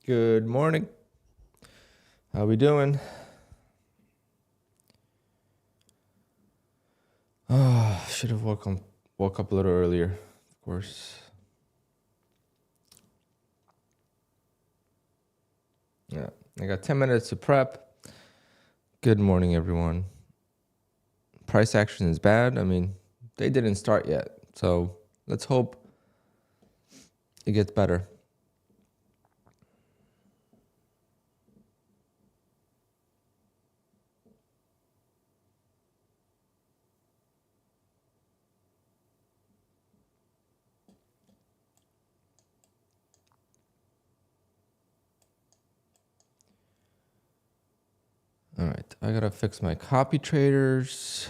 Good morning. How we doing? Should have woke up a little earlier, of course. Yeah, I got 10 minutes to prep. Good morning, everyone. Price action is bad. I mean, they didn't start yet, so let's hope it gets better. All right, I gotta fix my copy traders.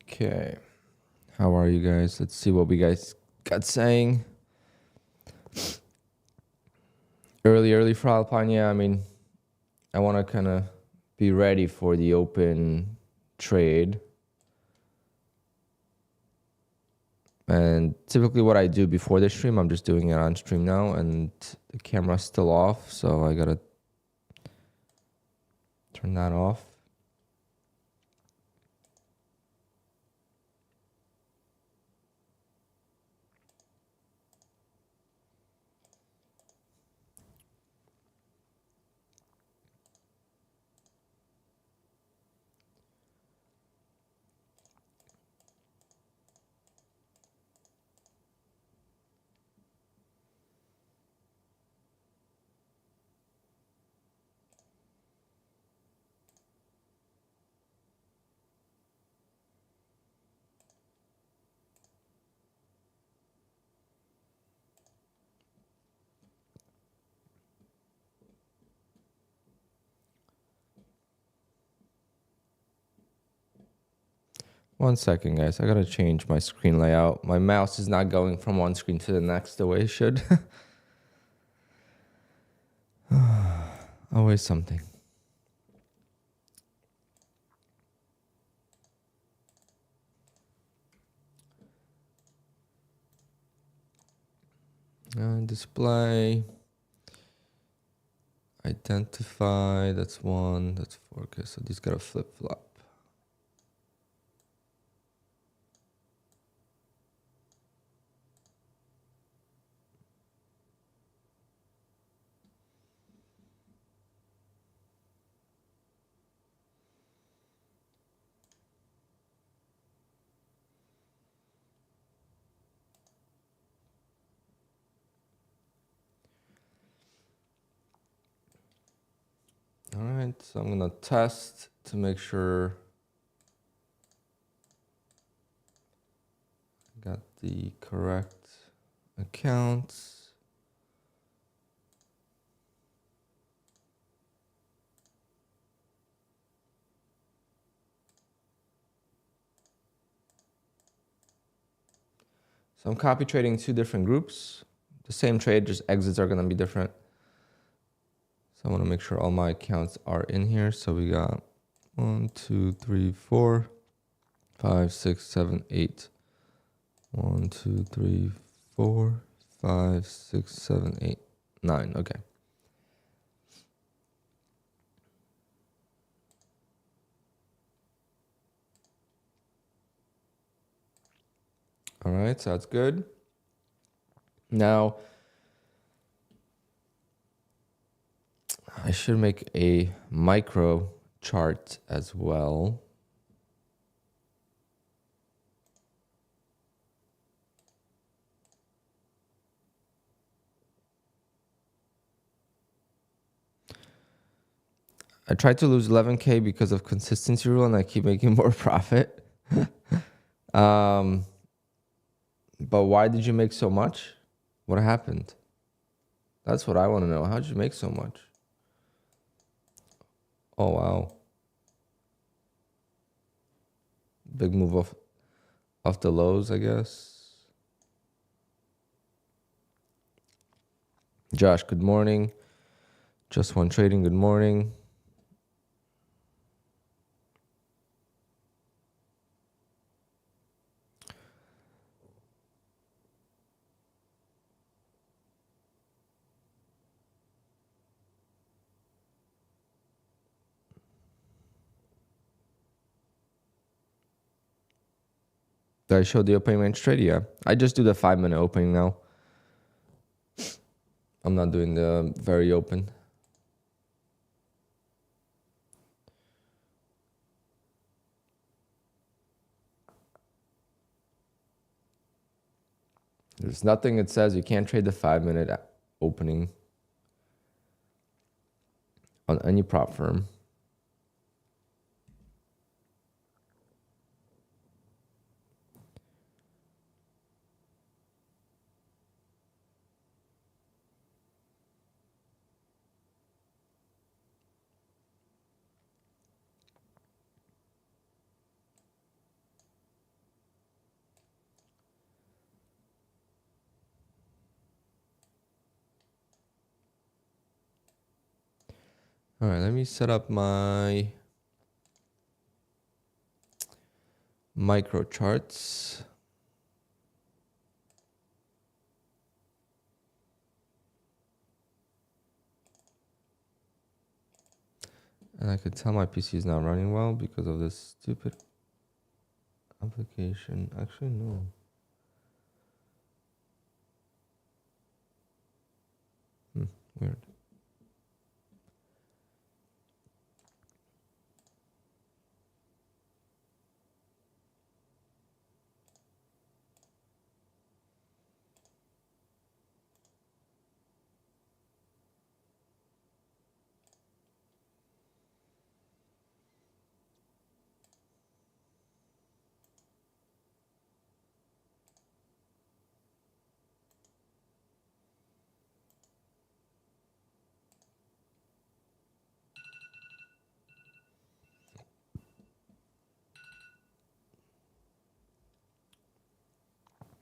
Okay, how are you guys? Let's see what we guys got saying. Early for Alpine. Yeah, I mean, I want to kind of be ready for the open trade. And typically what I do before the stream, I'm just doing it on stream now, and the camera's still off, so I gotta turn that off. One second, guys. I gotta change my screen layout. My mouse is not going from one screen to the next the way it should. Always something. Display. Identify. That's one. That's four. Okay, so these gotta flip flop. All right, so I'm gonna test to make sure I got the correct accounts. So I'm copy trading two different groups. The same trade, just exits are going to be different. So I want to make sure all my accounts are in here. So we got 1, 2, 3, 4, 5, 6, 7, 8. 1, 2, 3, 4, 5, 6, 7, 8, 9. Okay. All right, so that's good. Now, I should make a micro chart as well. I tried to lose 11K because of consistency rule and I keep making more profit. But why did you make so much? What happened? That's what I want to know. How did you make so much? Oh, wow. Big move off the lows, I guess. Josh, good morning. Just One Trading, good morning. Did I show the opening range trade? Yeah. I just do the 5-minute opening now. I'm not doing the very open. There's nothing that says you can't trade the 5-minute opening on any prop firm. All right, let me set up my micro charts. And I could tell my PC is not running well because of this stupid application. Actually, no. Weird.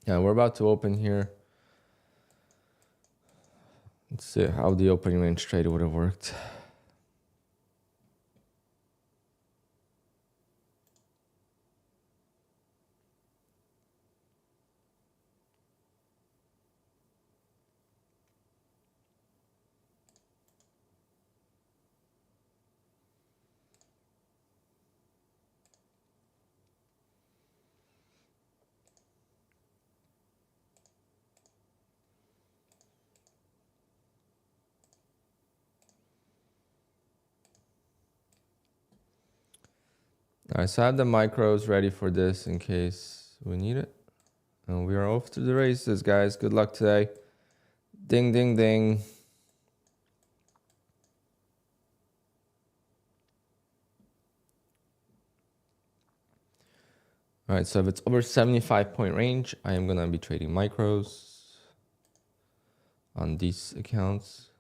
Yeah, we're about to open here. Let's see how the opening range trade would have worked. All right, so I have the micros ready for this in case we need it. And we are off to the races, guys. Good luck today. Ding, ding, ding. All right, so if it's over 75-point range, I am going to be trading micros on these accounts.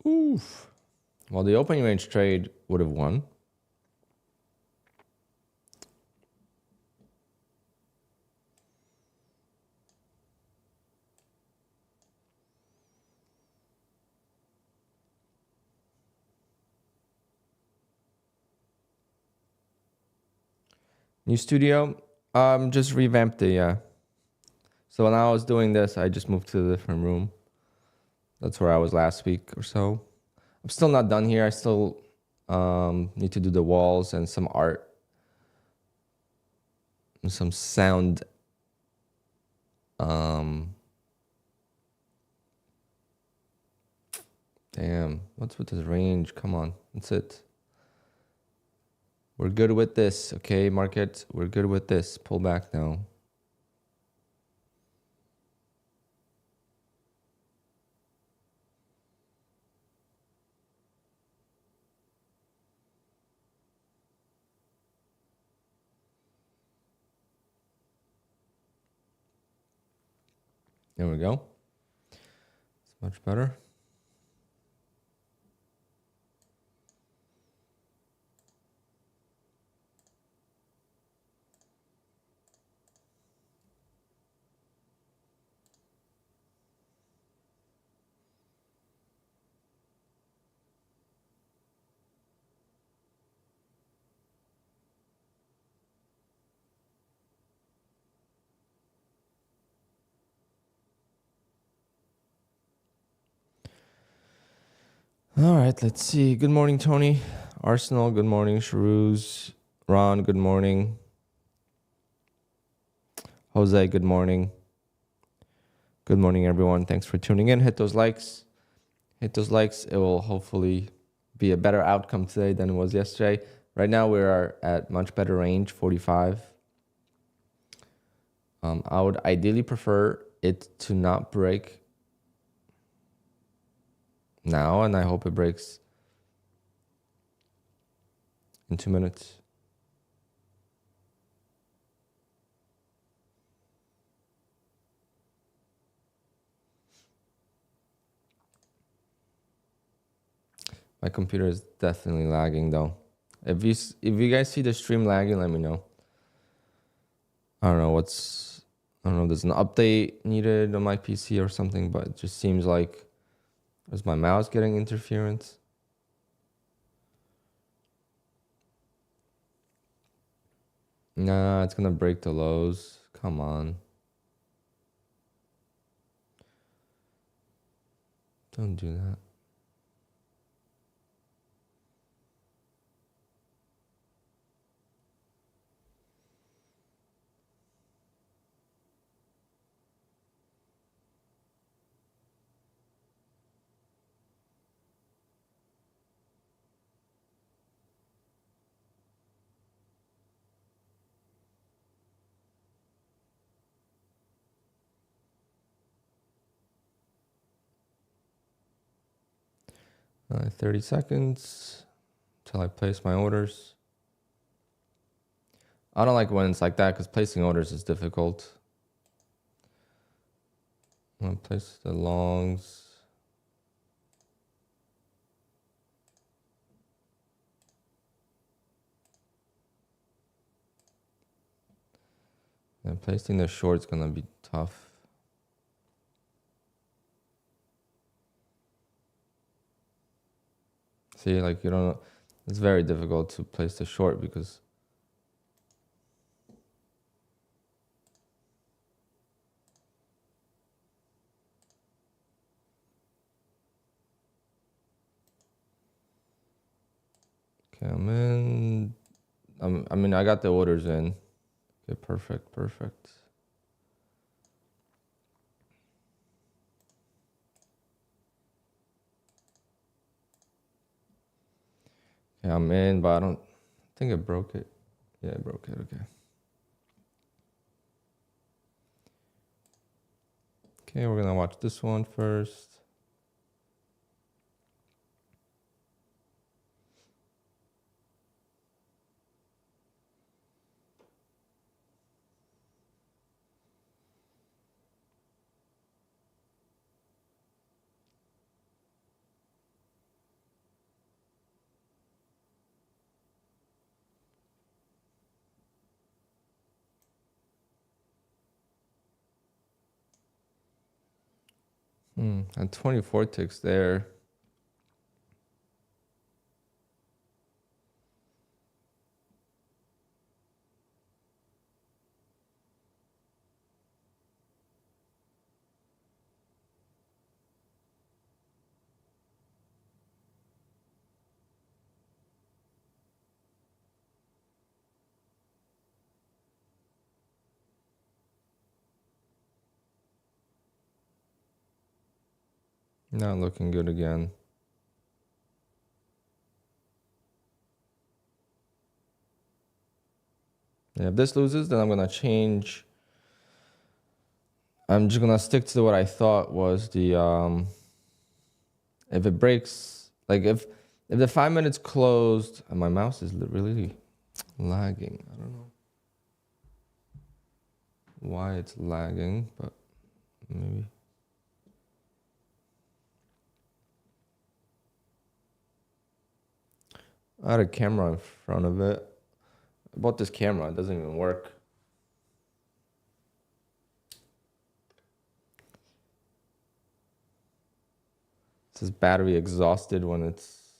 Oof. Well, the opening range trade would have won. New studio. Just revamped the. So when I was doing this, I just moved to a different room. That's where I was last week or so. I'm still not done here. I still need to do the walls and some art and some sound. Damn, what's with this range? Come on, that's it. We're good with this, okay, market? We're good with this. Pull back now. There we go. It's much better. All right, let's see. Good morning, Tony. Arsenal, good morning. Sharuz, Ron, good morning. Jose, good morning. Good morning, everyone. Thanks for tuning in. Hit those likes. Hit those likes. It will hopefully be a better outcome today than it was yesterday. Right now, we are at much better range, 45. I would ideally prefer it to not break now, and I hope it breaks in 2 minutes. My computer is definitely lagging though. If you guys see the stream lagging, let me know. I don't know if there's an update needed on my PC or something, but it just seems like is my mouse getting interference? Nah, it's gonna break the lows. Come on. Don't do that. All right, 30 seconds till I place my orders. I don't like when it's like that because placing orders is difficult. I'm gonna place the longs. And placing the short's gonna be tough. See, like you don't know, it's very difficult to place the short because okay, I'm in. I mean, I got the orders in. Okay, perfect. Okay, I'm in, but I don't think it broke it. Yeah, it broke it. Okay. Okay, we're gonna watch this one first. And 24 ticks there. Not looking good again. Yeah, if this loses, then I'm gonna change. I'm just gonna stick to what I thought was the if it breaks, like if the 5 minutes closed, and my mouse is really lagging. I don't know why it's lagging, but maybe. I had a camera in front of it. I bought this camera, it doesn't even work. It says battery exhausted when it's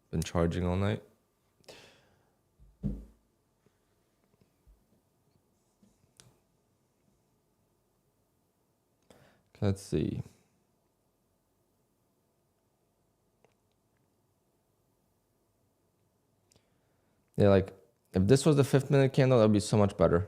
been charging all night. Let's see. Yeah, like if this was the 5-minute candle, that would be so much better.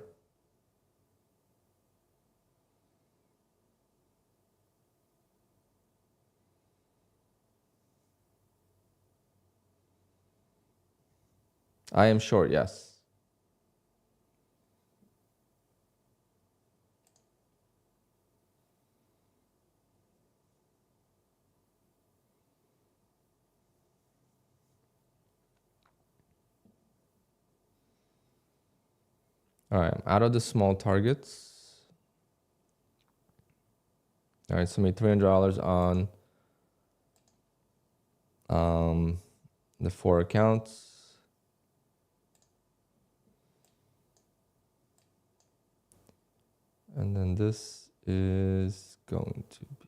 I am short, yes. All right, I'm out of the small targets. All right, so I made $300 on the 4 accounts. And then this is going to be.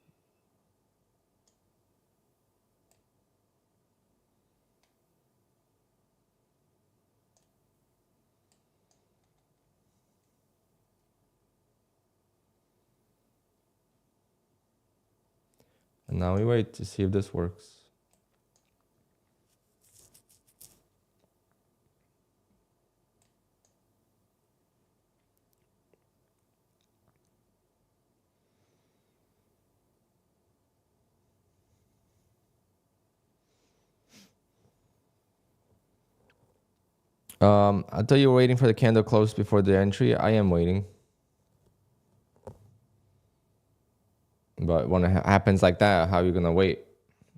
And now we wait to see if this works. I thought you were waiting for the candle close before the entry. I am waiting. But when it happens like that, how are you going to wait,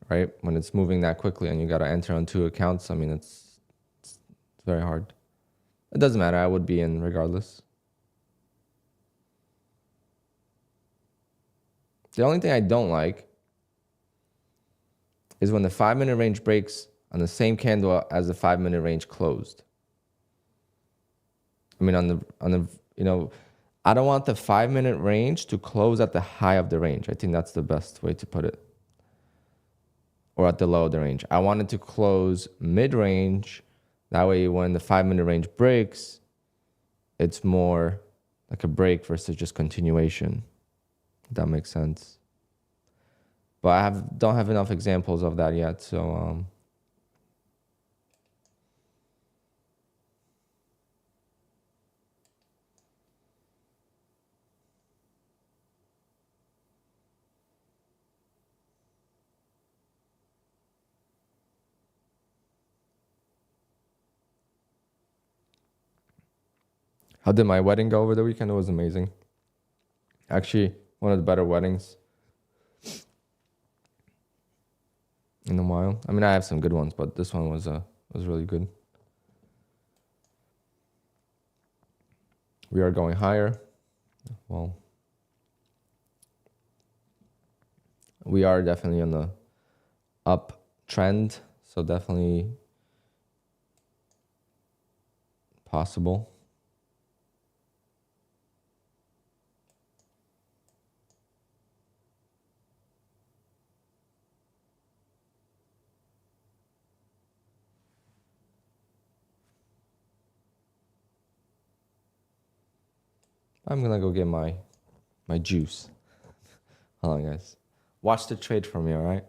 right? When it's moving that quickly and you got to enter on 2 accounts, I mean, it's very hard. It doesn't matter. I would be in regardless. The only thing I don't like is when the 5-minute range breaks on the same candle as the 5-minute range closed. I mean, on the I don't want the 5-minute range to close at the high of the range. I think that's the best way to put it. Or at the low of the range. I want it to close mid-range. That way, when the 5-minute range breaks, it's more like a break versus just continuation. If that makes sense. But I don't have enough examples of that yet, so how did my wedding go over the weekend? It was amazing. Actually, one of the better weddings in a while. I mean, I have some good ones, but this one was really good. We are going higher. Well, we are definitely on the uptrend, so definitely possible. I'm gonna go get my juice. Hold on, guys. Watch the trade for me, all right?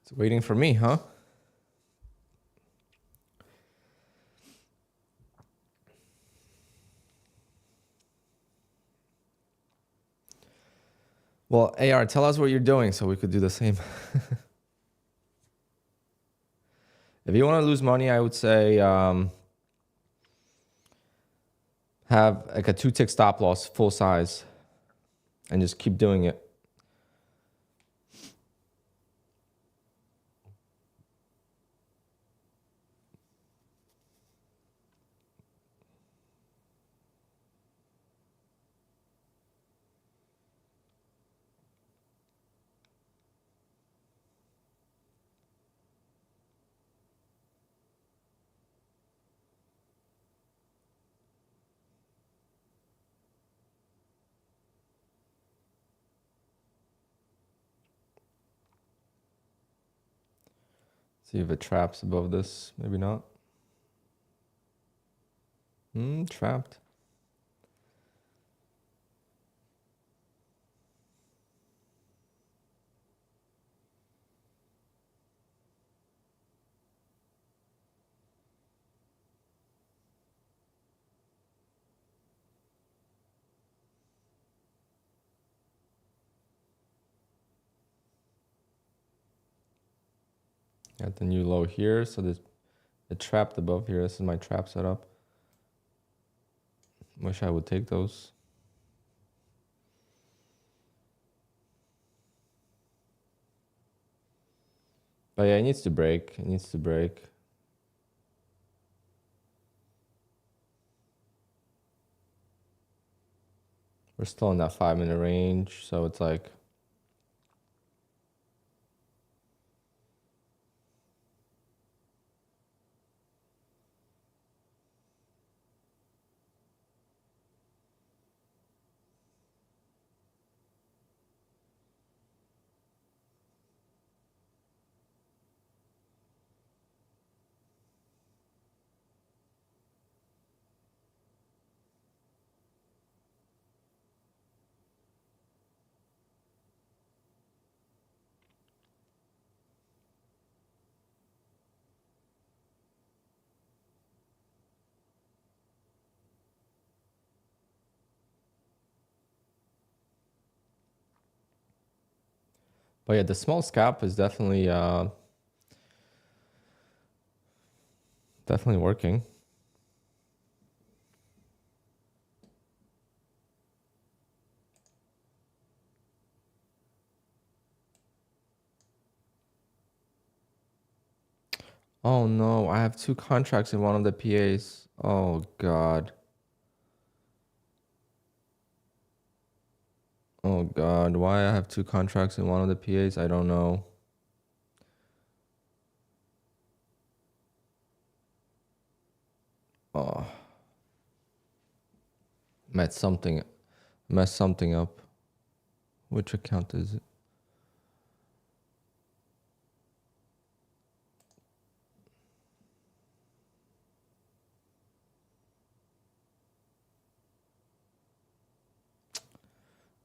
It's waiting for me, huh? Well, AR, tell us what you're doing so we could do the same. If you want to lose money, I would say have like a 2-tick stop loss, full size, and just keep doing it. See if it traps above this. Maybe not. Trapped. Got the new low here, so this it trapped above here. This is my trap setup. Wish I would take those. But yeah, it needs to break. It needs to break. We're still in that 5-minute range, so it's like but yeah, the small scalp is definitely definitely working. Oh no, I have 2 contracts in one of the PAs. Oh God. Oh God, why I have 2 contracts in one of the PAs? I don't know. Oh, messed something up. Which account is it?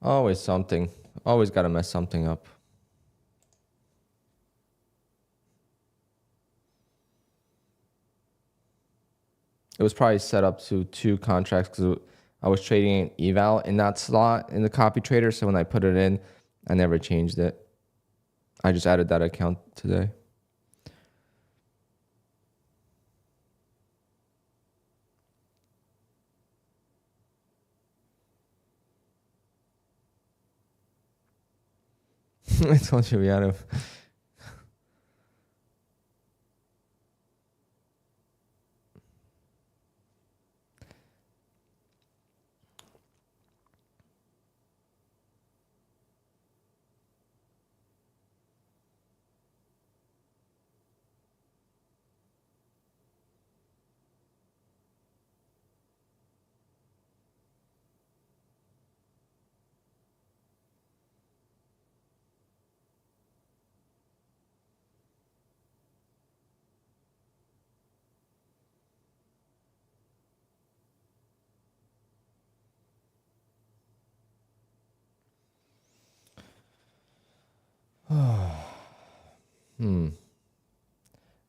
Always something. Always gotta mess something up. It was probably set up to 2 contracts because I was trading an eval in that slot in the copy trader. So when I put it in, I never changed it. I just added that account today. I told you we had a...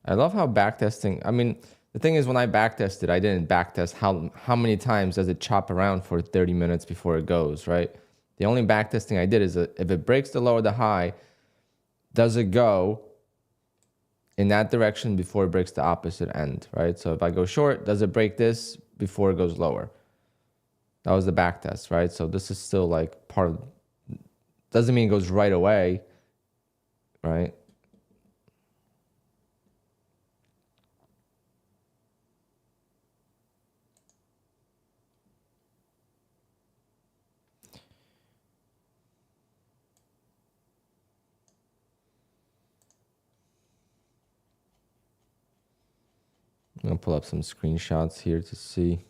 I love how backtesting. I mean, the thing is, when I backtested, I didn't backtest how many times does it chop around for 30 minutes before it goes, right? The only backtesting I did is if it breaks the low or the high, does it go in that direction before it breaks the opposite end, right? So if I go short, does it break this before it goes lower? That was the backtest, right? So this is still like part of, doesn't mean it goes right away, right? I'm gonna pull up some screenshots here to see.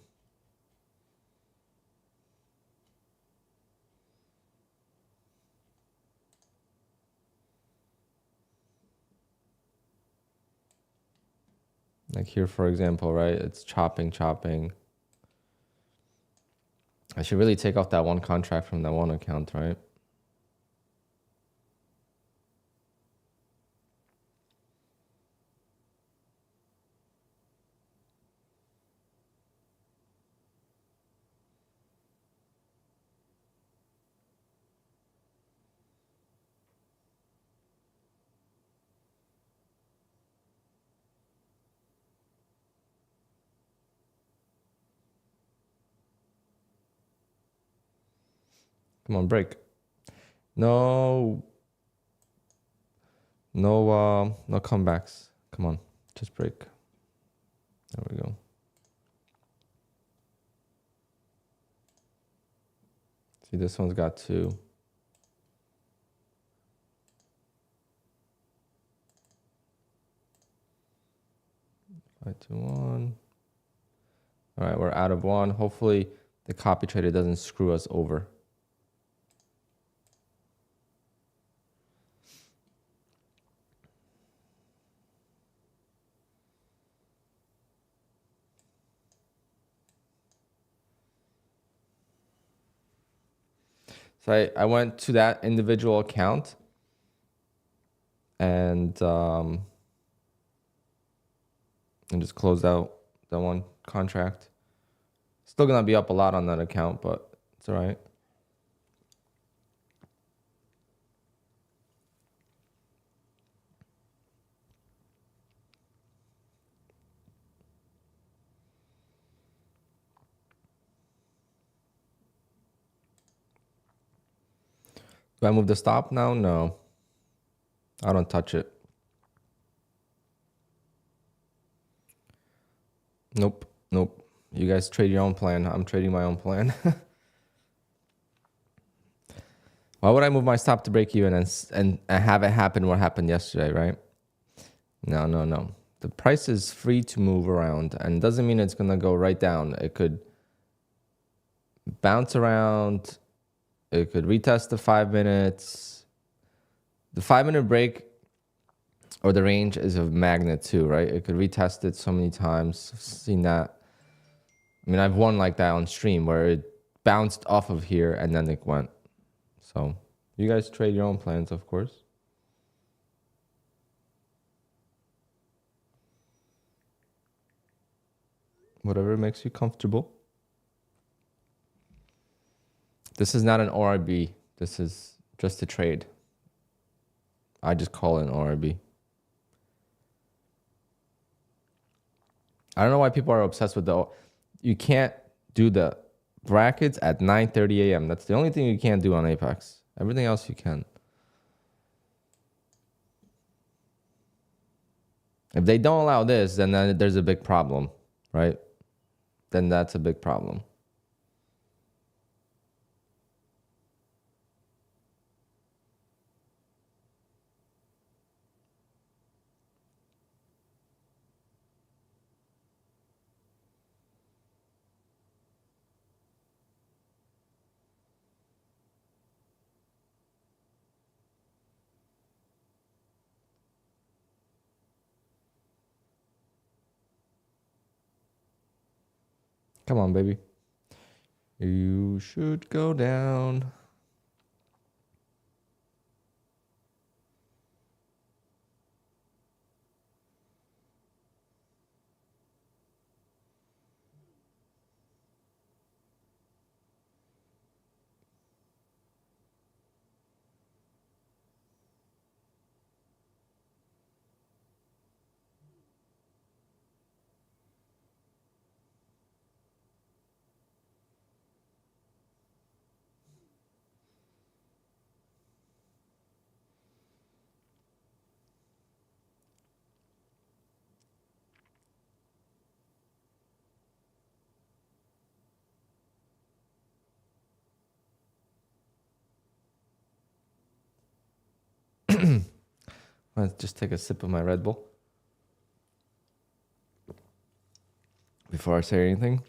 Like here, for example, right? It's chopping. I should really take off that one contract from that one account, right? Come on, break. No comebacks. Come on, just break. There we go. See, this one's got 2. Five, 2, 1. All right, we're out of 1. Hopefully the copy trader doesn't screw us over. So I went to that individual account and just closed out that one contract. Still gonna be up a lot on that account, but it's all right. Do I move the stop now? No. I don't touch it. Nope. You guys trade your own plan. I'm trading my own plan. Why would I move my stop to break even and have it happen what happened yesterday, right? No, no, no. The price is free to move around, and doesn't mean it's going to go right down. It could bounce around. It could retest the 5 minutes. The 5-minute break or the range is a magnet too, right? It could retest it so many times. I've seen that. I mean, I've won like that on stream where it bounced off of here and then it went. So you guys trade your own plans, of course. Whatever makes you comfortable. This is not an ORB. This is just a trade. I just call it an ORB. I don't know why people are obsessed with you can't do the brackets at 9:30 a.m. That's the only thing you can't do on Apex. Everything else you can. If they don't allow this, then there's a big problem, right? Then that's a big problem. Come on, baby. You should go down. Let's just take a sip of my Red Bull before I say anything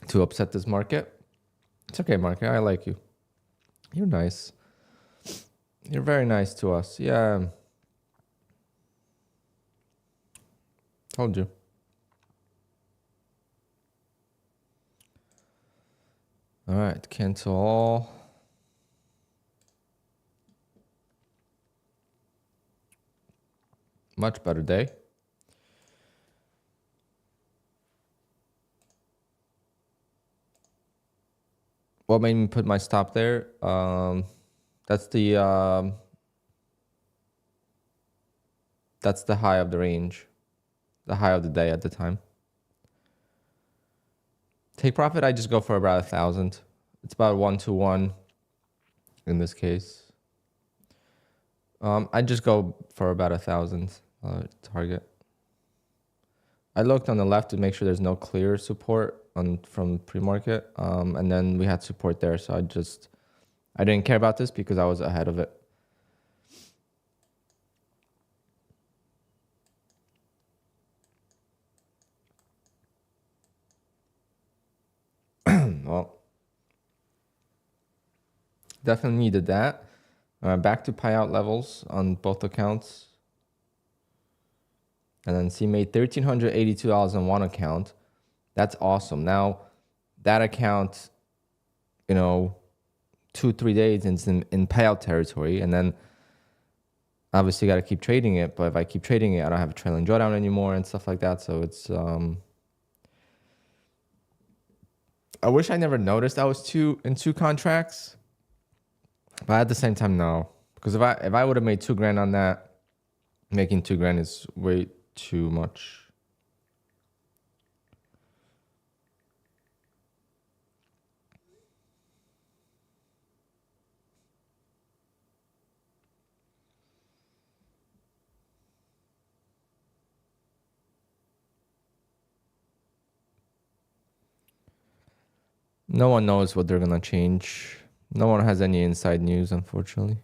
to upset this market. It's okay, market. I like you. You're nice. You're very nice to us. Yeah. Told you. All right. Cancel all. Much better day. What made me put my stop there? That's the high of the range, the high of the day at the time. Take profit, I just go for about 1,000. It's about 1-to-1 in this case. I just go for about 1,000 target. I looked on the left to make sure there's no clear support from pre-market, and then we had support there, so I didn't care about this because I was ahead of it. Well, definitely needed that. Back to payout levels on both accounts. And then C made $1,382 on one account. That's awesome. Now, that account, 2-3 days in payout territory. And then obviously got to keep trading it. But if I keep trading it, I don't have a trailing drawdown anymore and stuff like that. So it's... I wish I never noticed I was in two contracts. But at the same time, no. Because if I would have made $2,000 on that, making $2,000 is way too much. No one knows what they're gonna change. No one has any inside news, unfortunately.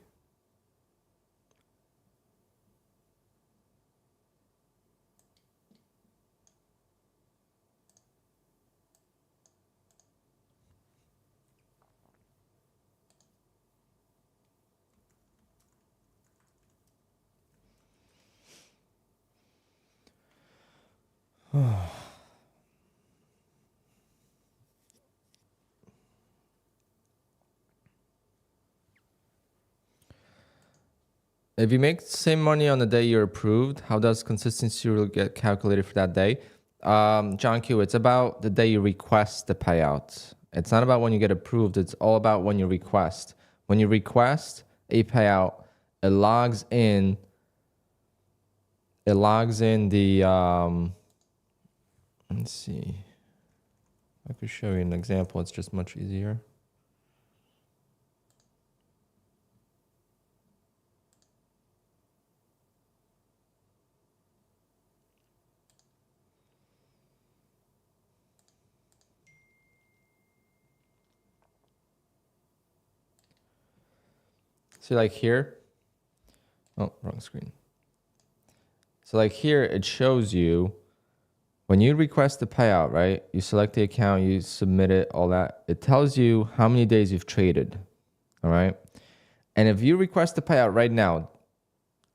If you make the same money on the day you're approved, how does consistency rule get calculated for that day? John Q, it's about the day you request the payout. It's not about when you get approved. It's all about when you request. When you request a payout, it logs in the, let's see. I could show you an example. It's just much easier. See, like here, oh, wrong screen. So like here, it shows you when you request the payout, right? You select the account, you submit it, all that. It tells you how many days you've traded, all right? And if you request the payout right now,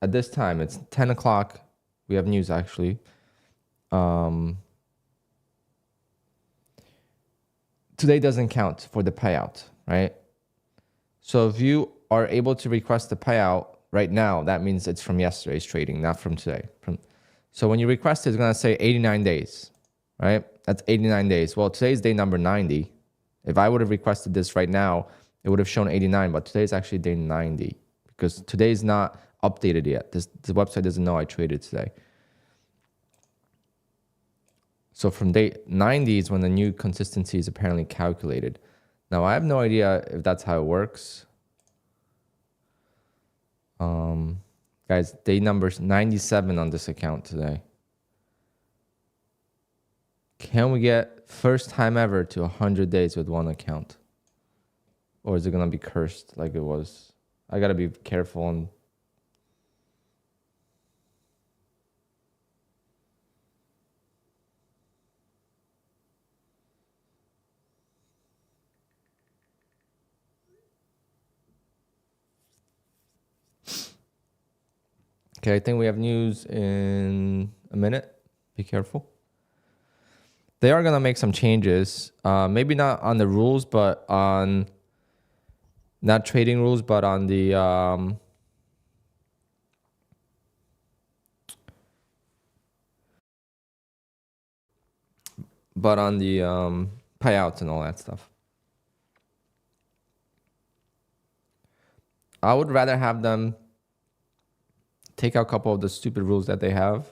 at this time, it's 10 o'clock. We have news actually. Today doesn't count for the payout, right? So if you are able to request the payout right now, that means it's from yesterday's trading, not from today. So when you request it, it's going to say 89 days, right? That's 89 days. Well, today's day number 90. If I would have requested this right now, it would have shown 89, but today's actually day 90 because today's not updated yet. The website doesn't know I traded today. So from day 90 is when the new consistency is apparently calculated. Now, I have no idea if that's how it works. Guys, day number's 97 on this account today. Can we get first time ever to 100 days with one account? Or is it going to be cursed like it was? I got to be careful and okay, I think we have news in a minute. Be careful. They are going to make some changes. Maybe not on the rules, but on not trading rules, but on the payouts and all that stuff. I would rather have them take out a couple of the stupid rules that they have,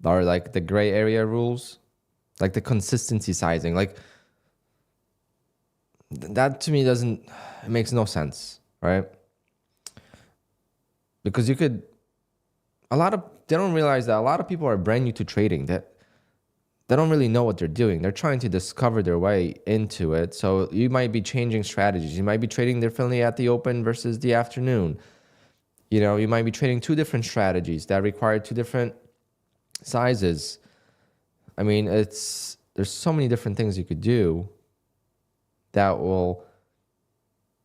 or like the gray area rules, like the consistency sizing. Like that to me it makes no sense, right? Because they don't realize that a lot of people are brand new to trading, that they don't really know what they're doing. They're trying to discover their way into it. So you might be changing strategies. You might be trading differently at the open versus the afternoon. You know, you might be trading two different strategies that require two different sizes. I mean, there's so many different things you could do that will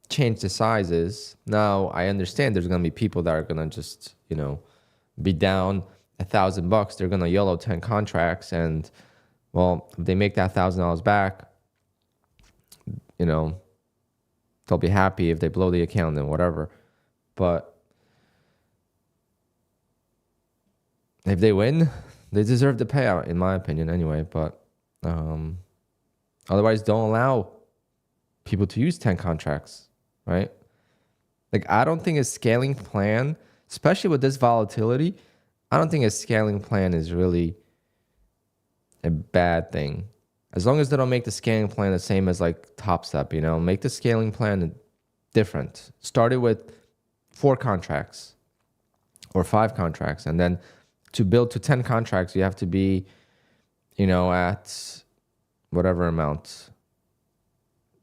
change the sizes. Now, I understand there's going to be people that are going to just, you know, be down $1,000. They're going to YOLO 10 contracts. And, well, if they make that $1,000 back, you know, they'll be happy. If they blow the account and whatever. But if they win, they deserve the payout, in my opinion, anyway. But otherwise, don't allow people to use 10 contracts, right? Like, I don't think a scaling plan, especially with this volatility, I don't think a scaling plan is really a bad thing. As long as they don't make the scaling plan the same as like Top Step, you know, make the scaling plan different. Start it with 4 contracts or 5 contracts, and then to build to 10 contracts, you have to be, you know, at whatever amount,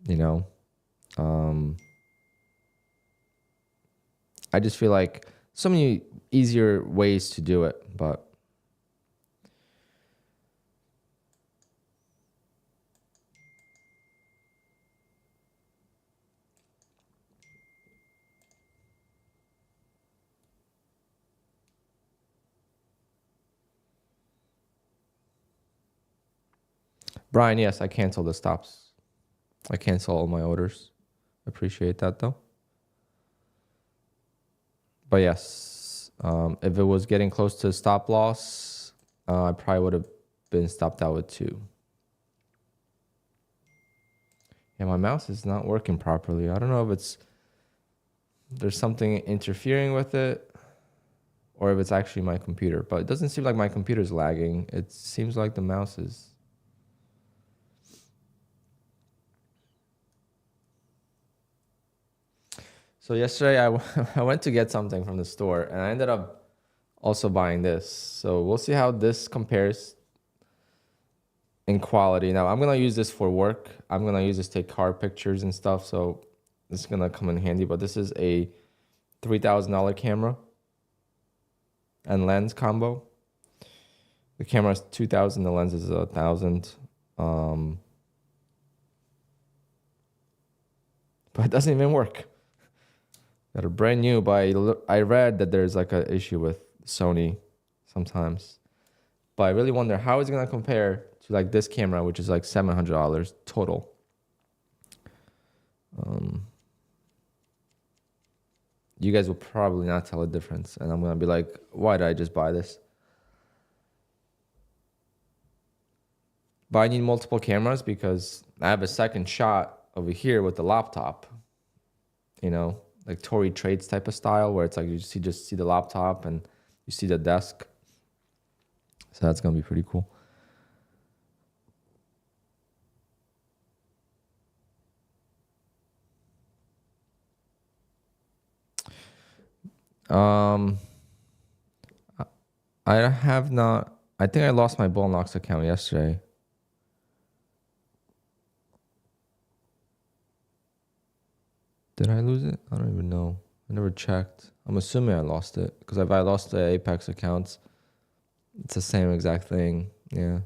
you know, I just feel like so many easier ways to do it, but Brian, yes, I cancel the stops. I cancel all my orders. Appreciate that though. But yes, if it was getting close to stop loss, I probably would have been stopped out with 2. Yeah, my mouse is not working properly. I don't know if there's something interfering with it or if it's actually my computer. But it doesn't seem like my computer's lagging. It seems like the mouse is. So yesterday I went to get something from the store and I ended up also buying this. So we'll see how this compares in quality. Now I'm going to use this for work. I'm going to use this to take car pictures and stuff. So this is going to come in handy. But this is a $3,000 camera and lens combo. The camera is $2,000. The lens is $1,000. But it doesn't even work. Got a brand new, but I read that there's like an issue with Sony sometimes. But I really wonder how it's gonna compare to like this camera, which is like $700 total. You guys will probably not tell a difference, and I'm gonna be like, why did I just buy this? But I need multiple cameras because I have a second shot over here with the laptop. You know, like Tory Trades type of style where it's like you just see the laptop and you see the desk. So that's going to be pretty cool. I have not, I think I lost my Bull Knox account yesterday. Did I lose it? I don't even know. I never checked. I'm assuming I lost it because if I lost the Apex accounts, it's the same exact thing. Yeah.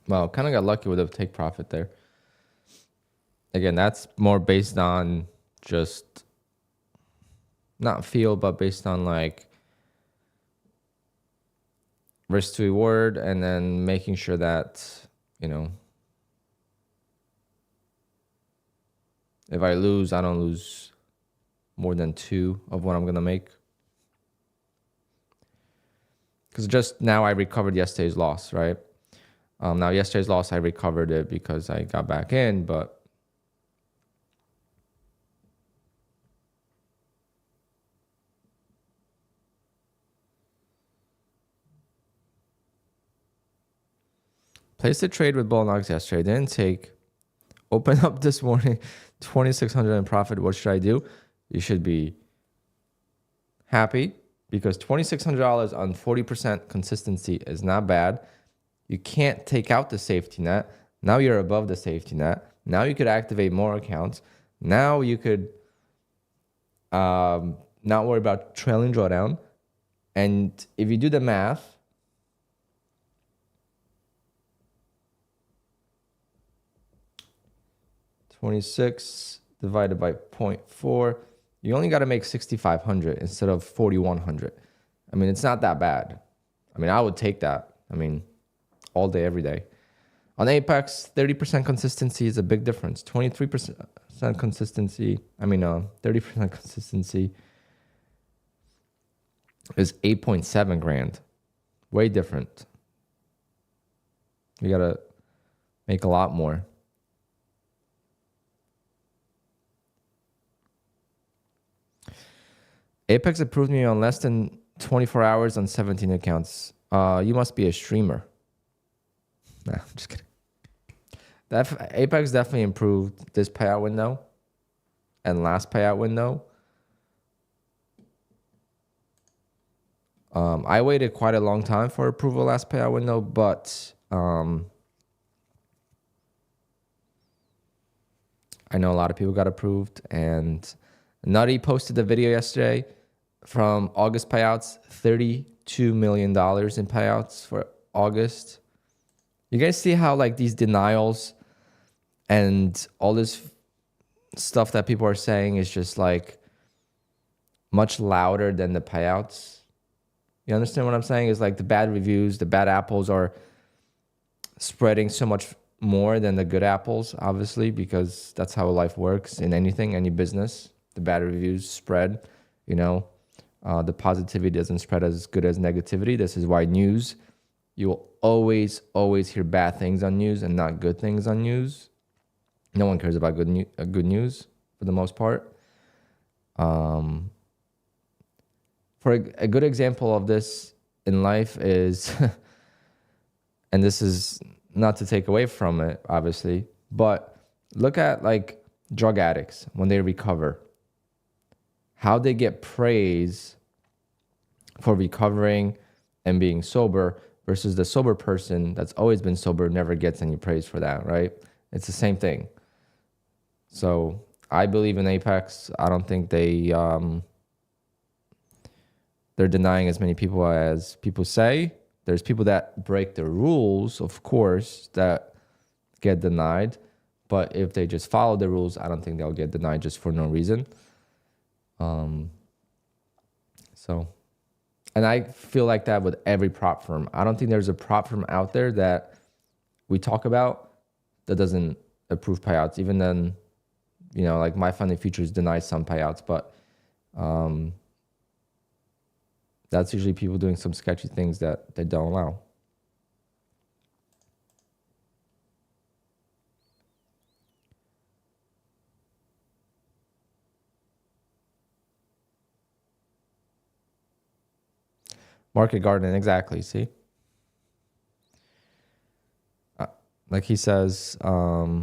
Well, kind of got lucky with the take profit there. Again, that's more based on just not feel, but based on like risk to reward and then making sure that, you know, if I lose, I don't lose more than 2 of what I'm going to make. Because just now I recovered yesterday's loss, right? Now yesterday's loss, I recovered it because I got back in, but placed a trade with Bull Knox yesterday. Didn't take. Open up this morning, 2,600 in profit. What should I do? You should be happy because $2,600 on 40% consistency is not bad. You can't take out the safety net. Now you're above the safety net. Now you could activate more accounts. Now you could not worry about trailing drawdown. And if you do the math, $26 divided by 0.4, you only got to make 6,500 instead of 4,100. I mean, it's not that bad. I mean, I would take that. I mean, all day, every day. On Apex, 30% consistency is a big difference. 23% consistency, 30% consistency is 8.7 grand. Way different. You got to make a lot more. Apex approved me on less than 24 hours on 17 accounts. You must be a streamer. Nah, I'm just kidding. Apex definitely improved this payout window and last payout window. I waited quite a long time for approval last payout window, but I know a lot of people got approved, and Nutty posted the video yesterday from August payouts, $32 million in payouts for August. You guys see how like these denials and all this stuff that people are saying is just like much louder than the payouts? You understand what I'm saying? Is like the bad reviews, the bad apples are spreading so much more than the good apples, obviously, because that's how life works in anything, any business. The bad reviews spread, the positivity doesn't spread as good as negativity. This is why news, you will always hear bad things on news and not good things on news. No one cares about good news for the most part. For a good example of this in life is, and this is not to take away from it, obviously, but look at like drug addicts when they recover, how they get praise for recovering and being sober versus the sober person that's always been sober never gets any praise for that, right? It's the same thing. So I believe in Apex. I don't think they're denying as many people as people say. There's people that break the rules, of course, that get denied. But if they just follow the rules, I don't think they'll get denied just for no reason. And I feel like that with every prop firm. I don't think there's a prop firm out there that we talk about that doesn't approve payouts. Even then, like My Funding Futures denies some payouts, but that's usually people doing some sketchy things that they don't allow. Market garden, exactly, see? Like he says, I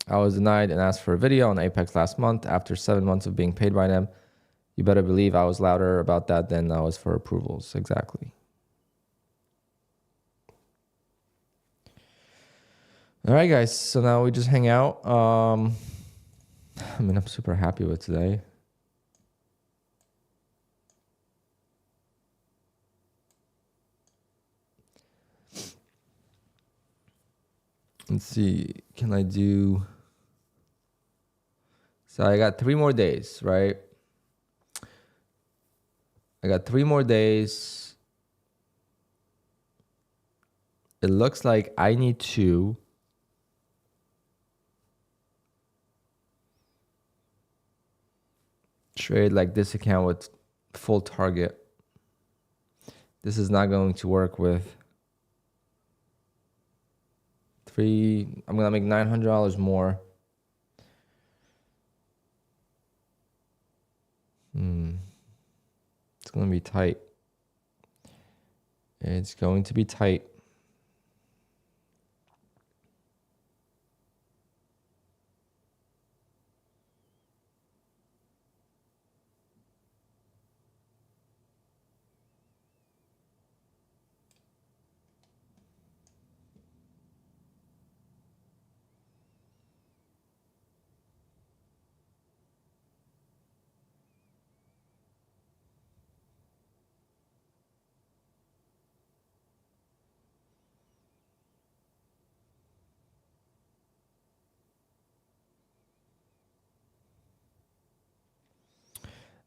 was denied and asked for a video on Apex last month after 7 months of being paid by them. You better believe I was louder about that than I was for approvals. Exactly. All right, guys. So now we just hang out. I'm super happy with today. Let's see. Can I do... So I got 3 more days, right? I got 3 more days. It looks like I need to trade like this account with full target. This is not going to work with 3. I'm going to make $900 more. It's going to be tight. It's going to be tight.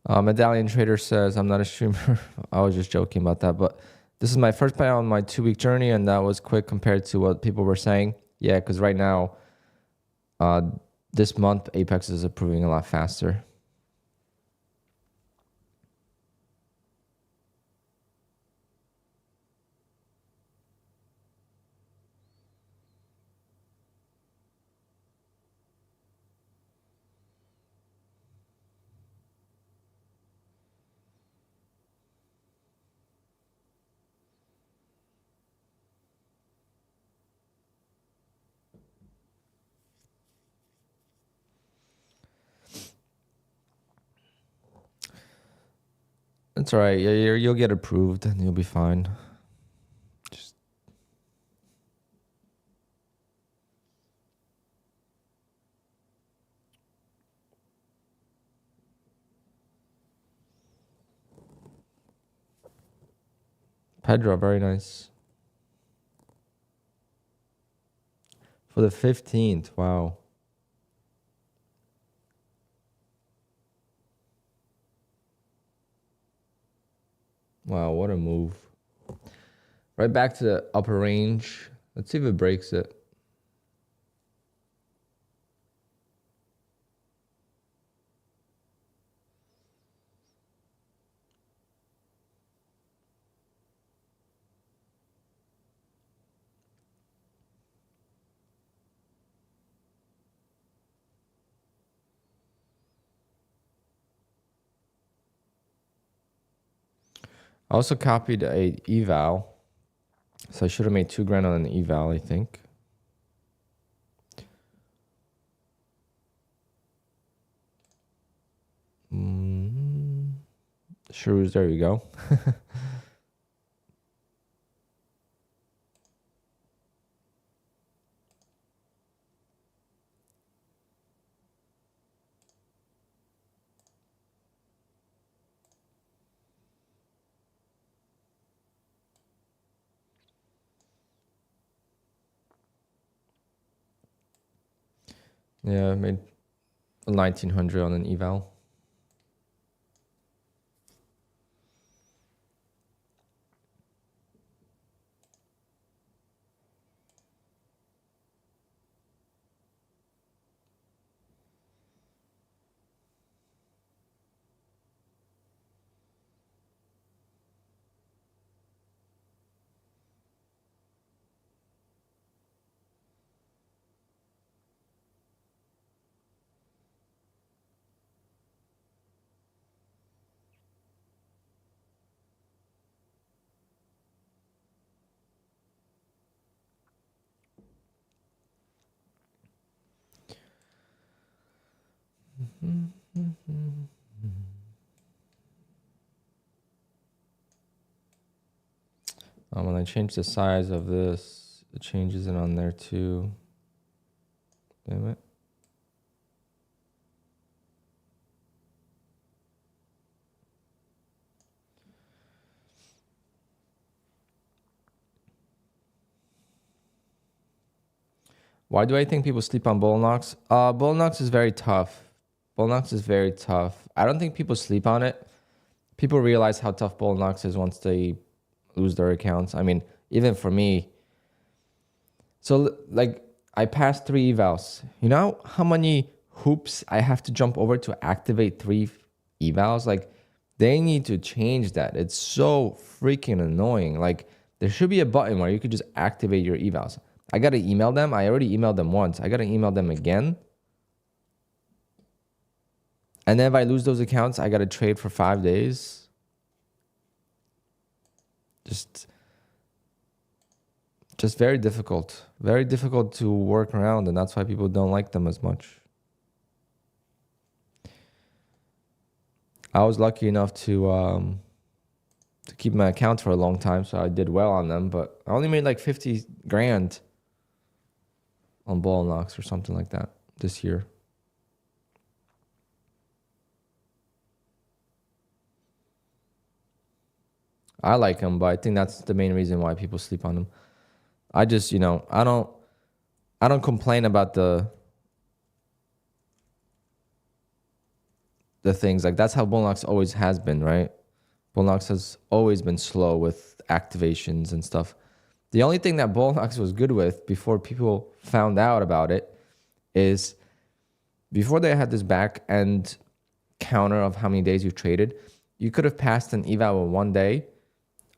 Medallion Trader says, I'm not a streamer. I was just joking about that. But this is my first payout on my 2-week journey, and that was quick compared to what people were saying. Yeah, because right now, uh, this month, Apex is approving a lot faster. That's all right. Yeah, you'll get approved and you'll be fine. Just Pedro, very nice. For the 15th, wow. Wow, what a move. Right back to the upper range. Let's see if it breaks it. I also copied a eval. So I should have made $2,000 on an eval, I think. Shrews, there you go. Yeah, I made 1,900 on an eval. When I change the size of this, it changes it on there too. Damn it. Why do I think people sleep on bull knocks? Bull knocks is very tough. Bull knocks is very tough. I don't think people sleep on it. People realize how tough bull knocks is once they lose their accounts. I mean, even for me. So like I passed 3 evals. You know how many hoops I have to jump over to activate 3 evals? Like they need to change that. It's so freaking annoying. Like there should be a button where you could just activate your evals. I got to email them. I already emailed them once. I got to email them again. And then if I lose those accounts, I got to trade for 5 days. Just very difficult. Very difficult to work around, and that's why people don't like them as much. I was lucky enough to keep my account for a long time, so I did well on them, but I only made like 50 grand on ball knocks or something like that this year. I like them, but I think that's the main reason why people sleep on them. I just, I don't complain about the the things. Like that's how Bullnox always has been, right? Bullnox has always been slow with activations and stuff. The only thing that Bullnox was good with before people found out about it is before they had this back end counter of how many days you traded, you could have passed an eval in 1 day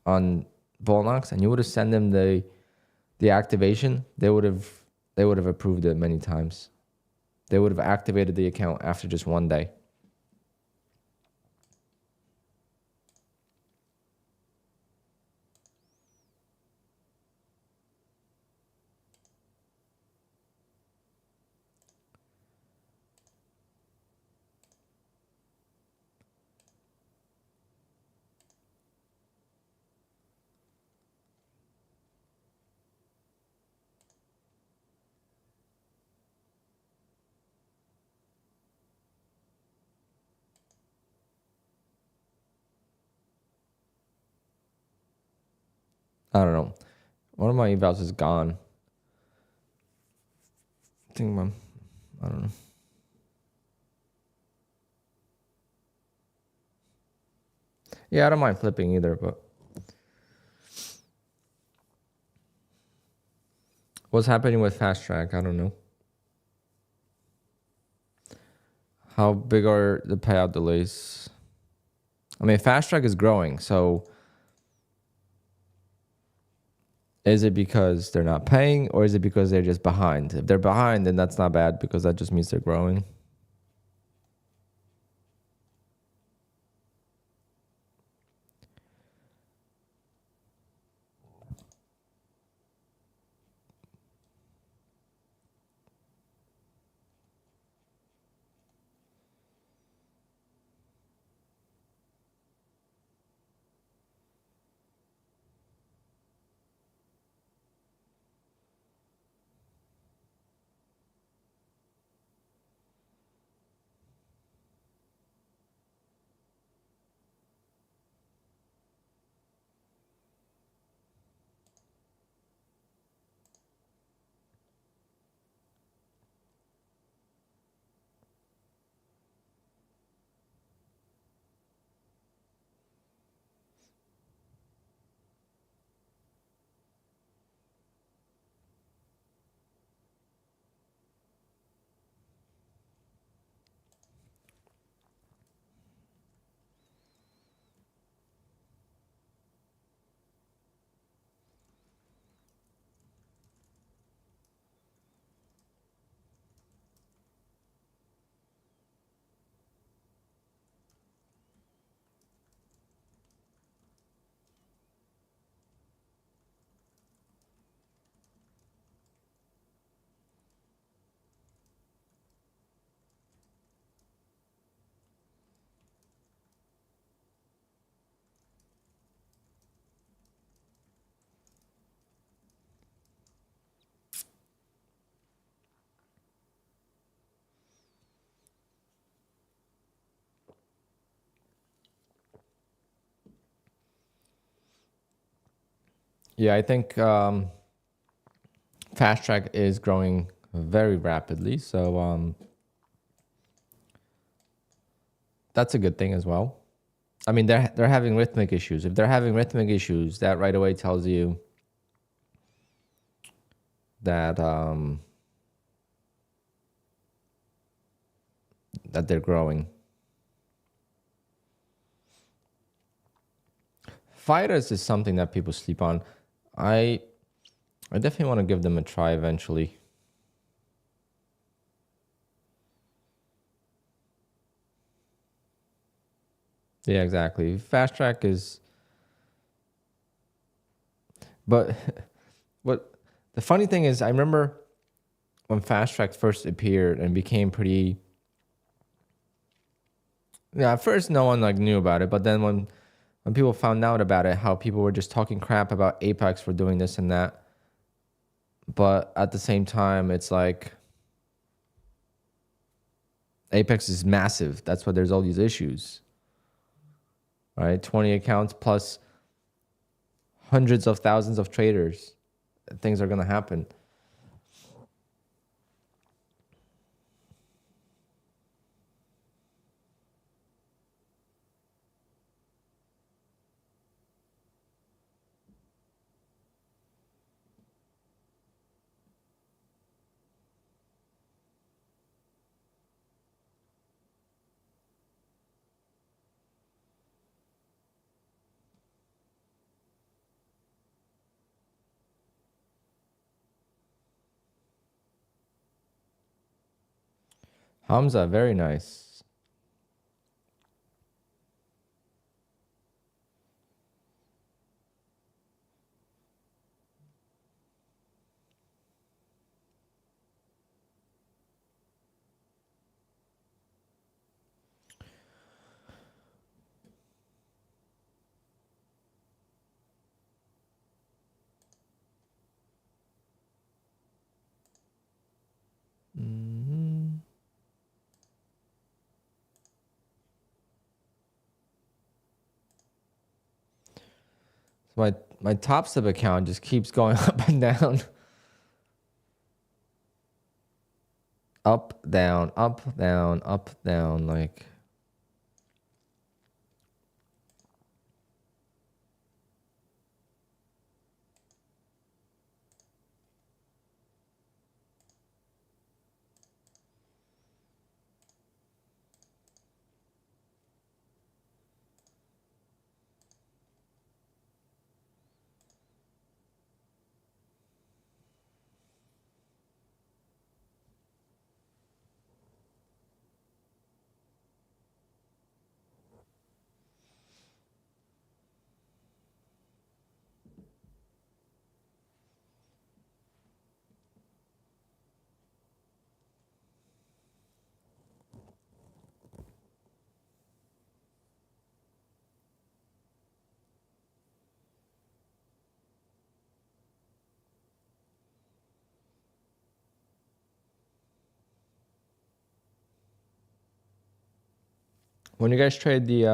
on Bullnox and you would have sent them the activation. They would have approved it many times. They would have activated the account after just 1 day. I don't know. One of my evals is gone. I don't know. Yeah, I don't mind flipping either, but what's happening with Fast Track? I don't know. How big are the payout delays? I mean, Fast Track is growing, so is it because they're not paying or is it because they're just behind? If they're behind, then that's not bad because that just means they're growing. Yeah, I think Fast Track is growing very rapidly, so that's a good thing as well. I mean, they're having rhythmic issues. If they're having rhythmic issues, that right away tells you that that they're growing. Fighters is something that people sleep on. I definitely want to give them a try eventually. Yeah, exactly. Fast Track is, but what the funny thing is, I remember when Fast Track first appeared and became pretty. Yeah, at first no one like knew about it, but then when people found out about it, how people were just talking crap about Apex for doing this and that. But at the same time, it's like Apex is massive. That's why there's all these issues. Right? 20 accounts plus hundreds of thousands of traders. Things are going to happen. Hamza, very nice. My Top Step account just keeps going up and down. Up, down, up, down, up, down, like. When you guys trade the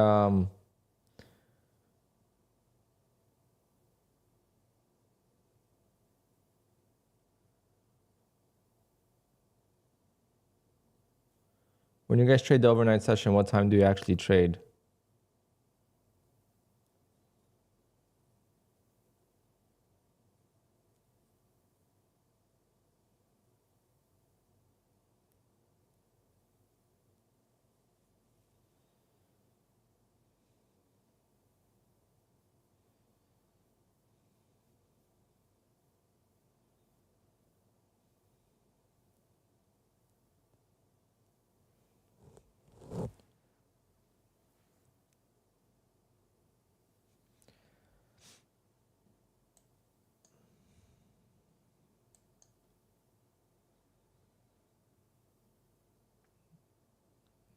overnight session, what time do you actually trade?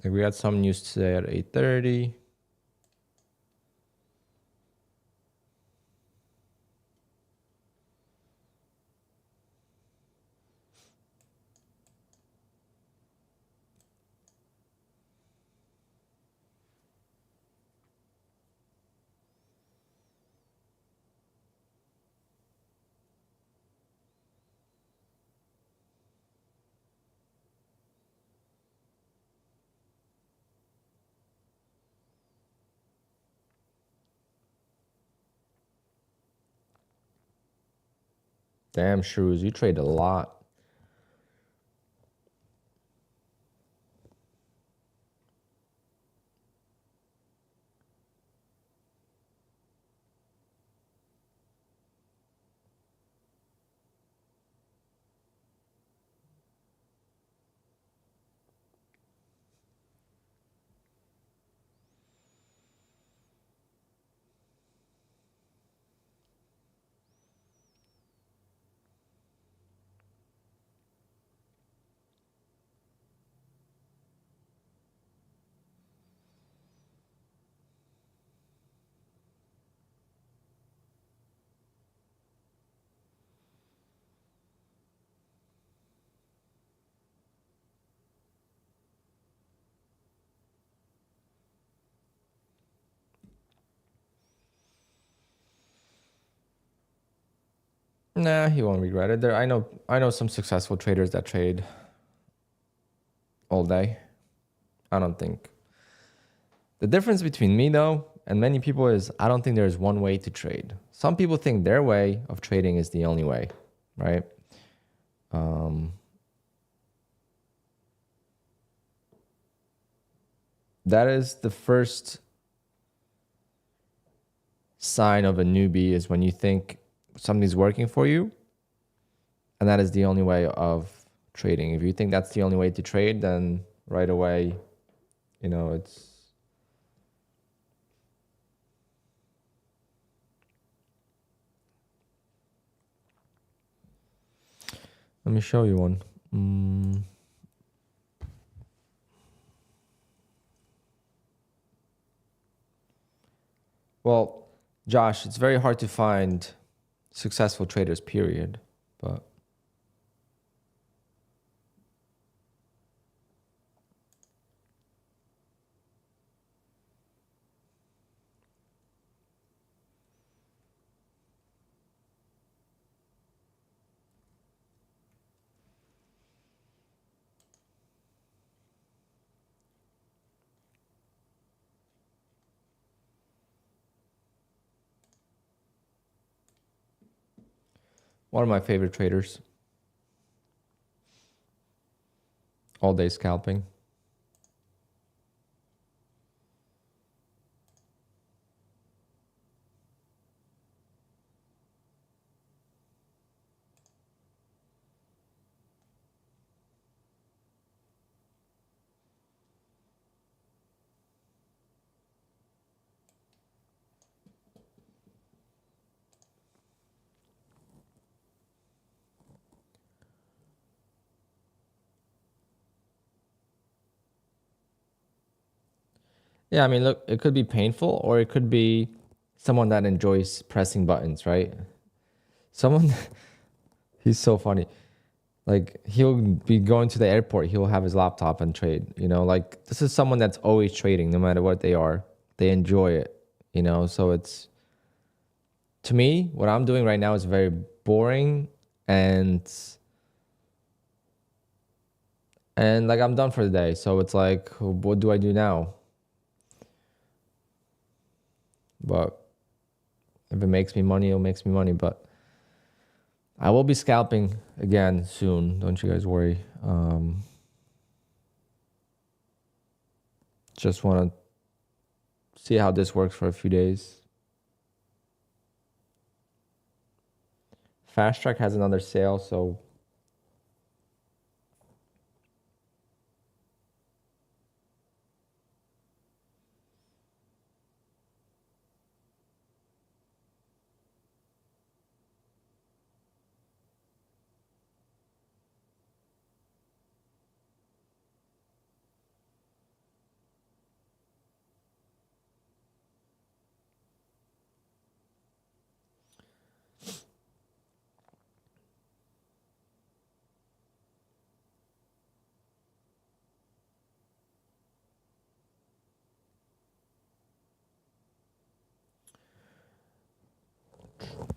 Like we got some news today at 8:30. Damn, Shrews, you trade a lot. Nah, he won't regret it. I know some successful traders that trade all day. I don't think. The difference between me though and many people is I don't think there's one way to trade. Some people think their way of trading is the only way, right? That is the first sign of a newbie, is when you think something's working for you and that is the only way of trading. If you think that's the only way to trade, then right away. You know, it's... Let me show you one. Well, Josh, it's very hard to find successful traders, period. But one of my favorite traders, all day scalping. Yeah, I mean, look, it could be painful or it could be someone that enjoys pressing buttons, right? Someone, he's so funny. Like, he'll be going to the airport, he'll have his laptop and trade, you know? Like, this is someone that's always trading, no matter what they are. They enjoy it, you know? So it's, to me, what I'm doing right now is very boring and like I'm done for the day. So it's like, what do I do now? But if it makes me money, it makes me money. But I will be scalping again soon. Don't you guys worry. Just want to see how this works for a few days. Fast Track has another sale, so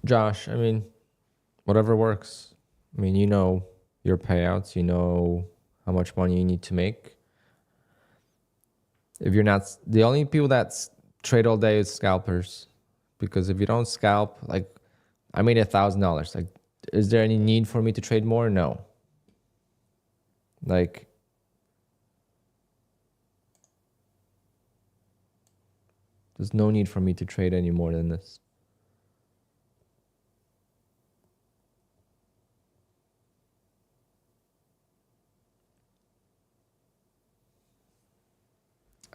Josh, I mean, whatever works. I mean, you know your payouts, you know how much money you need to make. If you're not, the only people that trade all day is scalpers, because if you don't scalp, like I made $1,000. Like, is there any need for me to trade more? No. Like, there's no need for me to trade any more than this.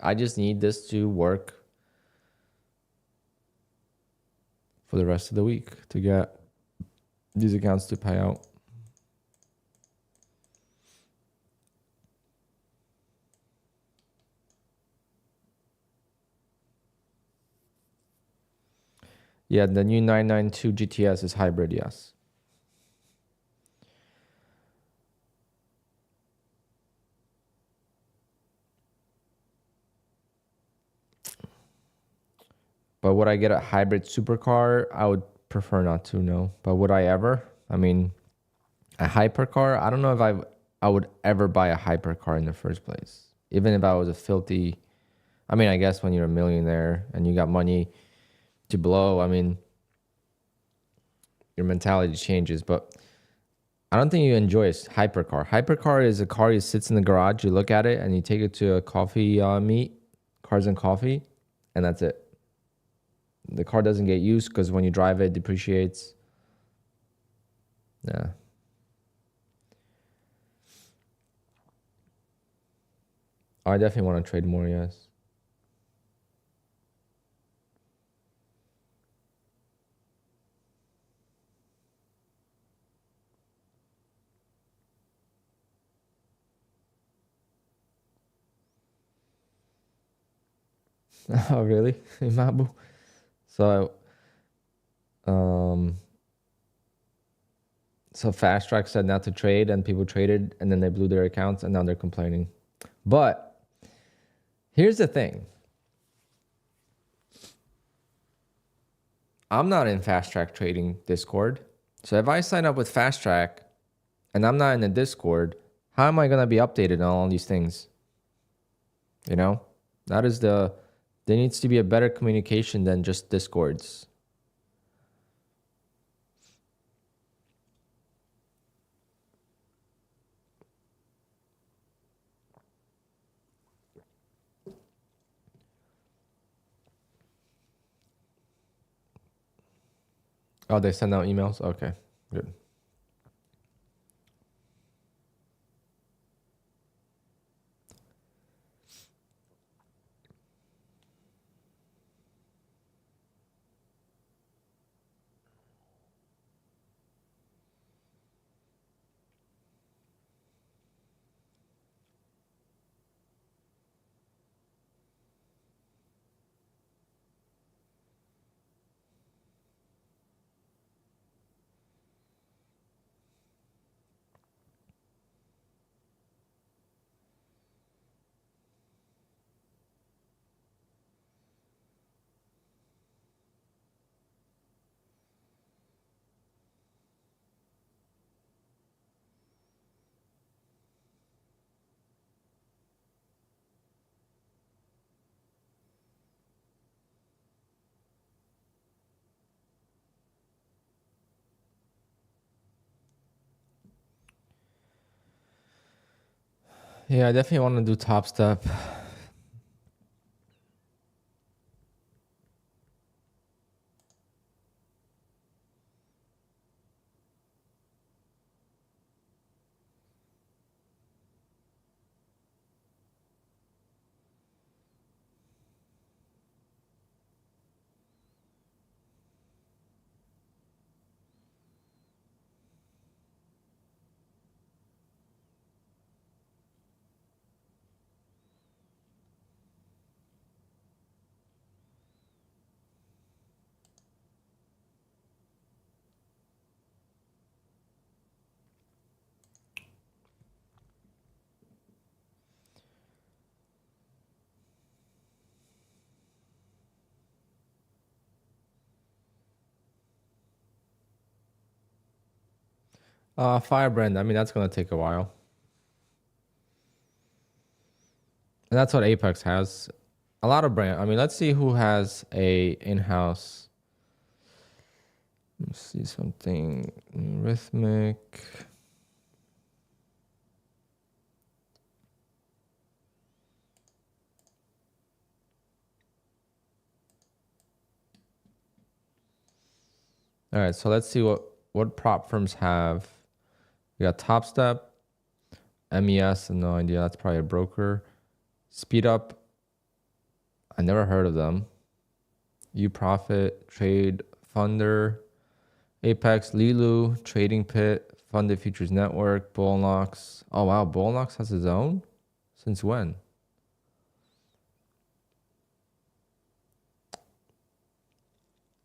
I just need this to work for the rest of the week to get these accounts to pay out. Yeah, the new 992 GTS is hybrid, yes. But would I get a hybrid supercar? I would prefer not to, no. But would I ever? I mean, a hypercar? I don't know if I would ever buy a hypercar in the first place. Even if I was a filthy... I mean, I guess when you're a millionaire and you got money to blow, I mean, your mentality changes. But I don't think you enjoy a hypercar. Hypercar is a car that sits in the garage, you look at it, and you take it to a coffee meet, Cars and Coffee, and that's it. The car doesn't get used because when you drive it, it depreciates. Yeah. I definitely want to trade more, yes. Oh, really? Imabu? So, um, so Fast Track said not to trade, and people traded, and then they blew their accounts, and now they're complaining. But here's the thing. I'm not in Fast Track Trading Discord. So if I sign up with Fast Track and I'm not in the Discord, how am I going to be updated on all these things? You know, there needs to be a better communication than just Discords. Oh, they send out emails? Okay, good. Yeah, I definitely want to do Top Step. Firebrand, I mean, that's going to take a while. And that's what Apex has. A lot of brand. I mean, let's see who has a in-house. Let's see something. Rhythmic. All right, so let's see what prop firms have. We got Top Step, MES, no idea. That's probably a broker. Speed Up, I never heard of them. UProfit, Trade Funder, Apex, Lilu, Trading Pit, Funded Futures Network, Bullnox. Oh wow, Bullnox has his own? Since when?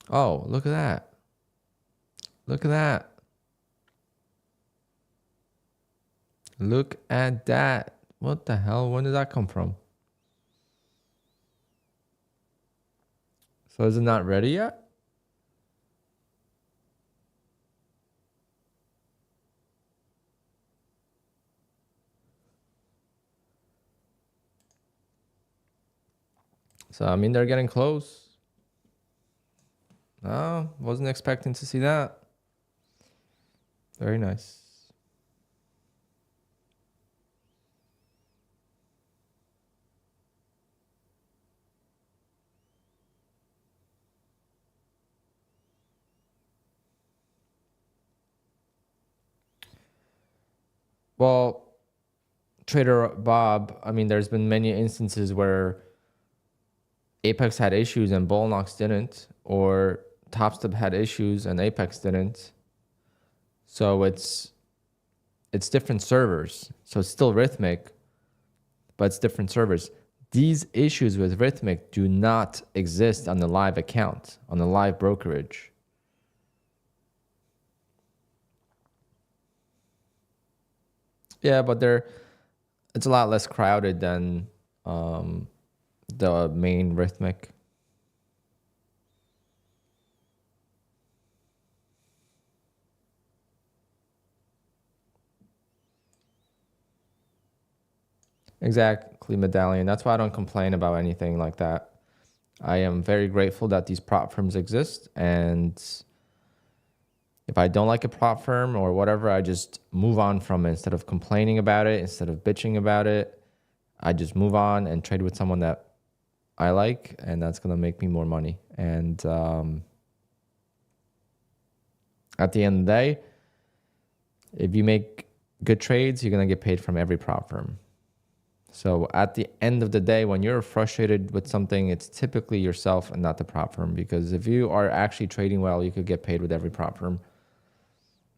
Oh, look at that. Look at that. Look at that. What the hell? When did that come from? So is it not ready yet? So, I mean, they're getting close. Oh, wasn't expecting to see that. Very nice. Well, Trader Bob, I mean, there's been many instances where Apex had issues and Bullnox didn't, or Topstep had issues and Apex didn't. So it's different servers. So it's still Rhythmic, but it's different servers. These issues with Rhythmic do not exist on the live account, on the live brokerage. Yeah, but it's a lot less crowded than the main Rhythmic. Exactly, Medallion. That's why I don't complain about anything like that. I am very grateful that these prop firms exist, and if I don't like a prop firm or whatever, I just move on from it. Instead of complaining about it, instead of bitching about it, I just move on and trade with someone that I like, and that's going to make me more money. And at the end of the day, if you make good trades, you're going to get paid from every prop firm. So at the end of the day, when you're frustrated with something, it's typically yourself and not the prop firm. Because if you are actually trading well, you could get paid with every prop firm.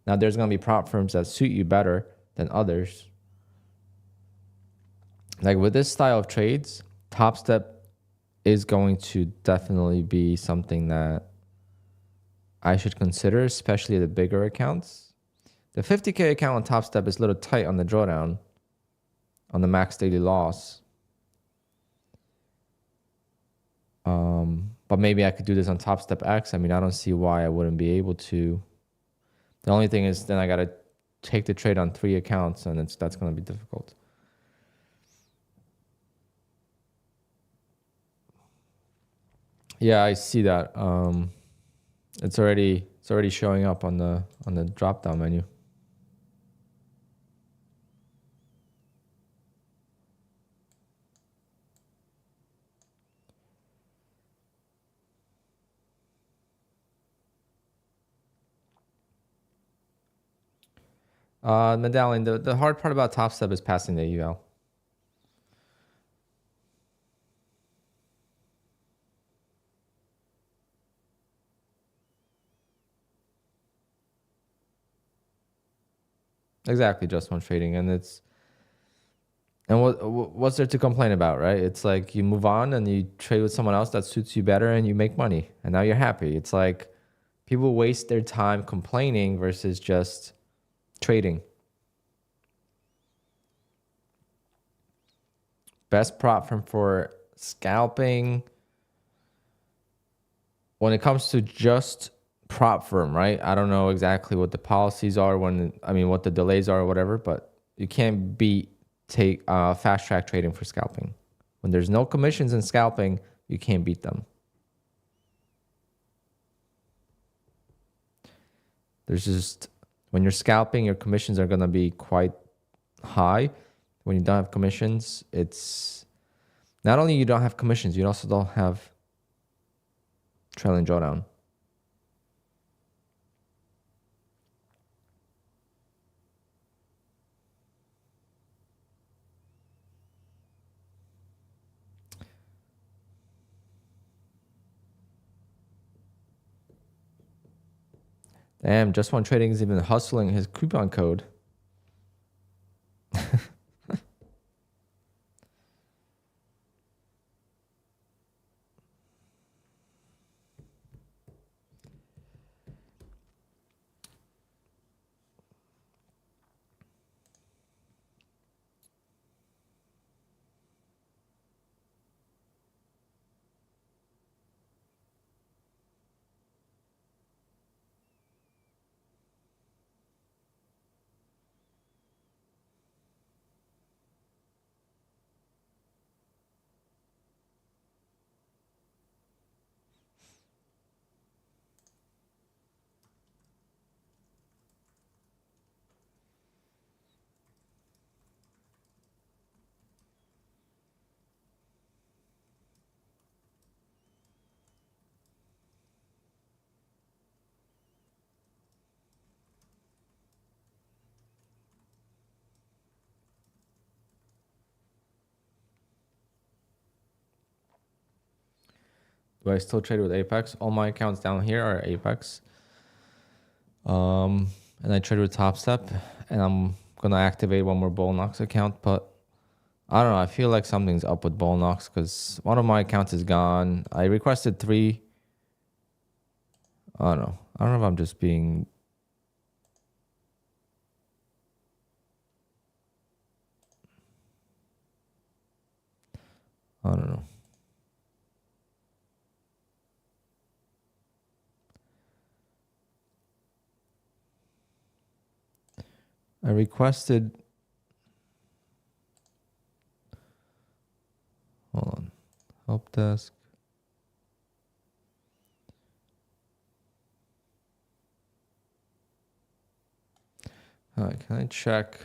Now, there's going to be prop firms that suit you better than others. Like with this style of trades, Top Step is going to definitely be something that I should consider, especially the bigger accounts. The 50K account on Top Step is a little tight on the drawdown, on the max daily loss. But maybe I could do this on Top Step X. I mean, I don't see why I wouldn't be able to. The only thing is then I got to take the trade on 3 accounts, and that's going to be difficult. Yeah, I see that. It's already showing up on the drop down menu. Medallion, the hard part about Top Step is passing the UL. Exactly, just one trading, and what's there to complain about, right? It's like you move on and you trade with someone else that suits you better, and you make money, and now you're happy. It's like people waste their time complaining versus just trading. Best prop firm for scalping. When it comes to just prop firm, right? I don't know exactly what the policies are what the delays are or whatever, but you can't take fast track trading for scalping. When there's no commissions in scalping, you can't beat them. There's just, when you're scalping, your commissions are going to be quite high. When you don't have commissions, it's not only you don't have commissions, you also don't have trailing drawdown. Damn, Just One Trading is even hustling his coupon code. Do I still trade with Apex? All my accounts down here are Apex. And I trade with Top Step, and I'm gonna activate one more Bullnox account, but I don't know. I feel like something's up with Bullnox because one of my accounts is gone. I requested 3. I don't know. I don't know if I'm just being. I don't know. I requested. Hold on. Help desk. All right, can I check?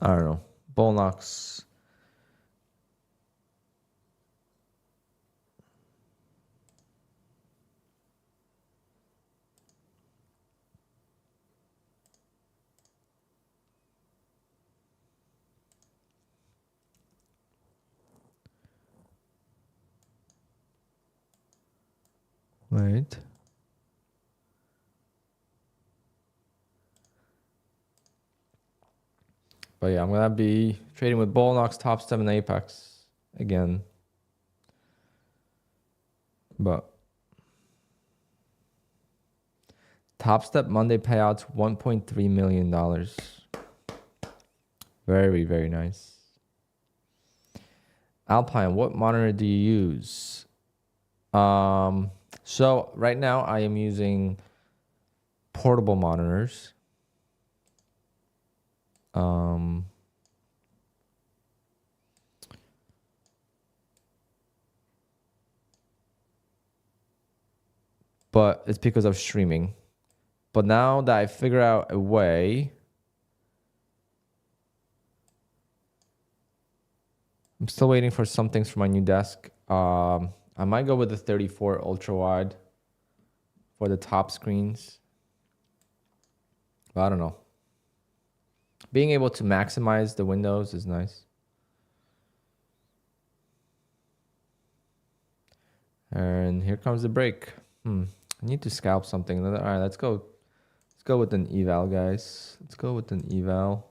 I don't know. Bullnox. Wait. But yeah, I'm gonna be trading with Bullnox, Top Step, and Apex again. But Top Step Monday payouts $1.3 million. Very, very nice. Alpine, what monitor do you use? So right now I am using portable monitors. But it's because of streaming. But now that I figure out a way, I'm still waiting for some things for my new desk. I might go with the 34 ultra wide for the top screens. But I don't know. Being able to maximize the windows is nice. And here comes the break. I need to scalp something. All right, let's go. Let's go with an eval, guys. Let's go with an eval.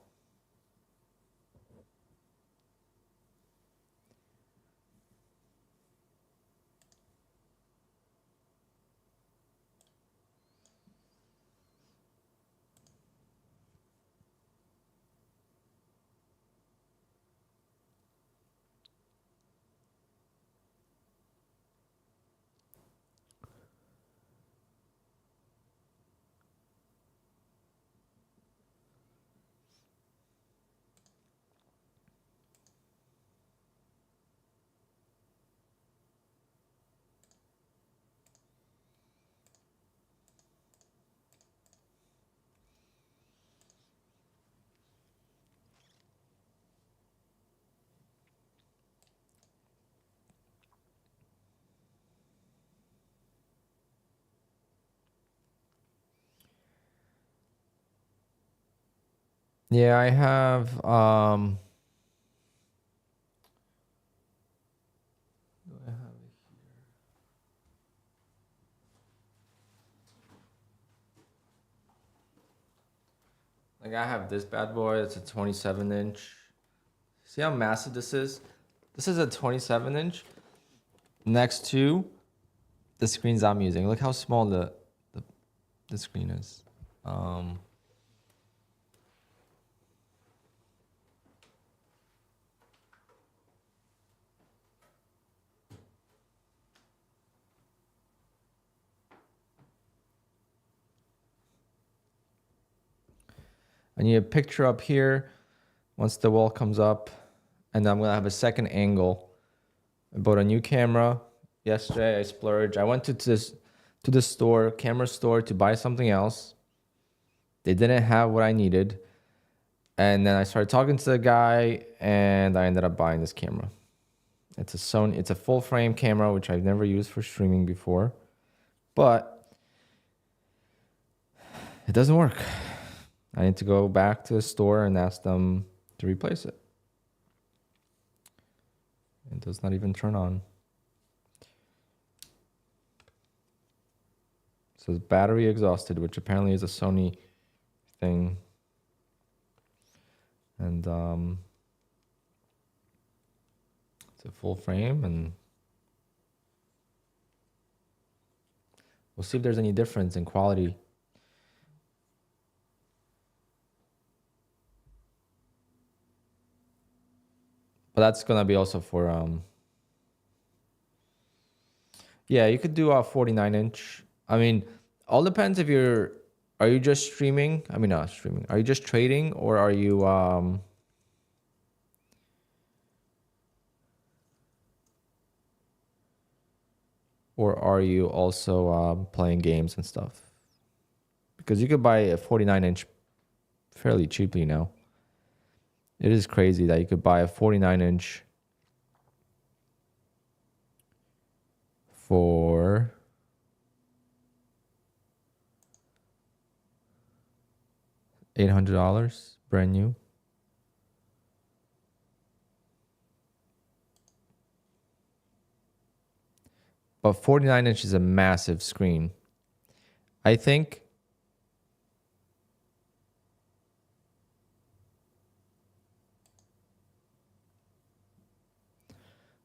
Yeah, I have like I have this bad boy. It's a 27-inch. See how massive this is? This is a 27-inch next to the screens I'm using. Look how small the screen is. I need a picture up here once the wall comes up, and I'm gonna have a second angle. I bought a new camera yesterday. I splurged. I went to the store, camera store, to buy something else. They didn't have what I needed, and then I started talking to the guy, and I ended up buying this camera. It's a Sony. It's a full frame camera, which I've never used for streaming before, but it doesn't work. I need to go back to the store and ask them to replace it. It does not even turn on. It says battery exhausted, which apparently is a Sony thing. And it's a full frame, and we'll see if there's any difference in quality. But that's gonna be also for yeah, you could do a 49-inch. I mean, all depends if are you just streaming? I mean, not streaming. Are you just trading, or are you also playing games and stuff? Because you could buy a 49-inch fairly cheaply now. It is crazy that you could buy a 49-inch for $800 brand new. But 49-inch is a massive screen. I think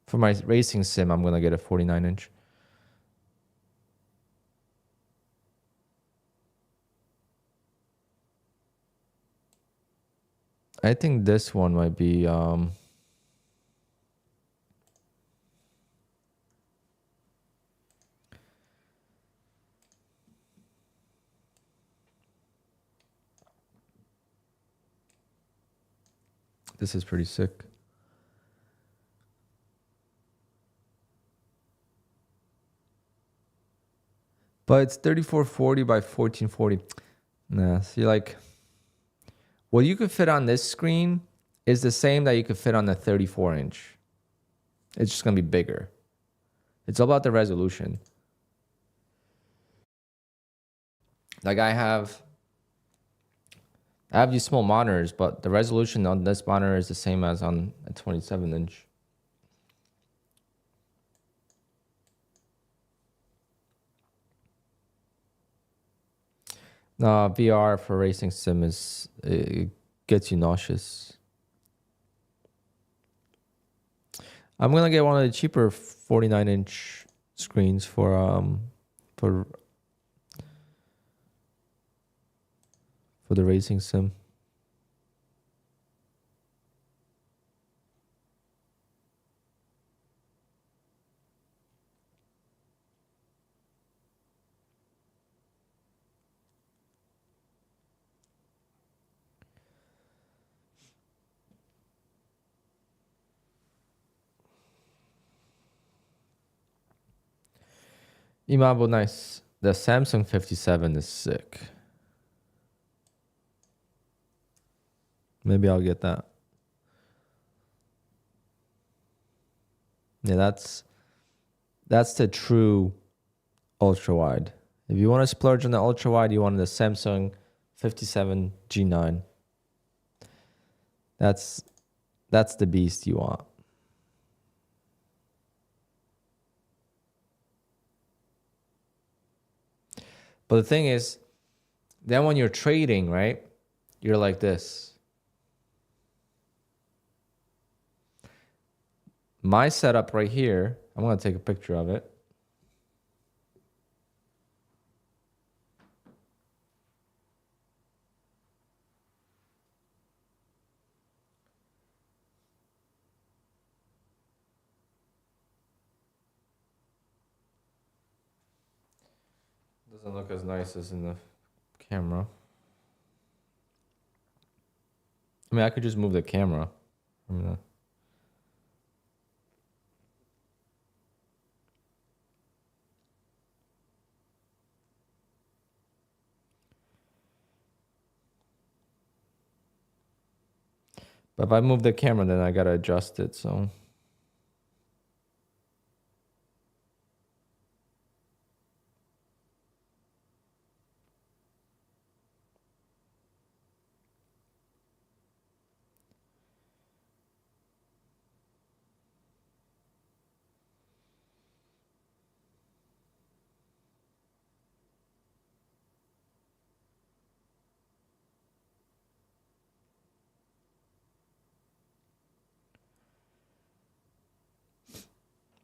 for my racing sim, I'm gonna get a 49-inch. I think this one might be this is pretty sick. But it's 3440 by 1440. Nah, see, like, what you could fit on this screen is the same that you could fit on the 34-inch. It's just gonna be bigger. It's all about the resolution. Like I have these small monitors, but the resolution on this monitor is the same as on a 27-inch. No, VR for racing sim it gets you nauseous. I'm gonna get one of the cheaper 49-inch screens for the racing sim. Imabo, nice. The Samsung 57 is sick. Maybe I'll get that. Yeah, that's the true ultra wide. If you want to splurge on the ultra wide, you want the Samsung 57 G9. That's the beast you want. But the thing is, then when you're trading, right, you're like this. My setup right here, I'm going to take a picture of it. Doesn't look as nice as in the camera. I mean, I could just move the camera. But if I move the camera, then I gotta adjust it, so.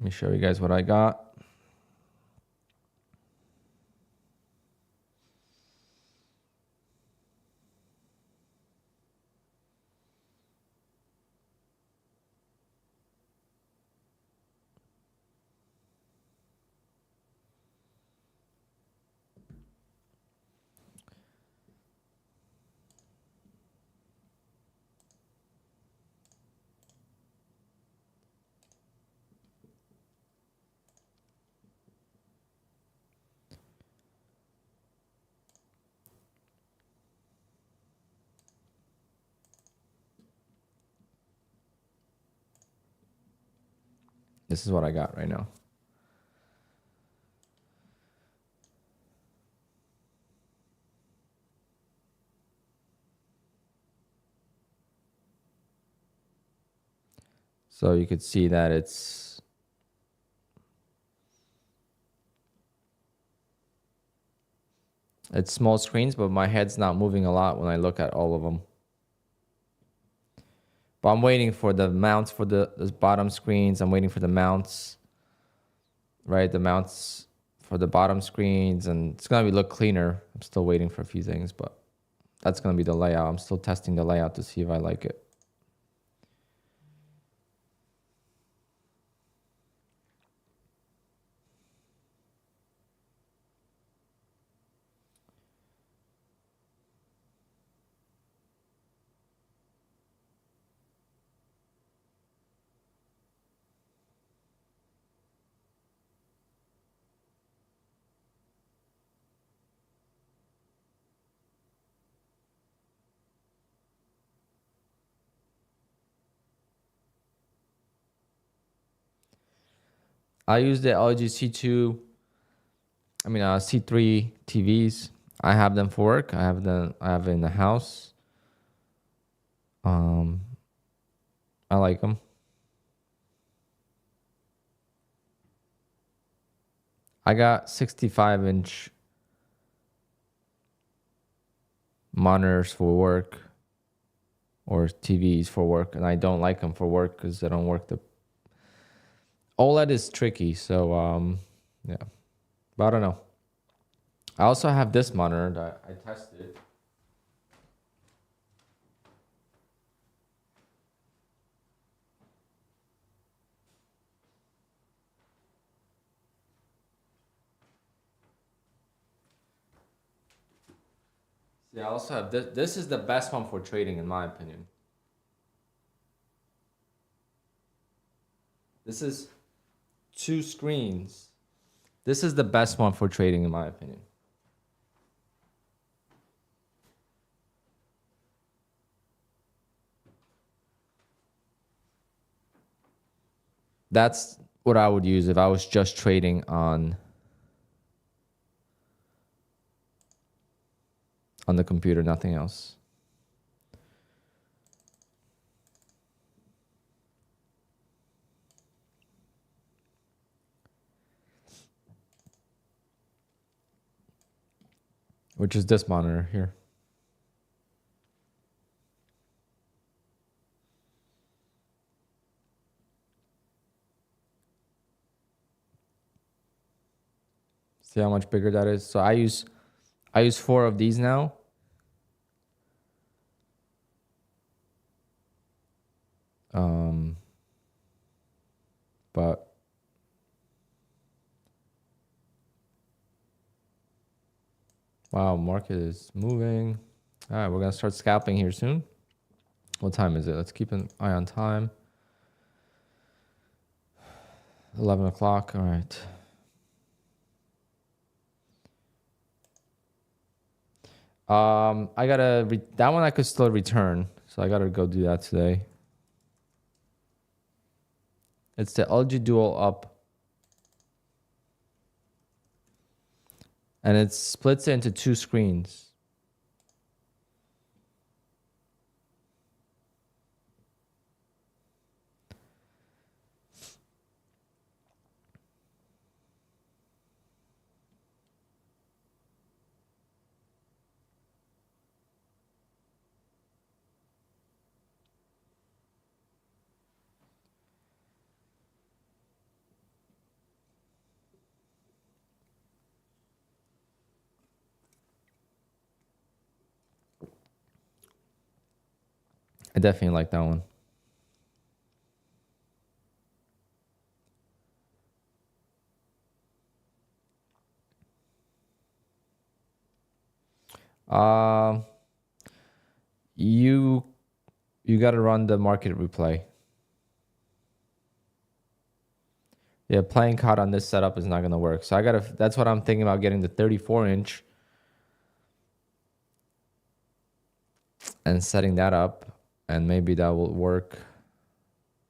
Let me show you guys what I got. This is what I got right now. So you could see that it's small screens, but my head's not moving a lot when I look at all of them. But I'm waiting for the mounts for the bottom screens. I'm waiting for the mounts, right? The mounts for the bottom screens, and it's gonna look cleaner. I'm still waiting for a few things, but that's gonna be the layout. I'm still testing the layout to see if I like it. I use the LG C2, C3 TVs. I have them for work. I have it in the house. I like them. I got 65-inch monitors for work, or TVs for work, and I don't like them for work because they don't work. The OLED is tricky, so yeah. But I don't know. I also have this monitor that I tested. See, I also have this. This is the best one for trading, in my opinion. This is 2 screens. This is the best one for trading, in my opinion. That's what I would use if I was just trading on the computer, nothing else. Which is this monitor here. See how much bigger that is? So I use 4 of these now. But wow, market is moving. All right, we're gonna start scalping here soon. What time is it? Let's keep an eye on time. 11 o'clock. All right. I gotta that one I could still return, so I gotta go do that today. It's the LG Dual up, and it splits it into 2 screens. I definitely like that one. You got to run the market replay. Yeah, playing COD on this setup is not going to work. So that's what I'm thinking about, getting the 34-inch and setting that up, and maybe that will work.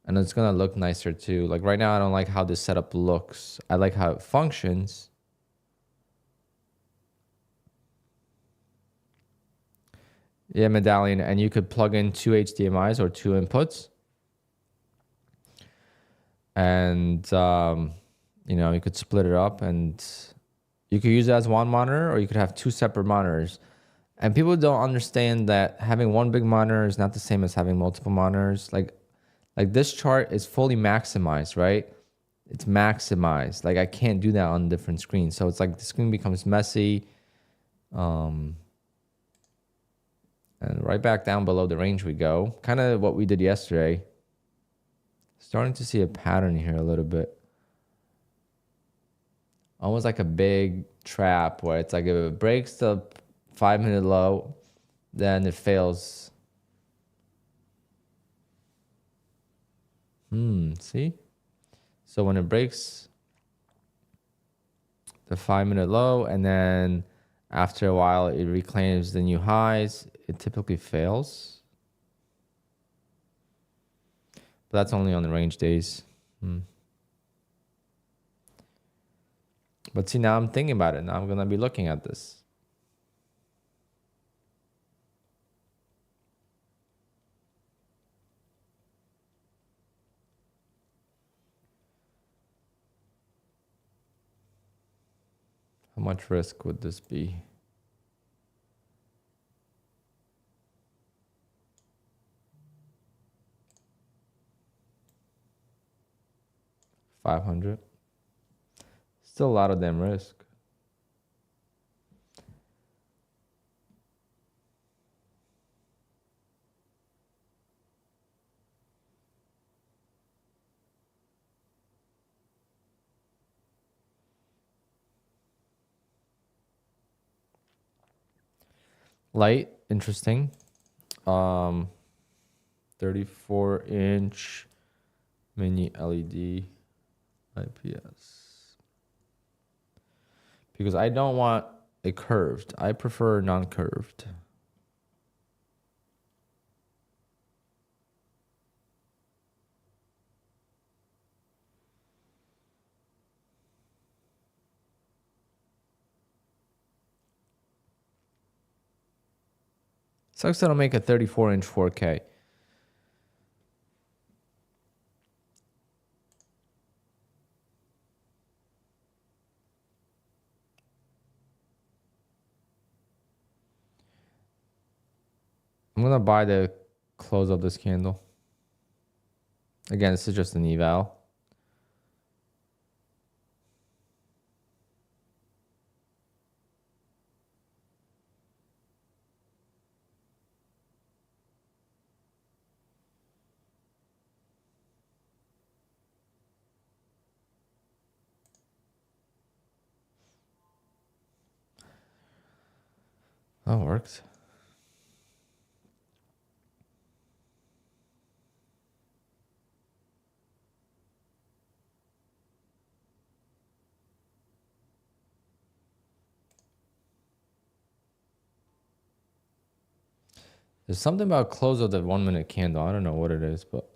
And it's going to look nicer too. Like right now, I don't like how this setup looks. I like how it functions. Yeah, medallion, and you could plug in 2 HDMIs or 2 inputs. And, you know, you could split it up, and you could use it as one monitor, or you could have 2 separate monitors. And people don't understand that having one big monitor is not the same as having multiple monitors. Like this chart is fully maximized, right? It's maximized. Like I can't do that on different screens. So it's like the screen becomes messy. And right back down below the range we go. Kind of what we did yesterday. Starting to see a pattern here a little bit. Almost like a big trap where it's like if it breaks the 5-minute low, then it fails. See? So when it breaks the 5-minute low, and then after a while it reclaims the new highs, it typically fails. But that's only on the range days. But see, now I'm thinking about it. Now I'm going to be looking at this. How much risk would this be? 500. Still a lot of damn risk. Light, interesting. 34-inch mini LED IPS. Because I don't want it curved. I prefer non-curved. Sucks that I'll make a 34-inch 4K. I'm going to buy the close of this candle. Again, this is just an eval. That works. There's something about close of the 1 minute candle. I don't know what it is, but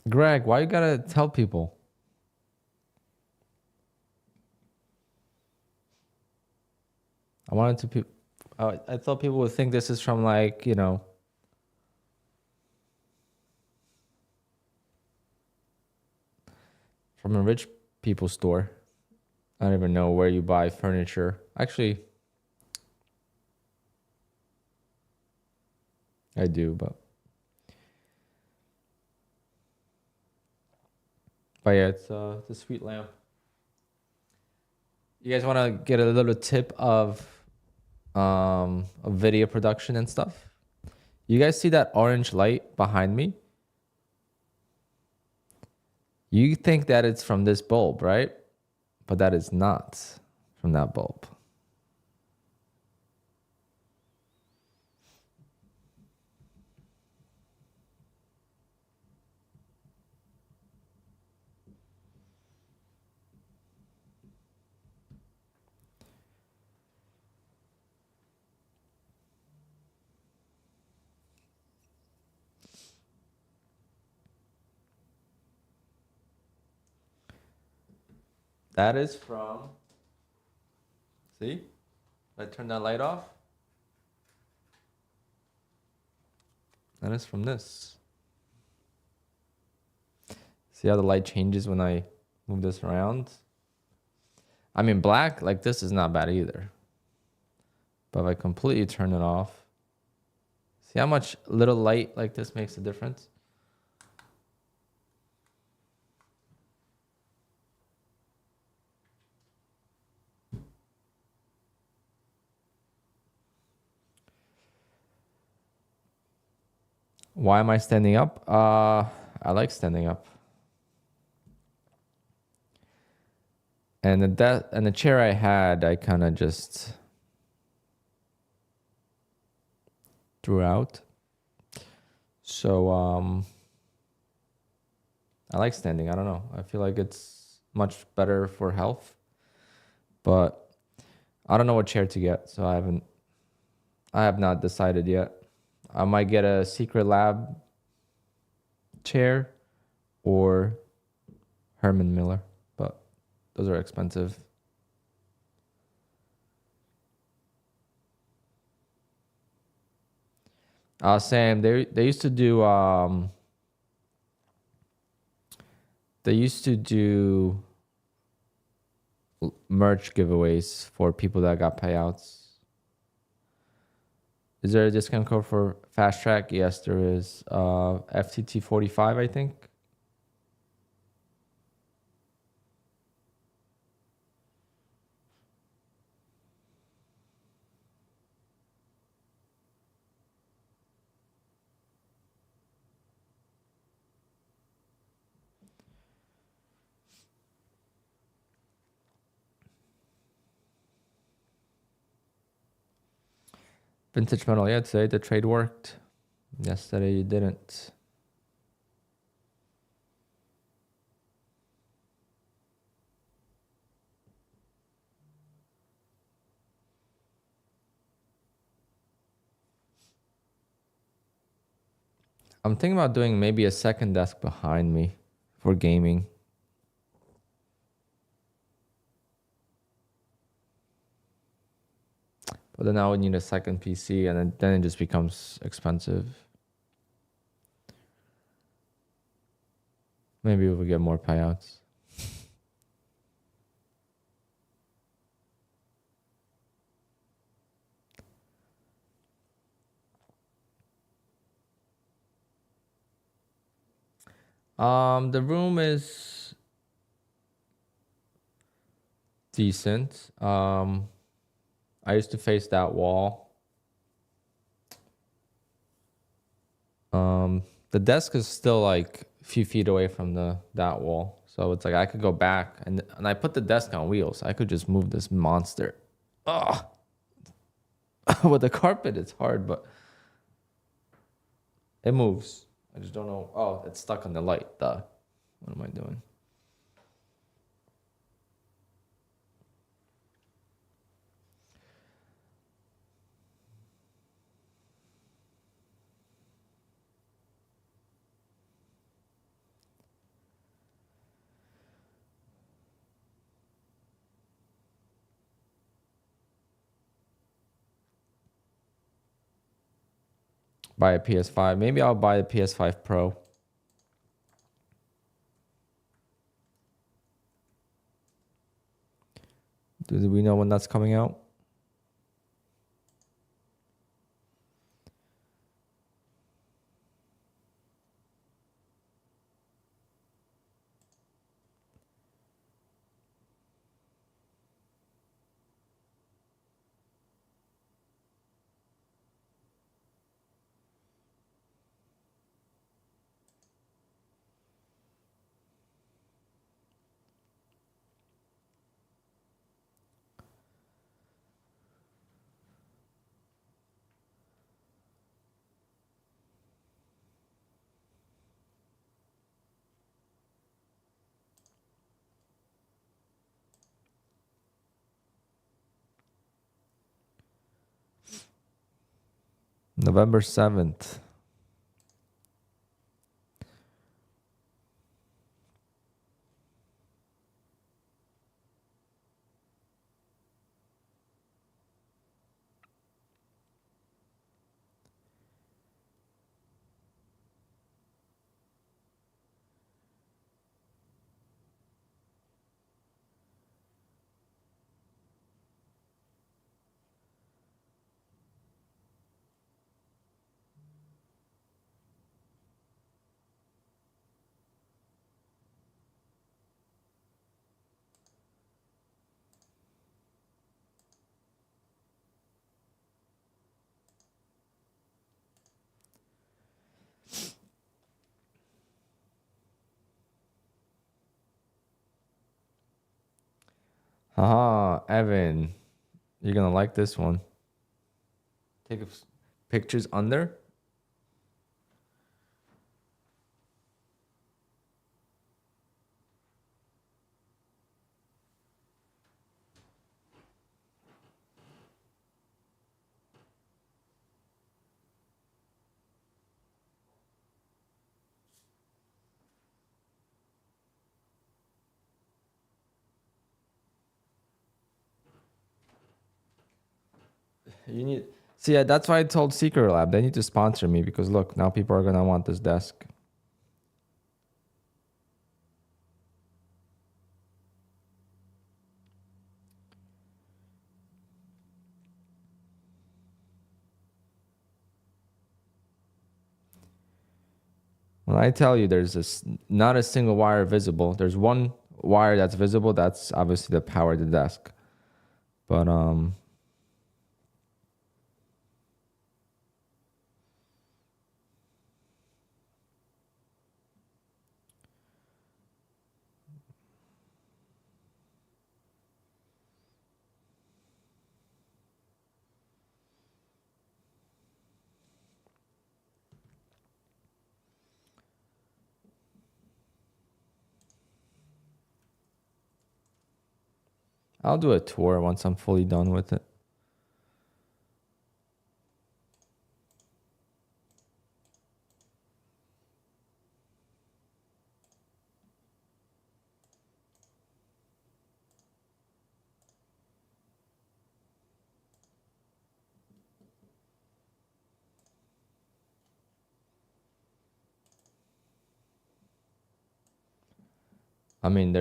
Greg, why you gotta tell people? I wanted to. I thought people would think this is from like, you know, from a rich people's store. I don't even know where you buy furniture. Actually, I do, but yeah, it's a sweet lamp. You guys want to get a little tip of video production and stuff? You guys see that orange light behind me? You think that it's from this bulb, right? But that is not from that bulb. That is from, see? I turn that light off. That is from this. See how the light changes when I move this around? I mean, black, like this is not bad either. But if I completely turn it off, see how much little light like this makes a difference? Why am I standing up? I like standing up. And the chair I had, I kind of just threw out. So I like standing. I don't know. I feel like it's much better for health. But I don't know what chair to get, so I have not decided yet. I might get a Secret Lab chair or Herman Miller, but those are expensive. Sam, they used to do merch giveaways for people that got payouts. Is there a discount code for Fast Track? Yes, there is. FTT 45, I think. Vintage metal, yeah, today the trade worked. Yesterday you didn't. I'm thinking about doing maybe a second desk behind me for gaming. But then I would need a second PC, and then it just becomes expensive. Maybe we'll get more payouts. The room is decent. I used to face that wall. The desk is still like a few feet away from that wall. So it's like I could go back and I put the desk on wheels. I could just move this monster. Ugh. With the carpet, it's hard, but it moves. I just don't know. Oh, it's stuck on the light. Duh. What am I doing? Buy a PS5. Maybe I'll buy the PS5 Pro. Do we know when that's coming out? November 7th. Haha, Evan. You're going to like this one. Take pictures under. You need see. Yeah, that's why I told Secret Lab they need to sponsor me because look, now people are gonna want this desk. When I tell you there's this not a single wire visible, there's one wire that's visible. That's obviously the power of the desk, but I'll do a tour once I'm fully done with it. I mean,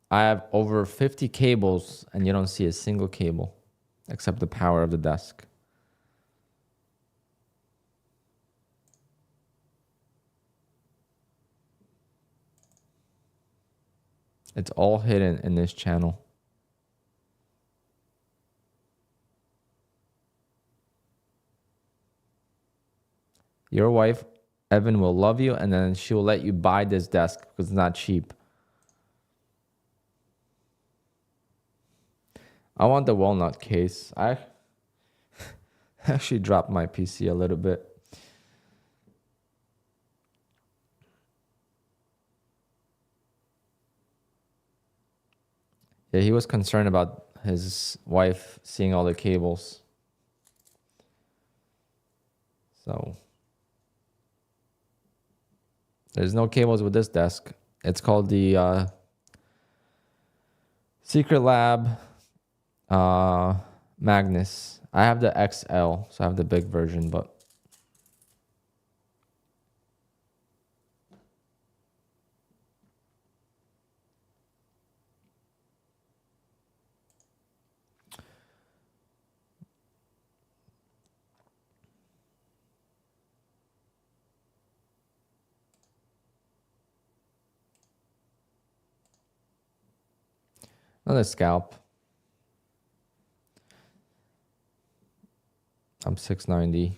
I have over 50 cables and you don't see a single cable except the power of the desk. It's all hidden in this channel. Your wife Evan will love you, and then she will let you buy this desk because it's not cheap. I want the walnut case. I actually dropped my PC a little bit. Yeah, he was concerned about his wife seeing all the cables. So there's no cables with this desk. It's called the Secret Lab Magnus. I have the XL, so I have the big version, but another scalp. I'm 690.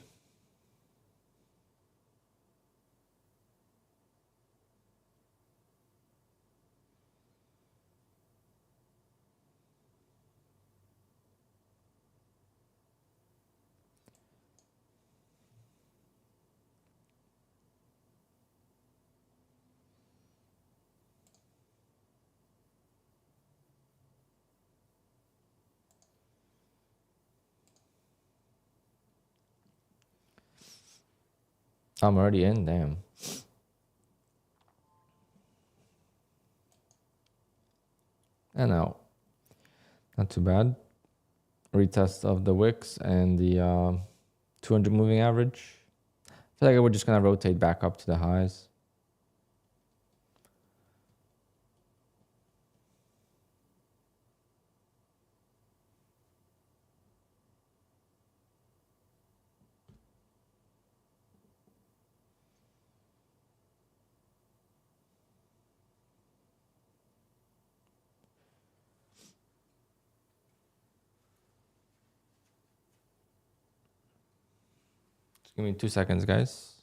I'm already in, damn. And out. Not too bad. Retest of the wicks and the 200 moving average. I feel like we're just gonna rotate back up to the highs. Just give me 2 seconds, guys.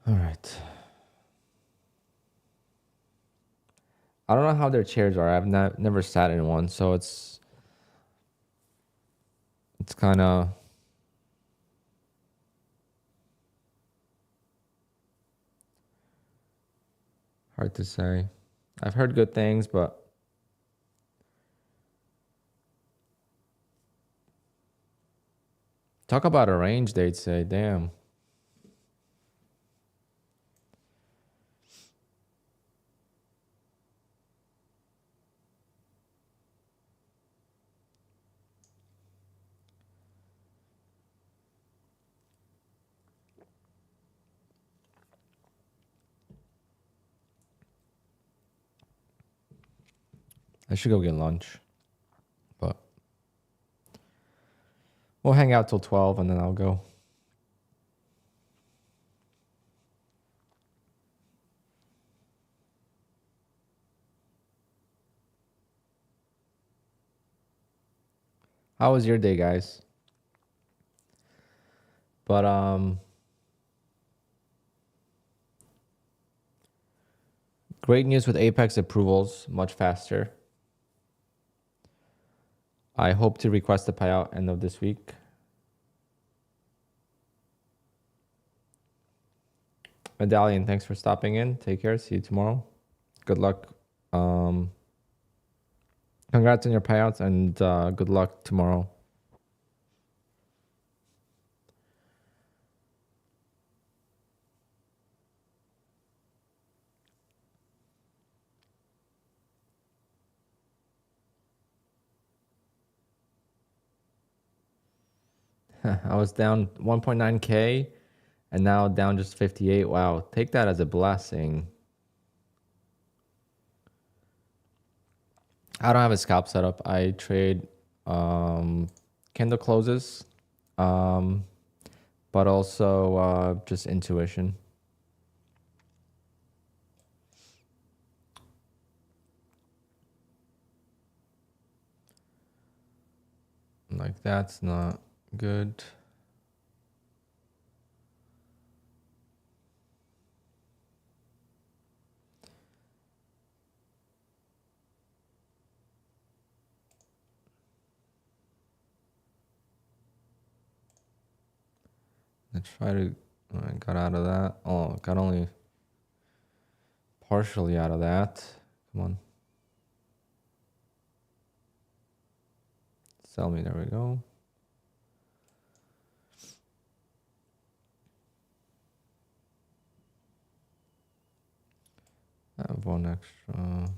All right. I don't know how their chairs are. I've never sat in one, so it's kind of hard to say. I've heard good things, but talk about a range, they'd say. Damn. I should go get lunch, but we'll hang out till 12 and then I'll go. How was your day, guys? But great news with Apex approvals, much faster. I hope to request the payout end of this week. Medallion, thanks for stopping in. Take care. See you tomorrow. Good luck. Congrats on your payouts and good luck tomorrow. I was down 1.9K and now down just 58. Wow. Take that as a blessing. I don't have a scalp setup. I trade candle closes, but also just intuition. Like that's not good. Let's try to, I got out of that. Oh, got only partially out of that. Come on. Sell me, there we go. I have one extra.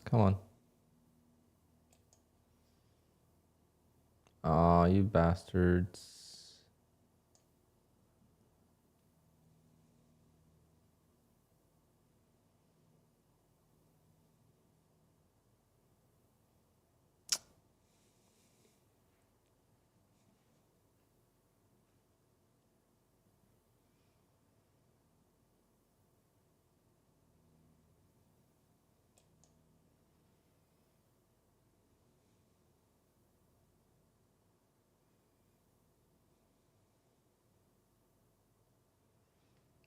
Come on. Aw, you bastards.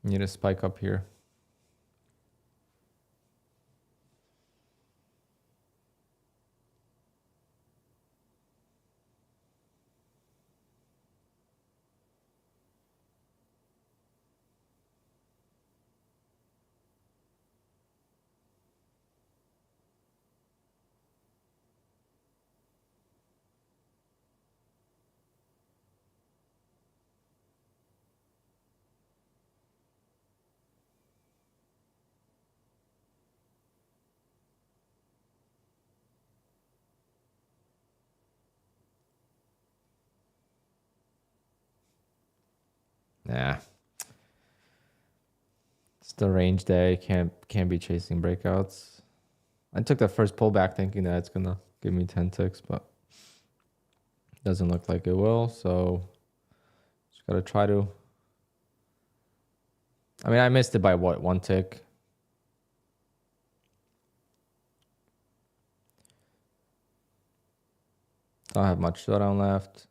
Need a spike up here. Nah. It's the range day. Can't be chasing breakouts. I took the first pullback thinking that it's gonna give me 10 ticks, but doesn't look like it will. So just gotta try to. I mean, I missed it by what, 1 tick? Don't have much showdown left.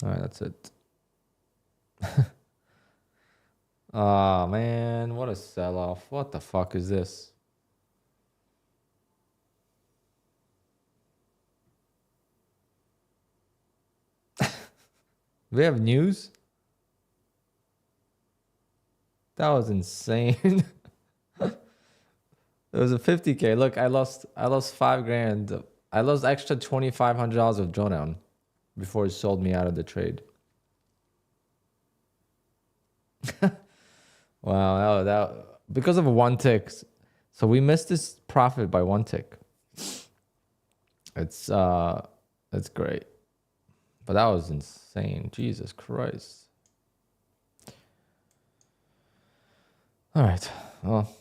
All right, that's it. Oh man, what a sell-off. What the fuck is this? We have news? That was insane. It was a 50K. Look, I lost 5 grand. I lost extra $2,500 of drawdown before it sold me out of the trade. Wow, that because of a 1 tick. So we missed this profit by 1 tick. It's great. But that was insane. Jesus Christ. All right. Well,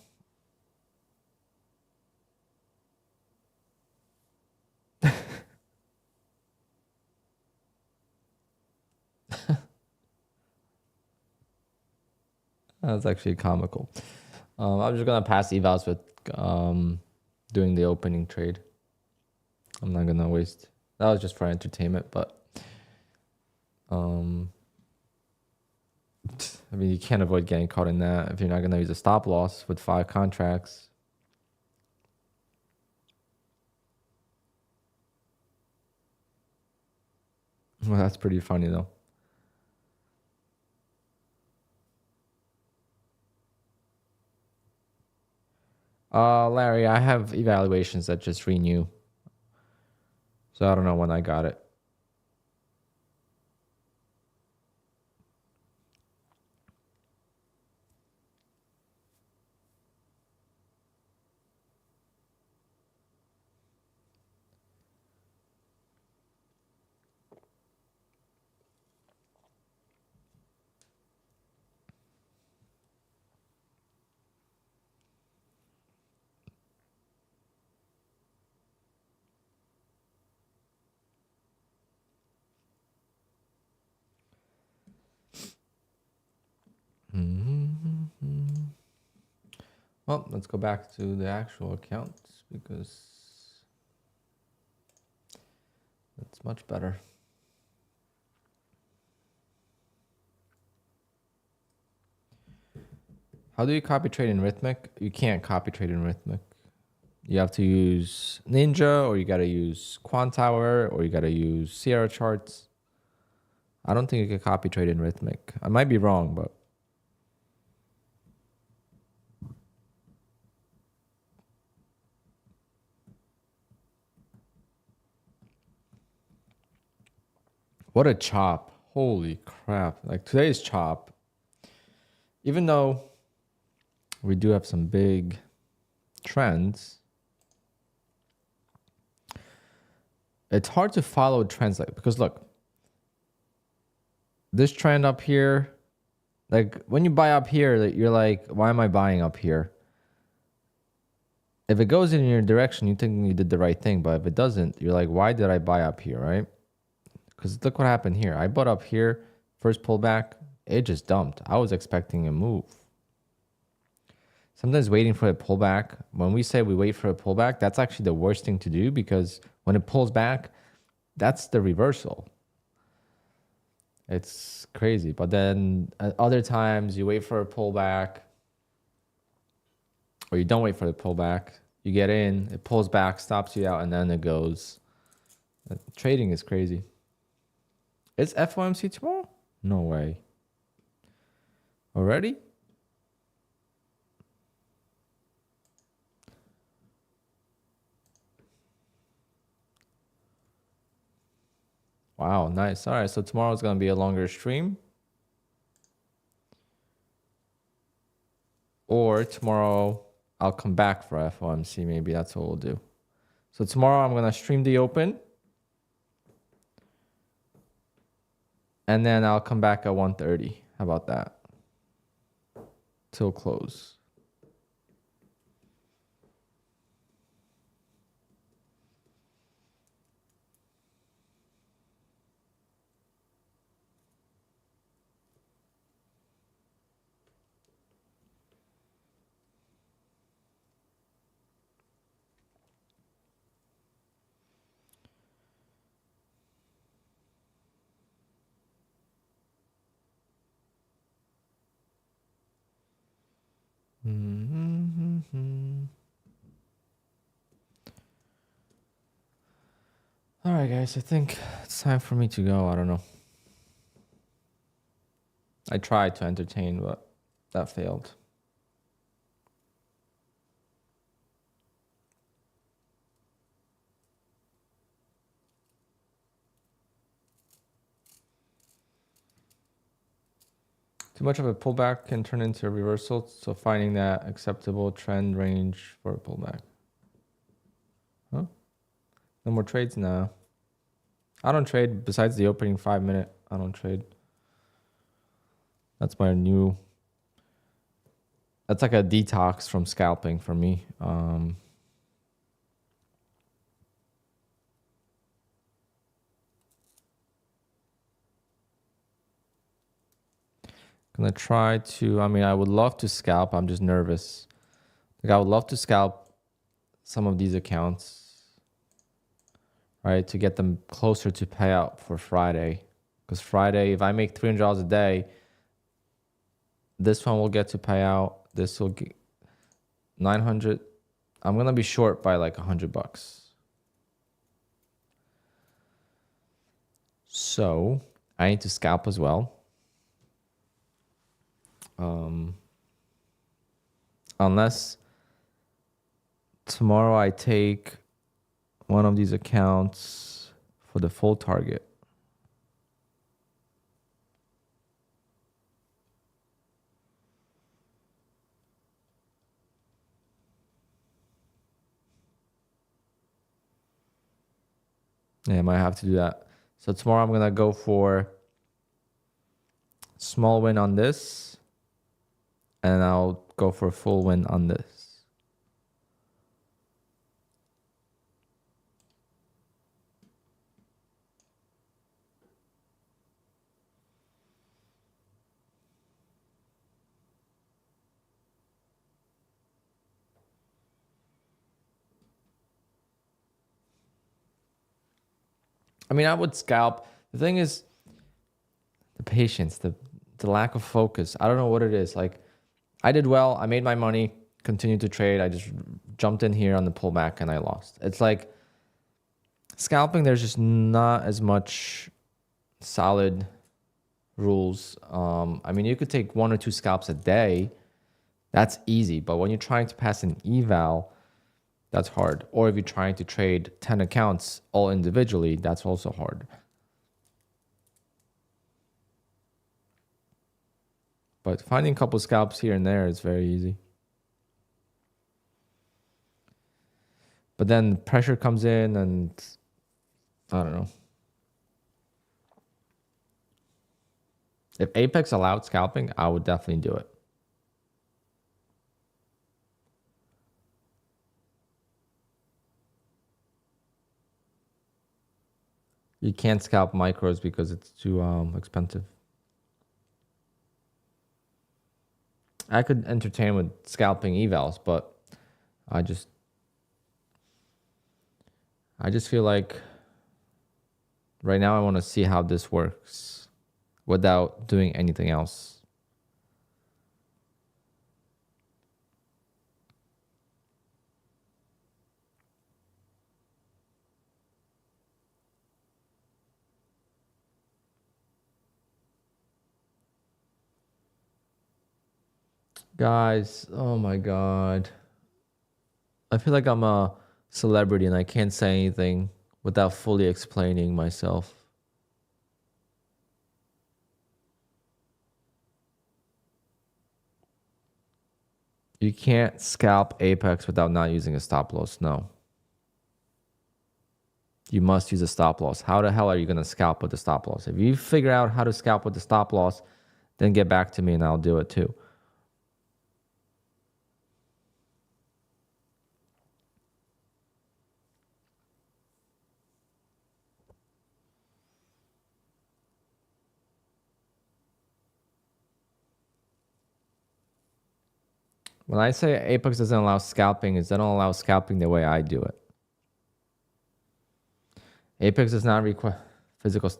that's actually comical. I'm just gonna pass evals with doing the opening trade. I'm not gonna waste. That was just for entertainment, but I mean, you can't avoid getting caught in that if you're not going to use a stop loss with 5 contracts. Well, that's pretty funny though. Larry, I have evaluations that just renew. So I don't know when I got it. Well, let's go back to the actual accounts because that's much better. How do you copy trade in Rhythmic? You can't copy trade in Rhythmic. You have to use Ninja, or you got to use QUANTOWER, or you got to use Sierra charts. I don't think you can copy trade in Rhythmic. I might be wrong, but what a chop. Holy crap. Like today's chop, even though we do have some big trends, it's hard to follow trends like, because look, this trend up here, like when you buy up here, you're like, why am I buying up here? If it goes in your direction, you think you did the right thing. But if it doesn't, you're like, why did I buy up here, right? Because look what happened here. I bought up here, first pullback, it just dumped. I was expecting a move. Sometimes waiting for a pullback, when we say we wait for a pullback, that's actually the worst thing to do, because when it pulls back, that's the reversal. It's crazy. But then at other times you wait for a pullback, or you don't wait for the pullback. You get in, it pulls back, stops you out, and then it goes. Trading is crazy. Is FOMC tomorrow? No way. Already? Wow, nice. All right, so tomorrow's going to be a longer stream. Or tomorrow I'll come back for FOMC. Maybe that's what we'll do. So tomorrow I'm going to stream the open. And then I'll come back at 1:30. How about that? Till close. All right, guys, I think it's time for me to go. I don't know. I tried to entertain, but that failed. Too much of a pullback can turn into a reversal, so finding that acceptable trend range for a pullback. Huh? No more trades now. I don't trade besides the opening 5-minute. I don't trade. That's my new. That's like a detox from scalping for me. Gonna try to. I mean, I would love to scalp. I'm just nervous. Like I would love to scalp some of these accounts, right, to get them closer to payout for Friday. Because Friday, if I make $300 a day, This one will get to payout. This will get 900. I'm going to be short by like $100. So I need to scalp as well. Unless tomorrow I take one of these accounts for the full target. Yeah, I might have to do that. So tomorrow I'm going to go for small win on this, and I'll go for a full win on this. I mean, I would scalp. The thing is, the patience, the lack of focus. I don't know what it is. Like, I did well. I made my money, continued to trade. I just jumped in here on the pullback and I lost. It's like scalping, there's just not as much solid rules. I mean, you could take 1 or 2 scalps a day. That's easy. But when you're trying to pass an eval, that's hard. Or if you're trying to trade 10 accounts all individually, that's also hard. But finding a couple scalps here and there is very easy. But then pressure comes in and I don't know. If Apex allowed scalping, I would definitely do it. You can't scalp micros because it's too expensive. I could entertain with scalping evals, but I just feel like right now I want to see how this works without doing anything else. Guys, oh my God. I feel like I'm a celebrity and I can't say anything without fully explaining myself. You can't scalp Apex without not using a stop loss. No. You must use a stop loss. How the hell are you going to scalp with the stop loss? If you figure out how to scalp with the stop loss, then get back to me and I'll do it too. When I say Apex doesn't allow scalping, it doesn't allow scalping the way I do it. Apex does not require physical.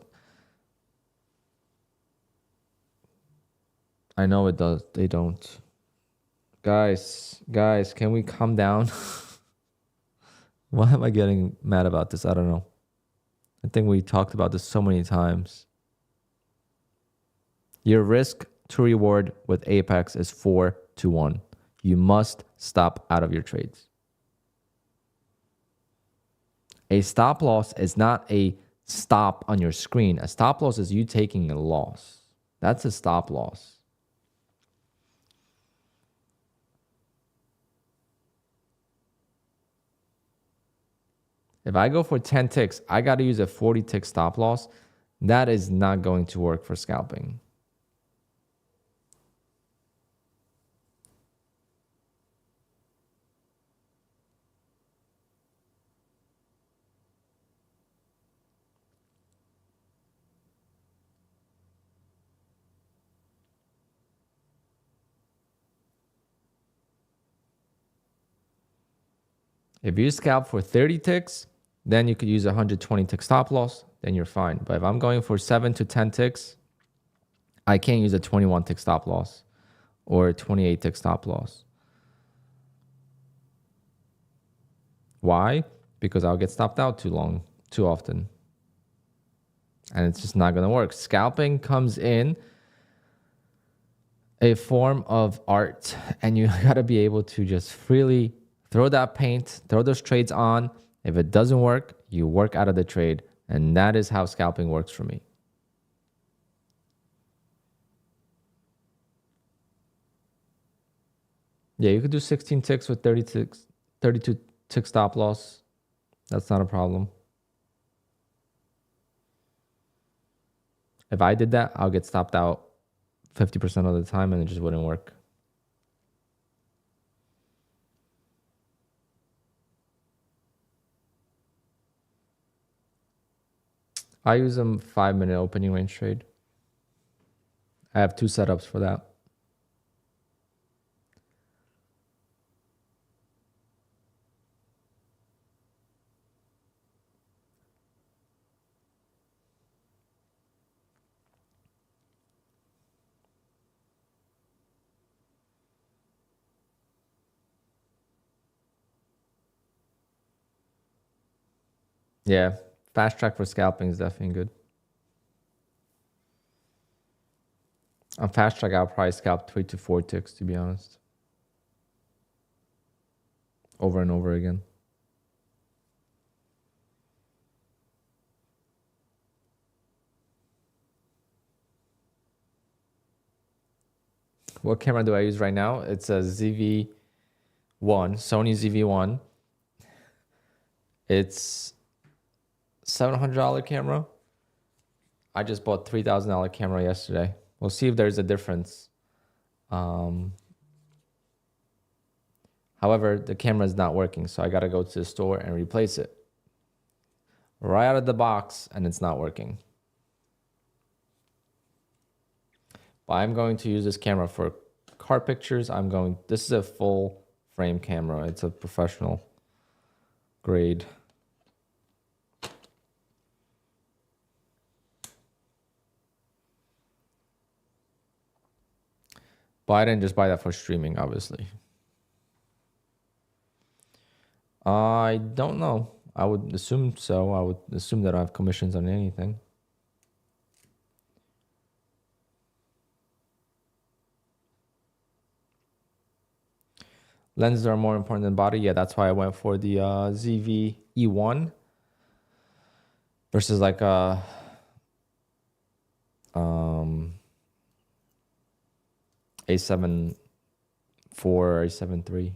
I know it does. They don't. Guys, can we calm down? Why am I getting mad about this? I don't know. I think we talked about this so many times. Your risk to reward with Apex is 4-1. You must stop out of your trades. A stop loss is not a stop on your screen. A stop loss is you taking a loss. That's a stop loss. If I go for 10 ticks, I got to use a 40 tick stop loss. That is not going to work for scalping. If you scalp for 30 ticks, then you could use a 120 tick stop loss, then you're fine. But if I'm going for 7 to 10 ticks, I can't use a 21 tick stop loss. or 28 tick stop loss. Why? Because I'll get stopped out too often. And it's just not going to work. Scalping comes in a form of art, and you got to be able to just freely throw that paint, throw those trades on. If it doesn't work, you work out of the trade. And that is how scalping works for me. Yeah, you could do 16 ticks with 32 tick stop loss. That's not a problem. If I did that, I'll get stopped out 50% of the time and it just wouldn't work. I use a 5-minute opening range trade. I have 2 setups for that. Yeah, fast track for scalping is definitely good. On fast track, I'll probably scalp 3 to 4 ticks, to be honest. Over and over again. What camera do I use right now? It's a ZV-1, Sony ZV-1. It's $700 camera. I just bought $3,000 camera yesterday. We'll see if there's a difference. However, the camera is not working, so I got to go to the store and replace it. Right out of the box, and it's not working. But I'm going to use this camera for car pictures. This is a full frame camera. It's a professional grade. But I didn't just buy that for streaming, obviously. I don't know. I would assume so. I would assume that I have commissions on anything. Lenses are more important than body. Yeah, that's why I went for the ZV E1 versus like a A7 IV or A7 III.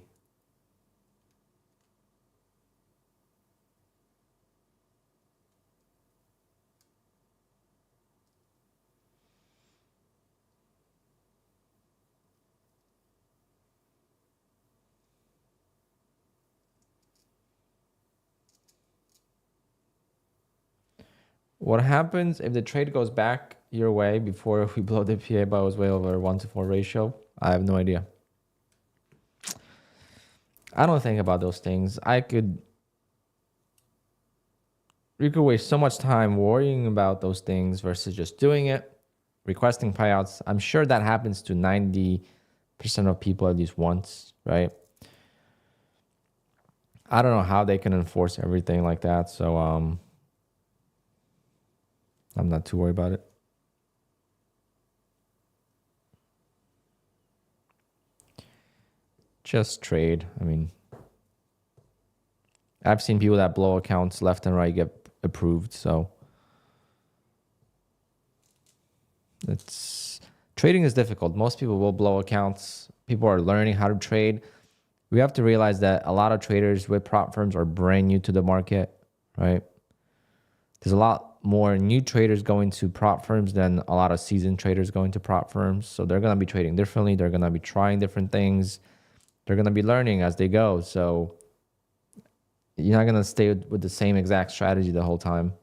What happens if the trade goes back your way before we blow the PA by was way over 1-to-4 ratio? I have no idea. I don't think about those things. You could waste so much time worrying about those things versus just doing it, requesting payouts. I'm sure that happens to 90% of people at least once, right? I don't know how they can enforce everything like that, so I'm not too worried about it. Just trade. I mean, I've seen people that blow accounts left and right get approved, so trading is difficult. Most people will blow accounts. People are learning how to trade. We have to realize that a lot of traders with prop firms are brand new to the market, right? There's a lot more new traders going to prop firms than a lot of seasoned traders going to prop firms. So they're going to be trading differently. They're going to be trying different things. They're going to be learning as they go. So you're not going to stay with the same exact strategy the whole time.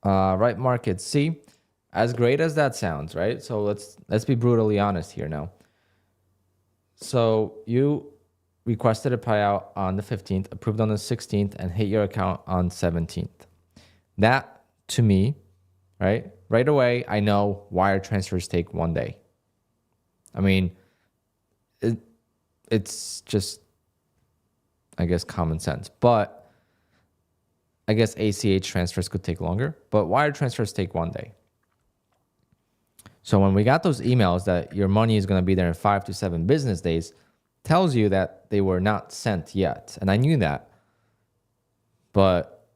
Right market. See, as great as that sounds, right? So let's be brutally honest here now. So you requested a payout on the 15th, approved on the 16th, and hit your account on 17th. That, to me, right away, I know wire transfers take 1 day. I mean, it's just, I guess, common sense. But I guess ACH transfers could take longer, but wire transfers take 1 day. So when we got those emails that your money is going to be there in 5 to 7 business days, tells you that they were not sent yet. And I knew that. But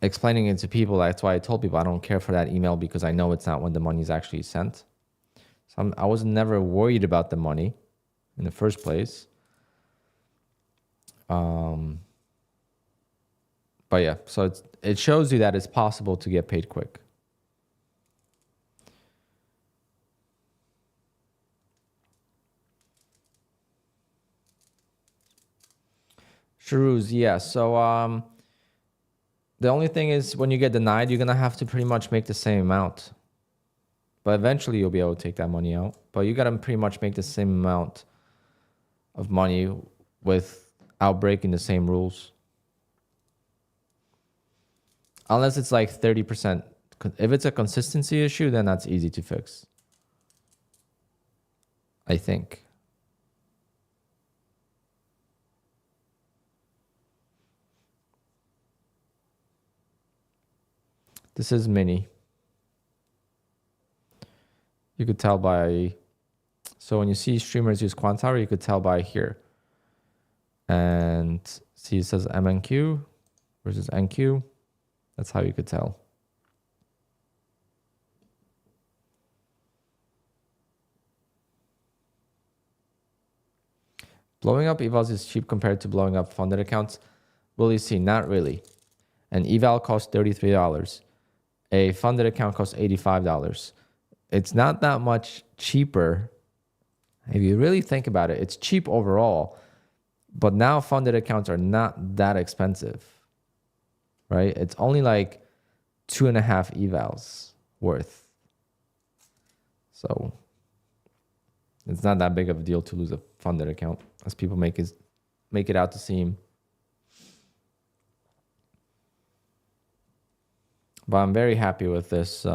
explaining it to people, that's why I told people I don't care for that email because I know it's not when the money is actually sent. So I was never worried about the money in the first place. But yeah, so it shows you that it's possible to get paid quick. Shrews, yeah. So the only thing is when you get denied, you're gonna have to pretty much make the same amount. But eventually you'll be able to take that money out. But you gotta pretty much make the same amount of money without breaking the same rules. Unless it's like 30%. If it's a consistency issue, then that's easy to fix, I think. This is mini. You could tell by, so when you see streamers use QUANTOWER, you could tell by here. And see, it says MNQ versus NQ. That's how you could tell. Blowing up evals is cheap compared to blowing up funded accounts. Will you see? Not really. An eval costs $33. A funded account costs $85. It's not that much cheaper. If you really think about it, it's cheap overall. But now funded accounts are not that expensive, right? It's only like 2.5 evals worth. So it's not that big of a deal to lose a funded account as people make it out to seem. But I'm very happy with this.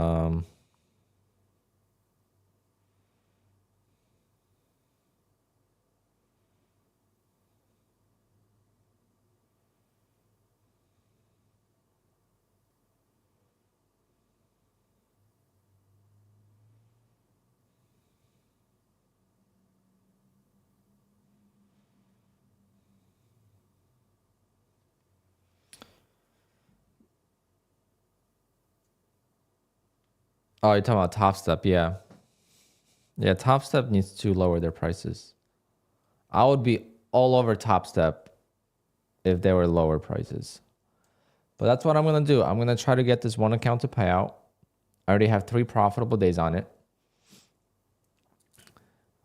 Oh, you're talking about Top Step, yeah. Yeah, Top Step needs to lower their prices. I would be all over Top Step if they were lower prices. But that's what I'm going to do. I'm going to try to get this one account to pay out. I already have 3 profitable days on it.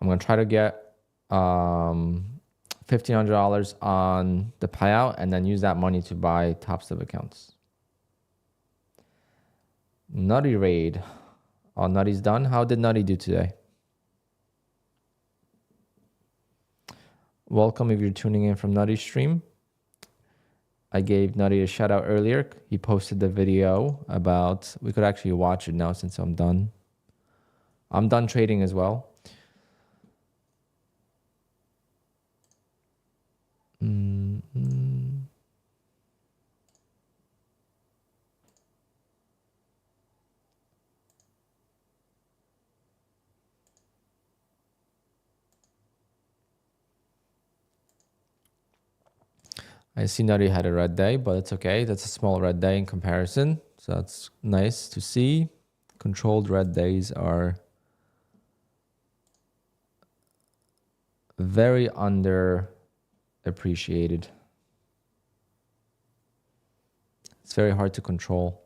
I'm going to try to get $1,500 on the payout and then use that money to buy Top Step accounts. Nutty raid. Oh, Nutty's done. How did Nutty do today? Welcome if you're tuning in from Nutty's stream. I gave Nutty a shout out earlier. He posted the video about, we could actually watch it now since I'm done. I'm done trading as well. I see Nutty had a red day, but it's okay. That's a small red day in comparison. So that's nice to see. Controlled red days are very underappreciated. It's very hard to control.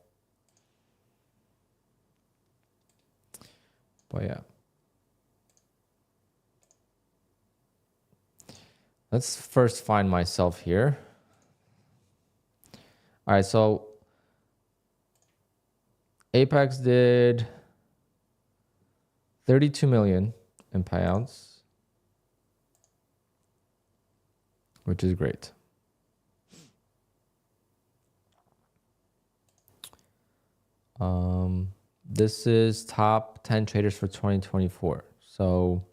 But yeah. Let's first find myself here. All right, so Apex did 32 million in payouts. which is great. This is top 10 traders for 2024. So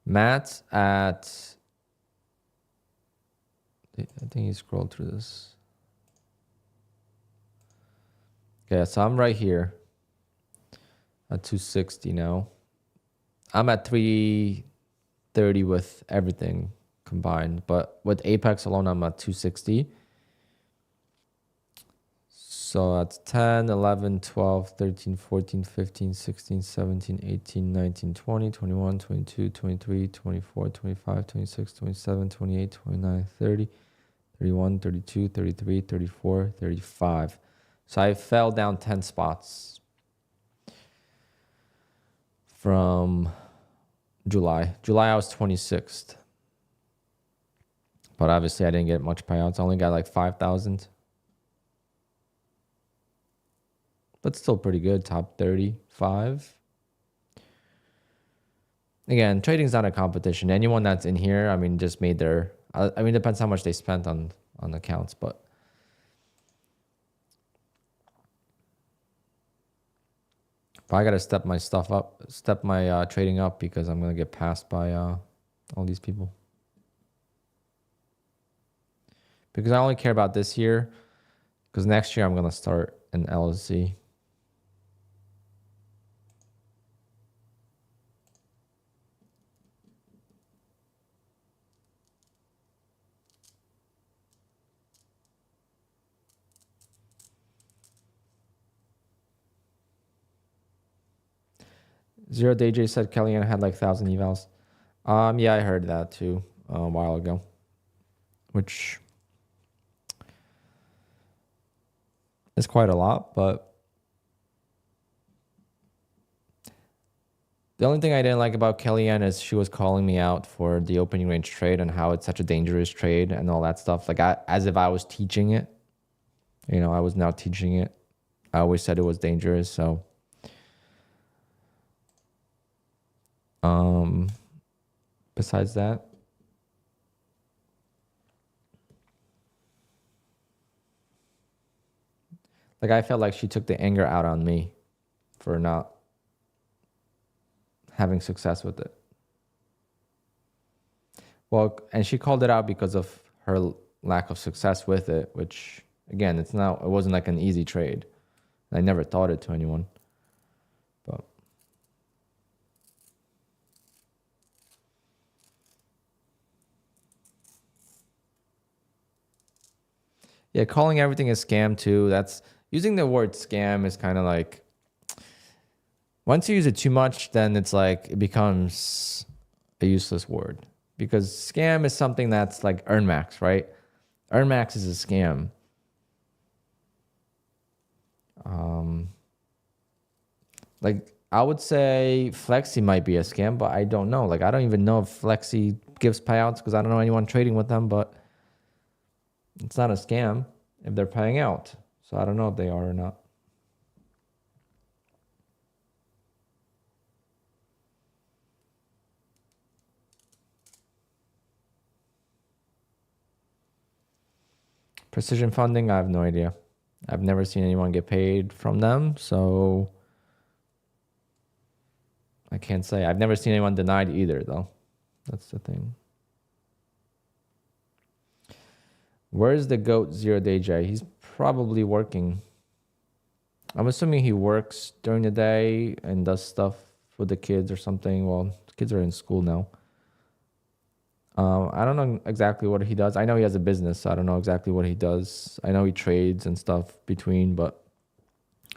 Matt's at, I think he scrolled through this. Okay, so I'm right here at 260 now. I'm at 330 with everything combined, but with Apex alone, I'm at 260. So that's 10, 11, 12, 13, 14, 15, 16, 17, 18, 19, 20, 21, 22, 23, 24, 25, 26, 27, 28, 29, 30, 31, 32, 33, 34, 35. So I fell down 10 spots from July. July, I was 26th. But obviously, I didn't get much payouts. I only got like 5,000. But still pretty good, top 35. Again, trading's not a competition. Anyone that's in here, I mean, just made their, I mean, depends how much they spent on accounts, but I got to step my stuff up, step my trading up because I'm going to get passed by all these people. Because I only care about this year because next year I'm going to start an LLC. Zero Day J said Kellyanne had like 1,000 evals. Yeah, I heard that too a while ago, which is quite a lot. But the only thing I didn't like about Kellyanne is she was calling me out for the opening range trade and how it's such a dangerous trade and all that stuff. Like as if I was teaching it. You know, I was not teaching it. I always said it was dangerous. So. Besides that, like I felt like she took the anger out on me for not having success with it. Well, and she called it out because of her lack of success with it, which again, it wasn't like an easy trade. I never thought it to anyone. But yeah, calling everything a scam too. That's using the word scam is kind of like once you use it too much, then it's like it becomes a useless word because scam is something that's like earn max, right? Earn max is a scam. Like I would say Flexi might be a scam, but I don't know. Like I don't even know if Flexi gives payouts because I don't know anyone trading with them, but it's not a scam if they're paying out. So I don't know if they are or not. Precision funding, I have no idea. I've never seen anyone get paid from them, so I can't say. I've never seen anyone denied either, though. That's the thing. Where's the GOAT Zero Day J? He's probably working. I'm assuming he works during the day and does stuff with the kids or something. Well, the kids are in school now. I don't know exactly what he does. I know he has a business, so I don't know exactly what he does. I know he trades and stuff between,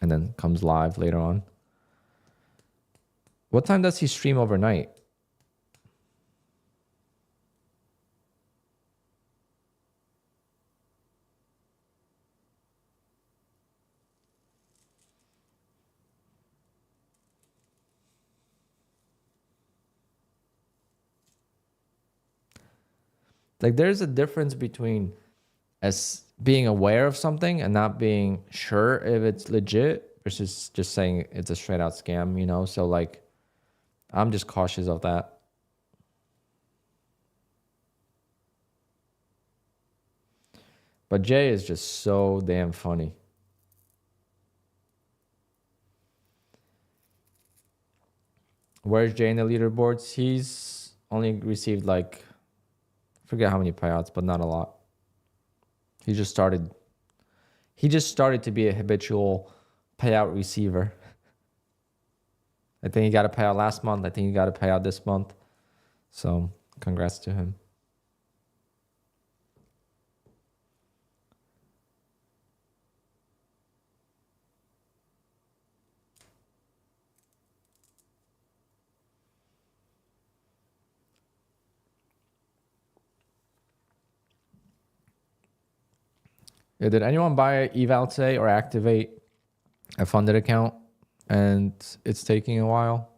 and then comes live later on. What time does he stream overnight? Like there's a difference between as being aware of something and not being sure if it's legit versus just saying it's a straight out scam, you know? So like, I'm just cautious of that. But Jay is just so damn funny. Where's Jay in the leaderboards? He's only received like, I forget how many payouts, but not a lot. He just started to be a habitual payout receiver. I think he got a payout last month. I think he got a payout this month. So congrats to him. Yeah, did anyone buy an eval today or activate a funded account and it's taking a while?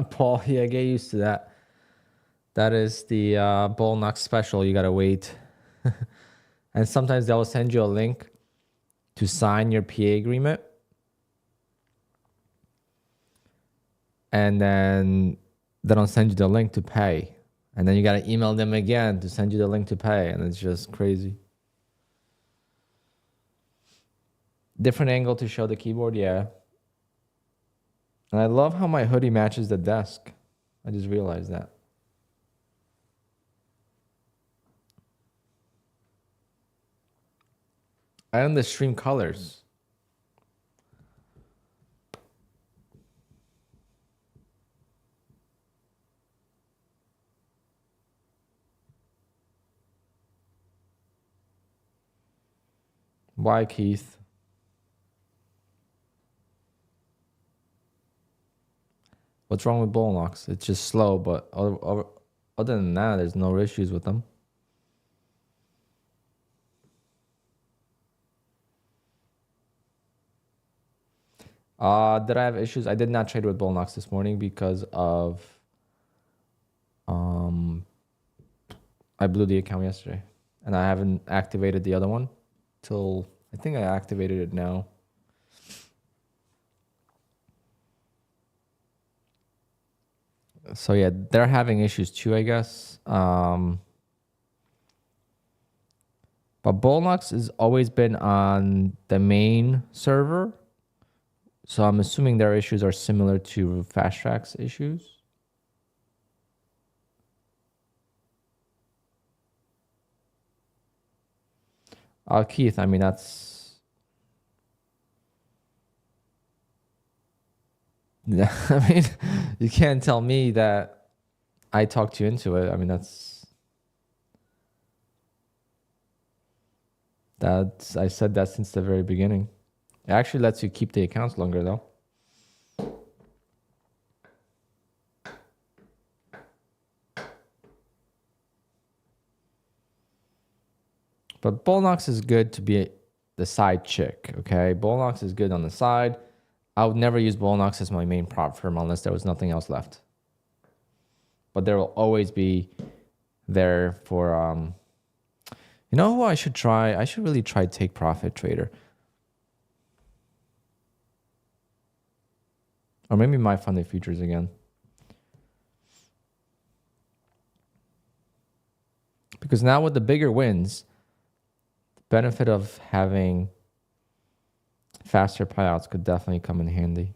Paul, yeah, get used to that. That is the Bull Knox special. You gotta wait. And sometimes they'll send you a link to sign your PA agreement. And then they don't send you the link to pay. And then you gotta email them again to send you the link to pay. And it's just crazy. Different angle to show the keyboard, yeah. And I love how my hoodie matches the desk. I just realized that. And the stream colors. Why, Keith? What's wrong with Bull Knox? It's just slow, but other than that, there's no issues with them. Did I have issues? I did not trade with Bull Knox this morning because of I blew the account yesterday, and I haven't activated the other one till I think I activated it now. So yeah, they're having issues too, I guess. But Bull Knox has always been on the main server. So I'm assuming their issues are similar to Fast Track's issues. Keith, I mean, that's... Yeah, I mean, you can't tell me that I talked you into it. I mean, that's I said that since the very beginning. It actually lets you keep the accounts longer though. But Bullnox is good to be the side chick, okay? Bullnox is good on the side. I would never use Bullnox as my main prop firm unless there was nothing else left. But there will always be there for, you know who I should try? I should really try Take Profit Trader. Or maybe my funded futures again. Because now with the bigger wins, the benefit of having faster payouts could definitely come in handy.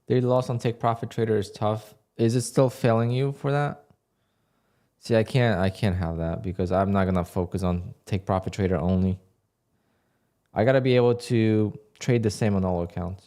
Daily loss on Take Profit Trader is tough. Is it still failing you for that? See, I can't have that because I'm not gonna focus on Take Profit Trader only. I gotta be able to trade the same on all accounts.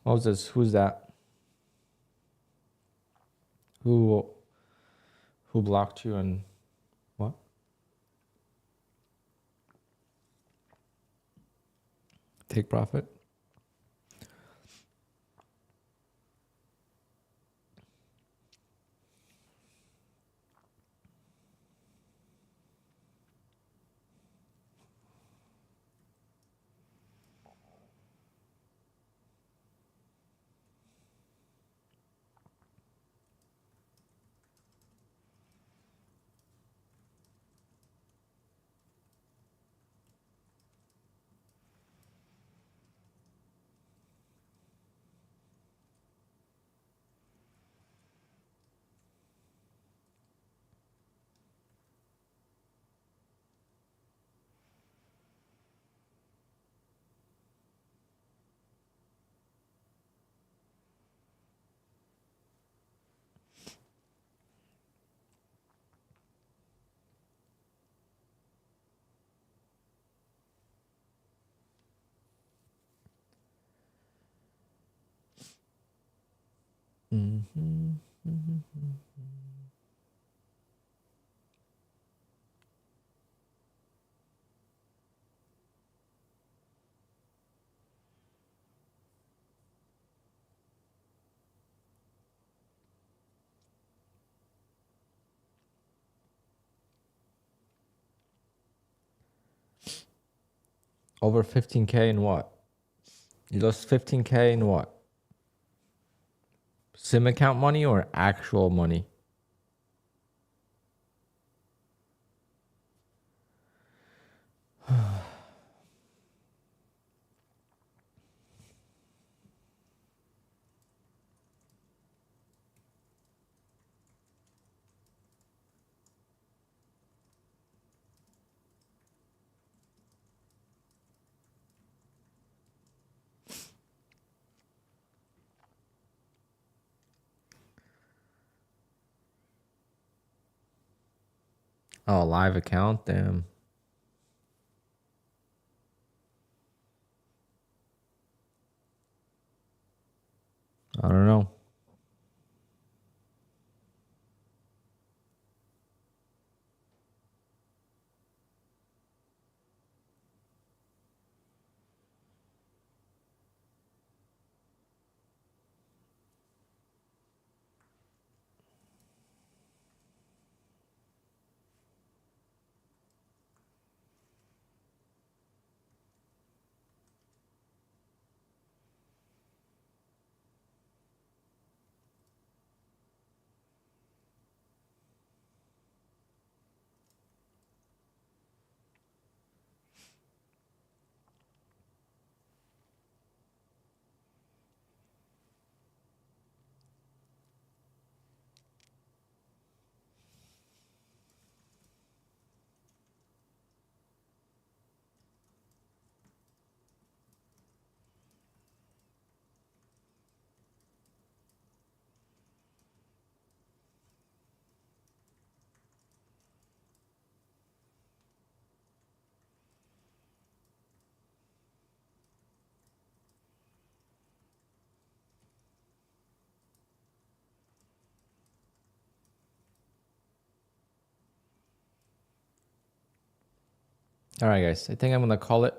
What was this? Who's that? Who who blocked you and what? Take Profit? Mm-hmm. Over 15K in what? You lost 15K in what? Sim account money or actual money? Oh, live account? Damn. I don't know. All right, guys. I think I'm going to call it.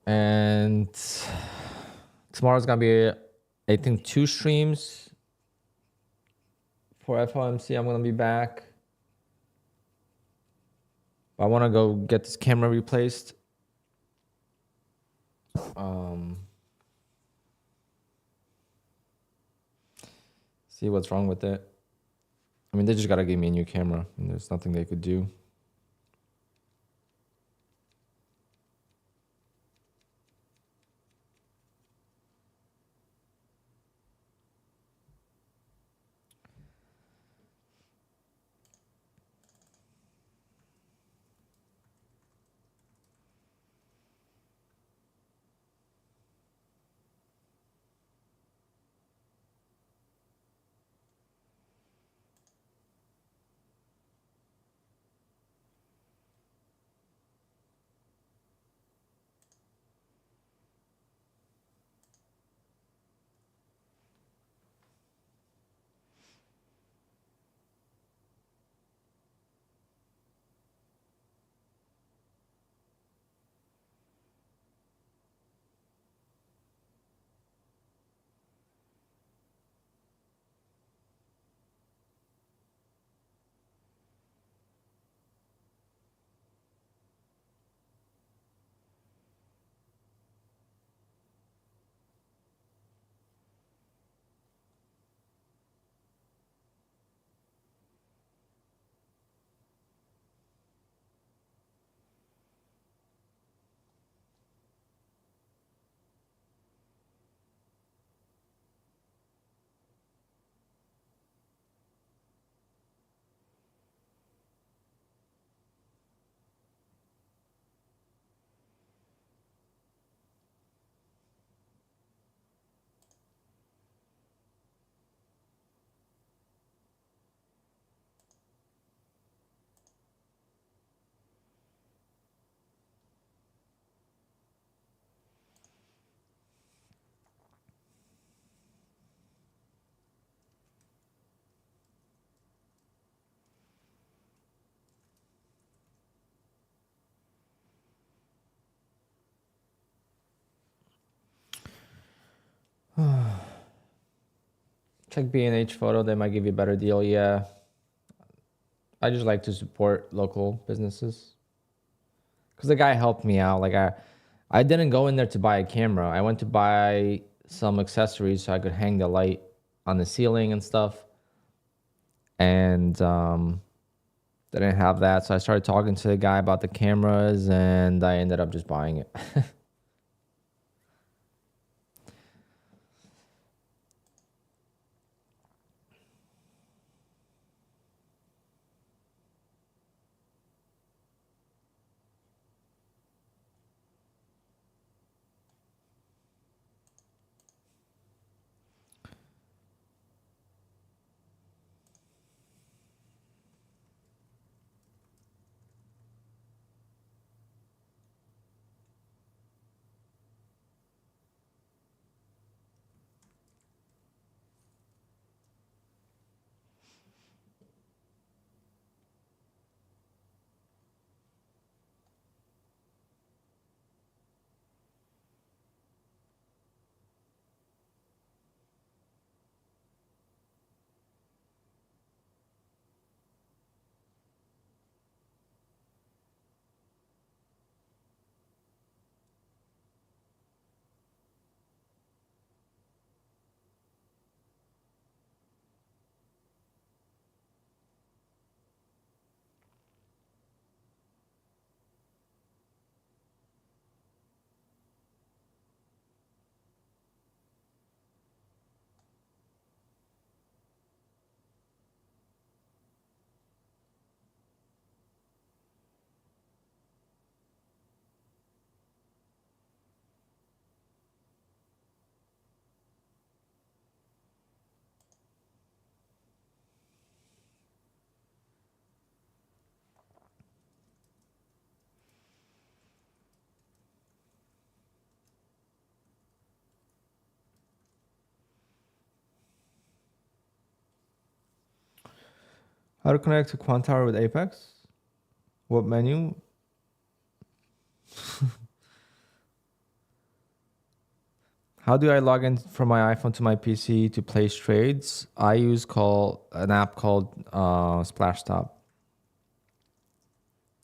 And tomorrow's going to be, I think, 2 streams. For FOMC, I'm going to be back. I want to go get this camera replaced. See what's wrong with it. I mean, they just got to give me a new camera, and there's nothing they could do. Check B&H Photo. They might give you a better deal. Yeah. I just like to support local businesses because the guy helped me out. Like I didn't go in there to buy a camera. I went to buy some accessories so I could hang the light on the ceiling and stuff. And they didn't have that, so I started talking to the guy about the cameras, and I ended up just buying it. How to connect to QUANTOWER with Apex? What menu? How do I log in from my iPhone to my PC to place trades? I use an app called SplashTop.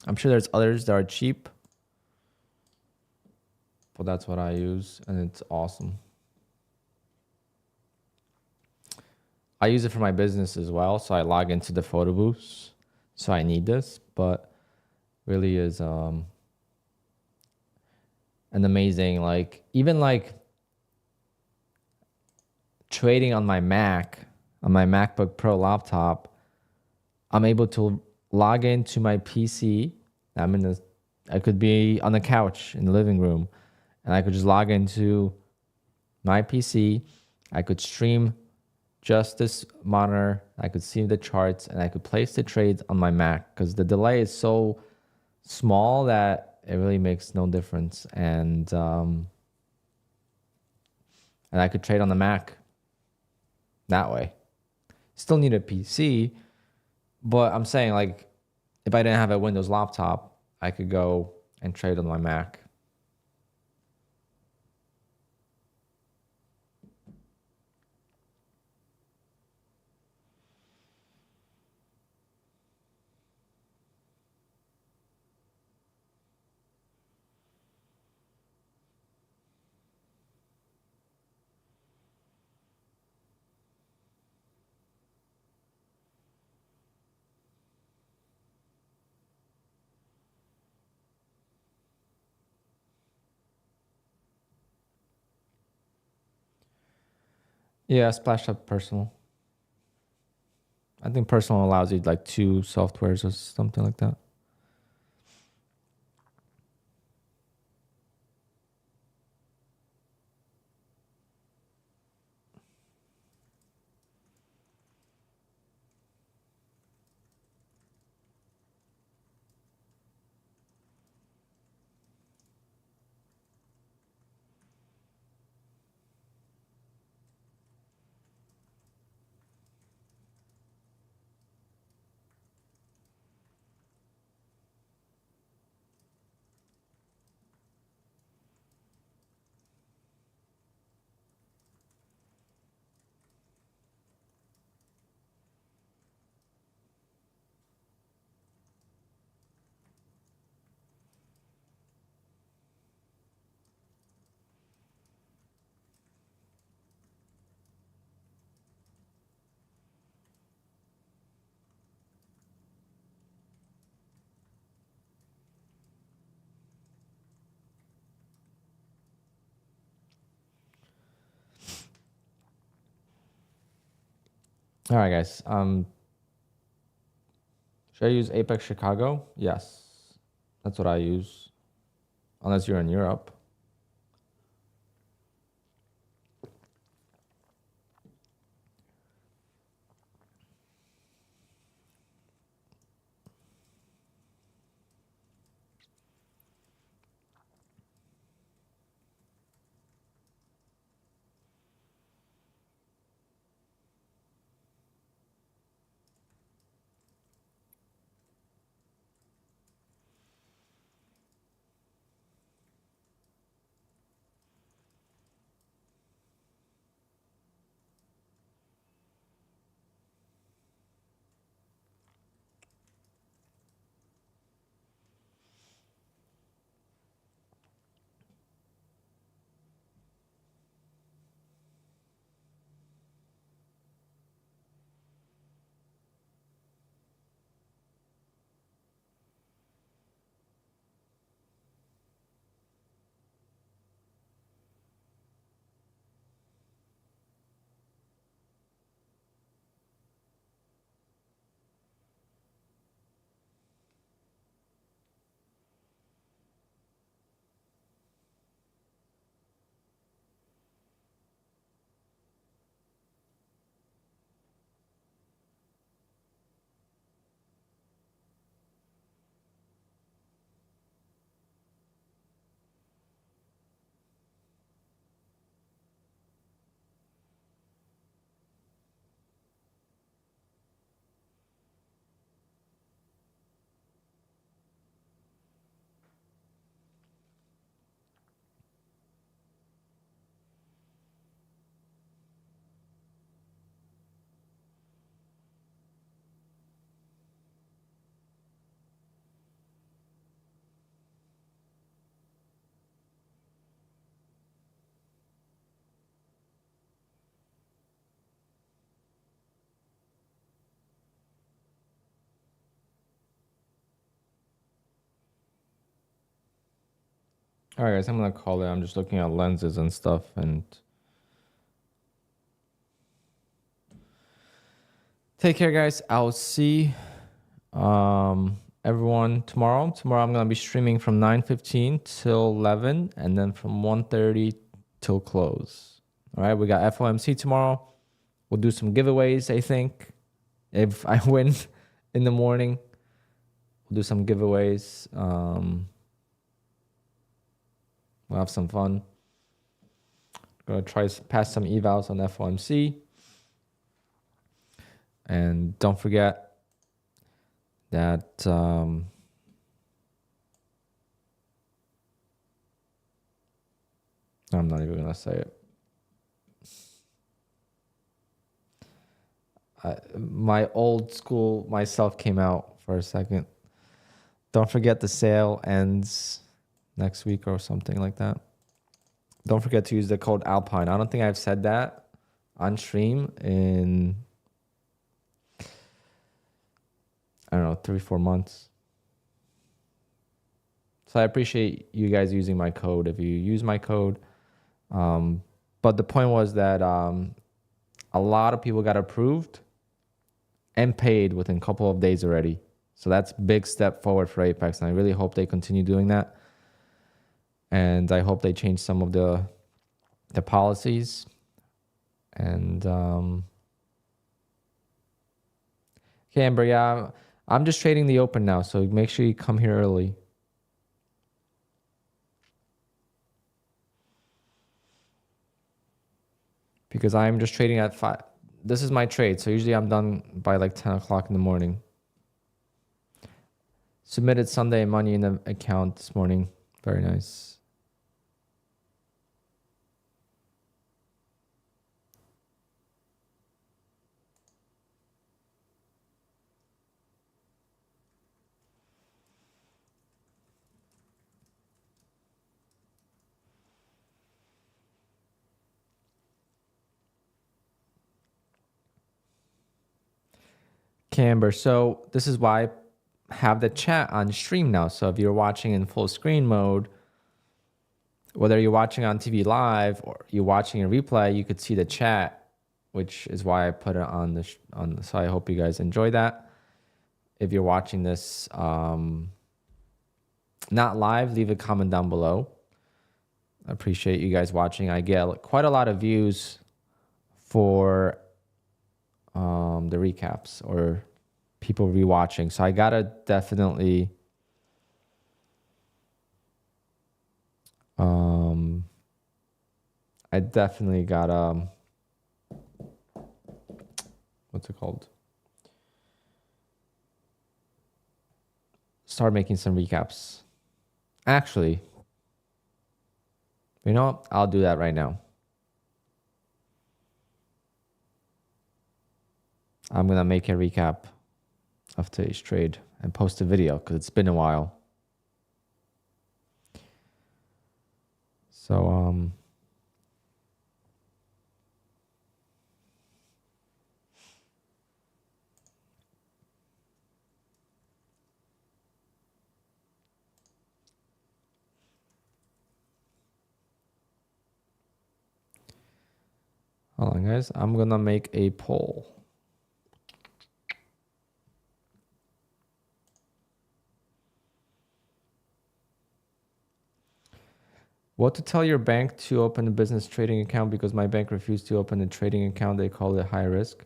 I'm sure there's others that are cheap, but that's what I use, and it's awesome. I use it for my business as well, so I log into the photo booths. So I need this, but really is an amazing, like even like trading on my MacBook Pro laptop, I'm able to log into my PC. I could be on the couch in the living room, and I could just log into my PC. I could stream just this monitor. I could see the charts, and I could place the trades on my Mac because the delay is so small that it really makes no difference. And I could trade on the Mac that way. Still need a PC, but I'm saying like if I didn't have a Windows laptop, I could go and trade on my Mac. Yeah, Splash Up Personal. I think Personal allows you like 2 softwares or something like that. All right, guys. Should I use Apex Chicago? Yes. That's what I use. Unless you're in Europe. All right, guys. I'm going to call it. I'm just looking at lenses and stuff. And take care, guys. I'll see everyone tomorrow. Tomorrow I'm going to be streaming from 9:15 till 11 and then from 1:30 till close. All right, we got FOMC tomorrow. We'll do some giveaways, I think. If I win in the morning, we'll do some giveaways. We'll have some fun. Gonna try to pass some evals on FOMC. And don't forget that I'm not even gonna say it. My old school myself came out for a second. Don't forget the sale ends next week or something like that. Don't forget to use the code Alpine. I don't think I've said that on stream in, I don't know, 3-4 months. So I appreciate you guys using my code if you use my code. But the point was that a lot of people got approved and paid within a couple of days already. So that's a big step forward for Apex. And I really hope they continue doing that. And I hope they change some of the policies. And okay, Amber, yeah, I'm just trading the open now. So make sure you come here early. Because I'm just trading at 5. This is my trade. So usually I'm done by like 10 o'clock in the morning. Submitted Sunday money in the account this morning. Very nice. Camber. So this is why I have the chat on stream now. So if you're watching in full screen mode, whether you're watching on TV live or you're watching a replay, you could see the chat which is why I put it on so I hope you guys enjoy that. If you're watching this not live, leave a comment down below. I appreciate you guys watching. I get quite a lot of views for the recaps or people rewatching. So I gotta definitely I definitely gotta what's it called? Start making some recaps. Actually, you know what? I'll do that right now. I'm gonna make a recap of today's trade and post a video because it's been a while. So hold on, guys. I'm gonna make a poll. What to tell your bank to open a business trading account because my bank refused to open a trading account. They call it high risk.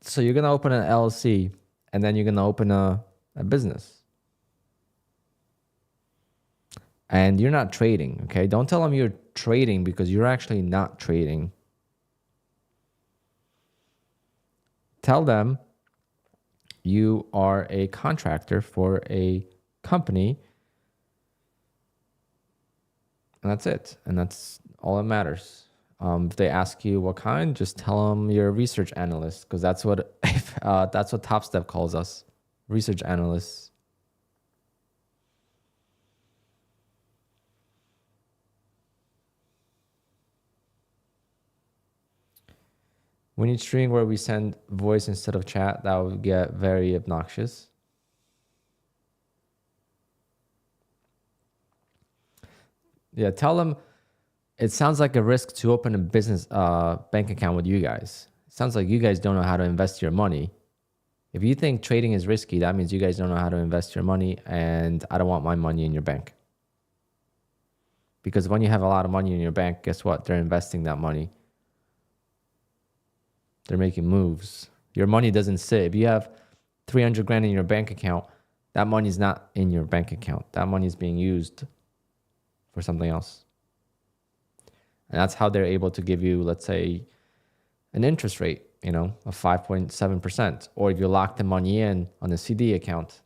So you're gonna open an LLC and then you're gonna open a business. And you're not trading, okay? Don't tell them you're trading because you're actually not trading. Tell them you are a contractor for a company. And that's it. And that's all that matters. If they ask you what kind, just tell them you're a research analyst because that's what Top Step calls us, research analysts. We need streaming where we send voice instead of chat. That would get very obnoxious. Yeah, tell them it sounds like a risk to open a business bank account with you guys. It sounds like you guys don't know how to invest your money. If you think trading is risky, that means you guys don't know how to invest your money, and I don't want my money in your bank. Because when you have a lot of money in your bank, guess what? They're investing that money. They're making moves. Your money doesn't sit. If you have 300 grand in your bank account, that money's not in your bank account. That money is being used for something else. And that's how they're able to give you, let's say, an interest rate, you know, of 5.7%. Or if you lock the money in on a CD account.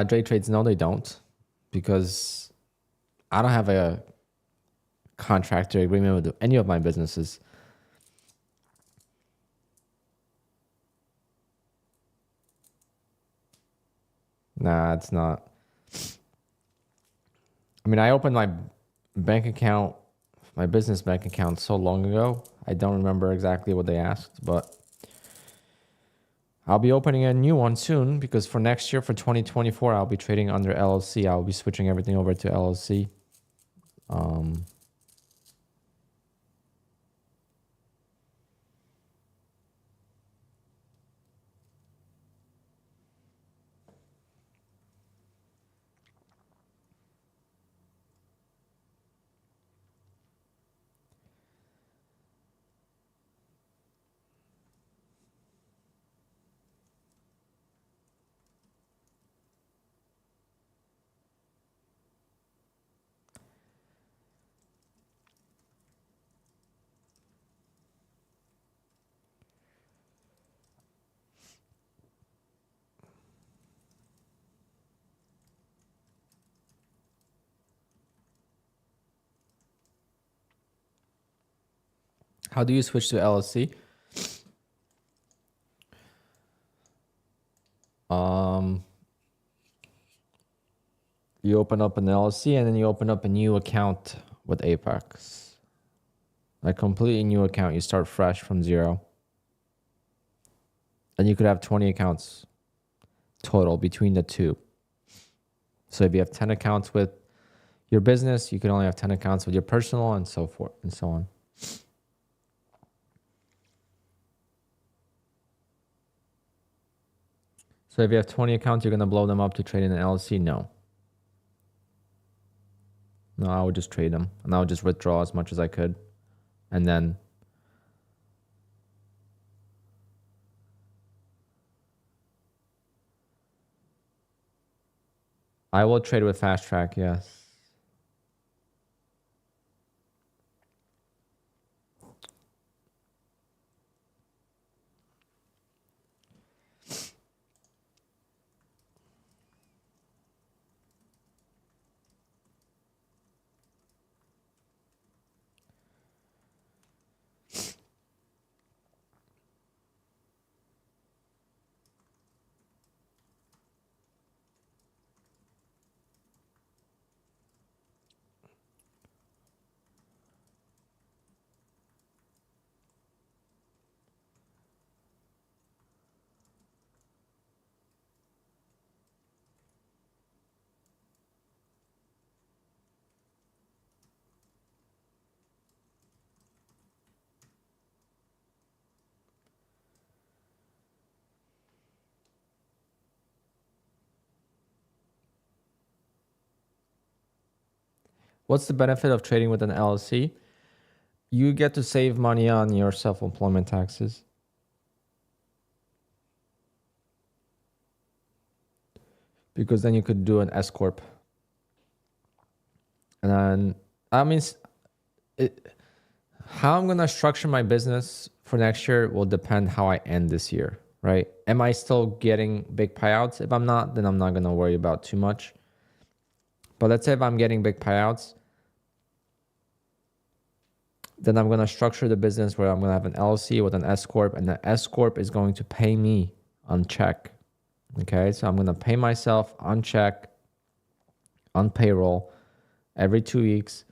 Day trades, no, they don't, because I don't have a contractor agreement with any of my businesses. Nah, it's not. I mean, I opened my bank account, my business bank account so long ago. I don't remember exactly what they asked, but I'll be opening a new one soon because for next year, for 2024, I'll be trading under LLC. I'll be switching everything over to LLC. Um, how do you switch to LLC? You open up an LLC and then you open up a new account with Apex. A completely new account. You start fresh from zero. And you could have 20 accounts total between the two. So if you have 10 accounts with your business, you can only have 10 accounts with your personal and so forth and so on. So if you have 20 accounts, you're going to blow them up to trade in an LLC? No. No, I would just trade them and I would just withdraw as much as I could. And then I will trade with Fast Track, yes. What's the benefit of trading with an LLC? You get to save money on your self-employment taxes. Because then you could do an S Corp. And then, how I'm going to structure my business for next year will depend how I end this year, right? Am I still getting big payouts? If I'm not, then I'm not going to worry about too much. But let's say if I'm getting big payouts, then I'm going to structure the business where I'm going to have an LLC with an S Corp, and the S Corp is going to pay me on check. Okay, so I'm going to pay myself on check, on payroll, every 2 weeks.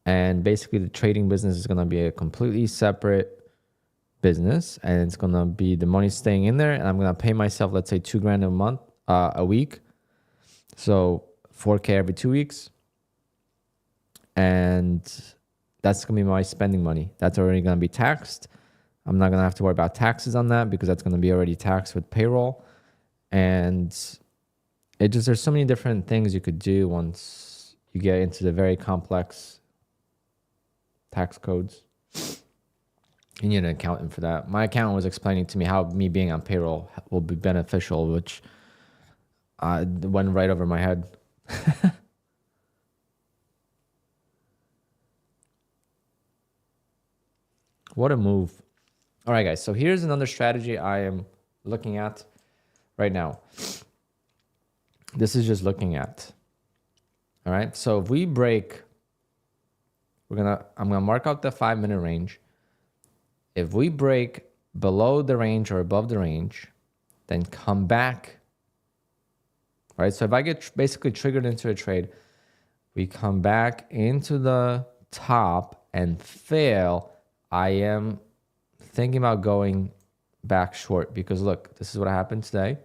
And basically the trading business is going to be a completely separate business, and it's going to be the money staying in there, and I'm going to pay myself, let's say $2,000 a month, a week. So $4,000 every 2 weeks. And that's going to be my spending money. That's already going to be taxed. I'm not going to have to worry about taxes on that because that's going to be already taxed with payroll. And there's so many different things you could do once you get into the very complex tax codes. You need an accountant for that. My accountant was explaining to me how me being on payroll will be beneficial, which went right over my head. What a move. All right, guys. So here's another strategy I am looking at right now. This is just looking at. All right. So if we break, I'm gonna mark out the 5-minute range. If we break below the range or above the range, then come back. Right. So if I get basically triggered into a trade, we come back into the top and fail. I am thinking about going back short because look, this is what happened today,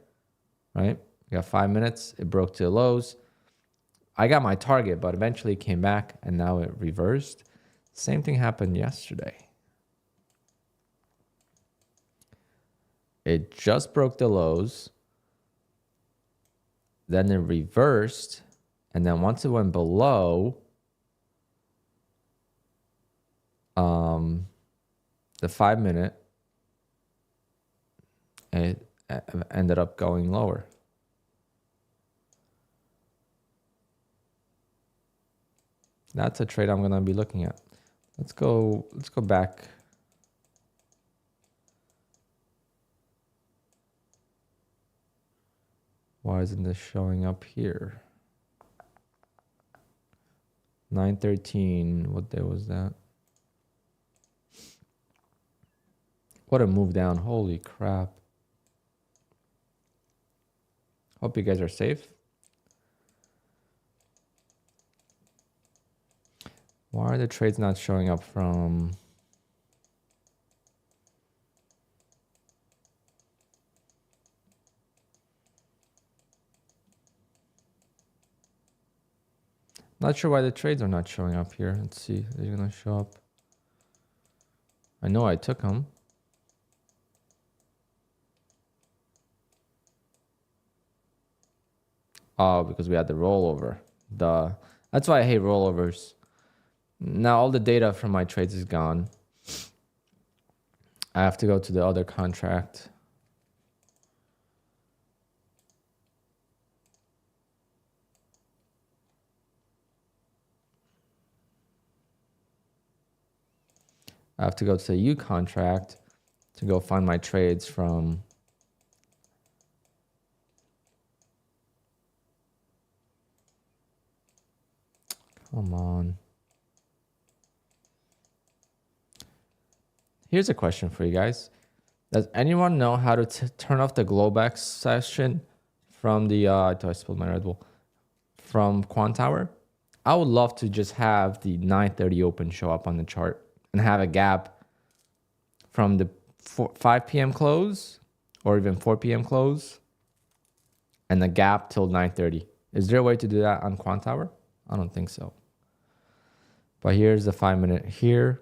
right? We got 5 minutes. It broke to the lows. I got my target, but eventually came back and now it reversed. Same thing happened yesterday. It just broke the lows. Then it reversed. And then once it went below the 5 minute, it ended up going lower. That's a trade I'm going to be looking at. Let's go back. Why isn't this showing up here? 9:13. What day was that? What a move down. Holy crap. Hope you guys are safe. Why are the trades not showing up from... Not sure why the trades are not showing up here. Let's see. They're going to show up. I know I took them. Oh, because we had the rollover. That's why I hate rollovers. Now all the data from my trades is gone. I have to go to the other contract. I have to go to the U contract to go find my trades from... Come on. Here's a question for you guys. Does anyone know how to turn off the Globex session from the... I thought I spilled my Red Bull. From QUANTOWER? I would love to just have the 9:30 open show up on the chart and have a gap from the 5 p.m. close or even 4 p.m. close and the gap till 9:30. Is there a way to do that on QUANTOWER? I don't think so. But here's the 5 minute here.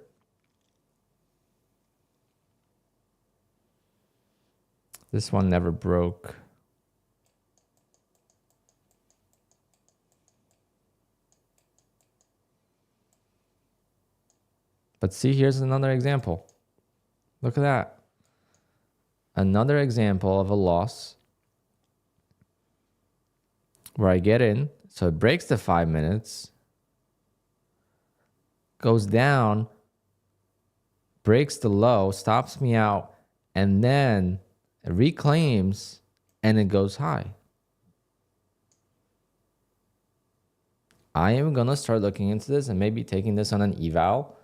This one never broke. But see, here's another example. Look at that. Another example of a loss where I get in. So it breaks the 5 minutes, goes down, breaks the low, stops me out, and then it reclaims and it goes high. I am going to start looking into this and maybe taking this on an eval,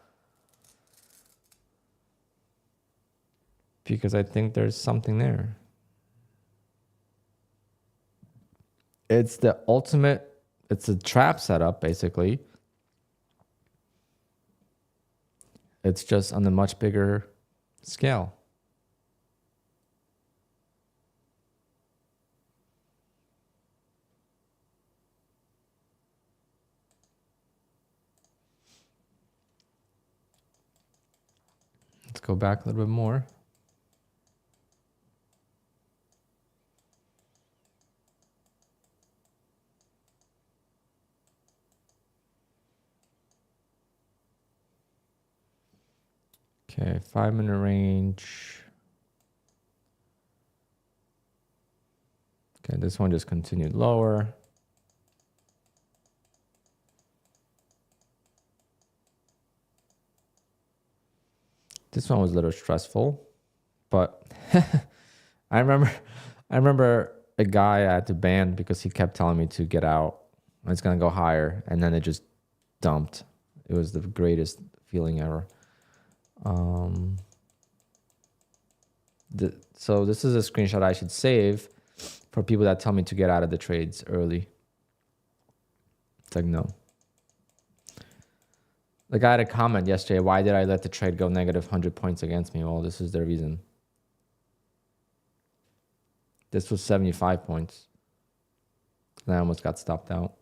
because I think there's something there. It's the ultimate, it's a trap setup, basically. It's just on a much bigger scale. Let's go back a little bit more. Okay, 5 minute range. Okay, this one just continued lower. This one was a little stressful, but I remember a guy I had to ban because he kept telling me to get out. It's gonna go higher, and then it just dumped. It was the greatest feeling ever. So this is a screenshot I should save for people that tell me to get out of the trades early. It's like, no. The guy had a comment yesterday, why did I let the trade go negative 100 points against me? Well, this is the reason. This was 75 points. And I almost got stopped out.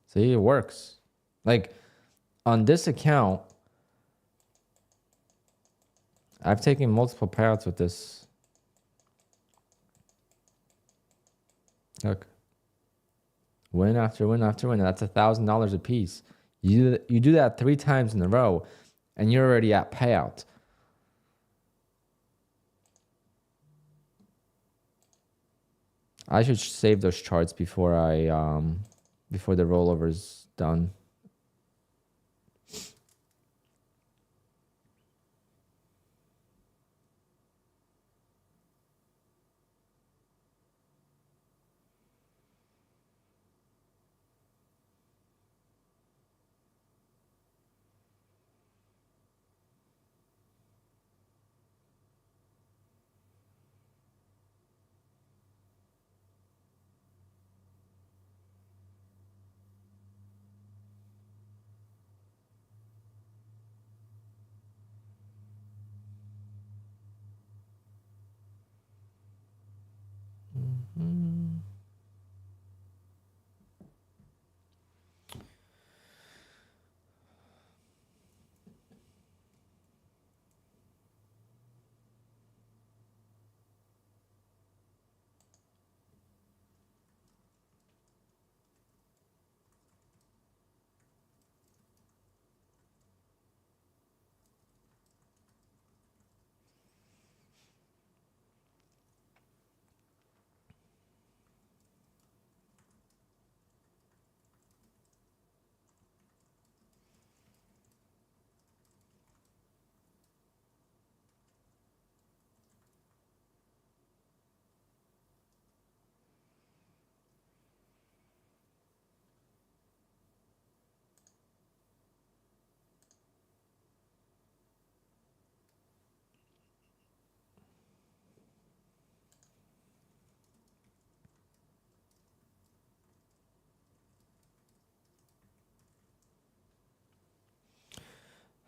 See, it works. Like on this account, I've taken multiple payouts with this. Look, win after win after win. That's $1,000 a piece. You do that 3 times in a row, and you're already at payout. I should save those charts before before the rollover is done.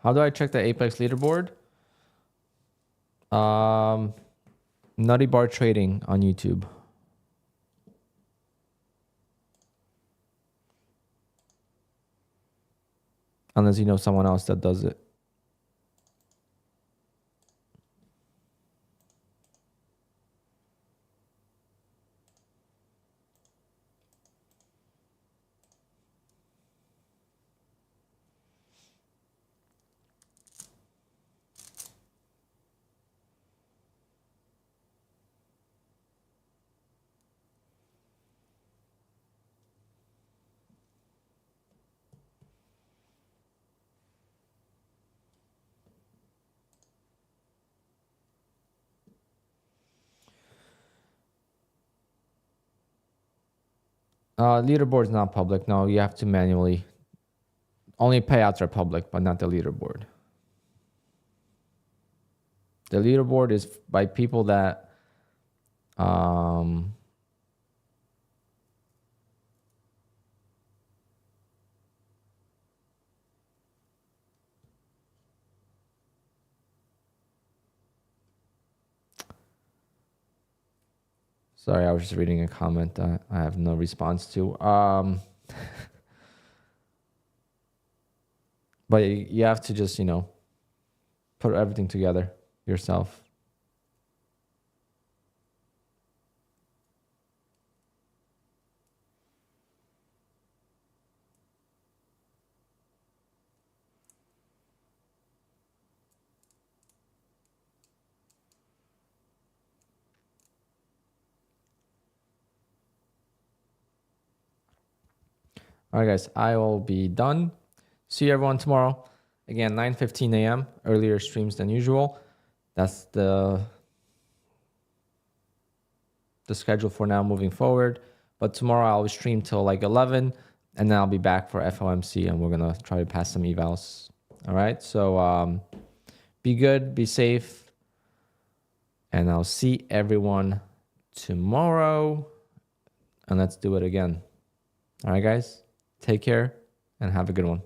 How do I check the Apex leaderboard? Nutty Bar Trading on YouTube. Unless you know someone else that does it. Leaderboard is not public. No, you have to manually. Only payouts are public, but not the leaderboard. The leaderboard is by people that sorry, I was just reading a comment that I have no response to. But you have to just, put everything together yourself. All right, guys, I will be done. See you everyone tomorrow. Again, 9:15 a.m. Earlier streams than usual. That's the schedule for now moving forward. But tomorrow I'll stream till like 11, and then I'll be back for FOMC, and we're gonna try to pass some evals. All right, so be good, be safe, and I'll see everyone tomorrow. And let's do it again. All right, guys, take care and have a good one.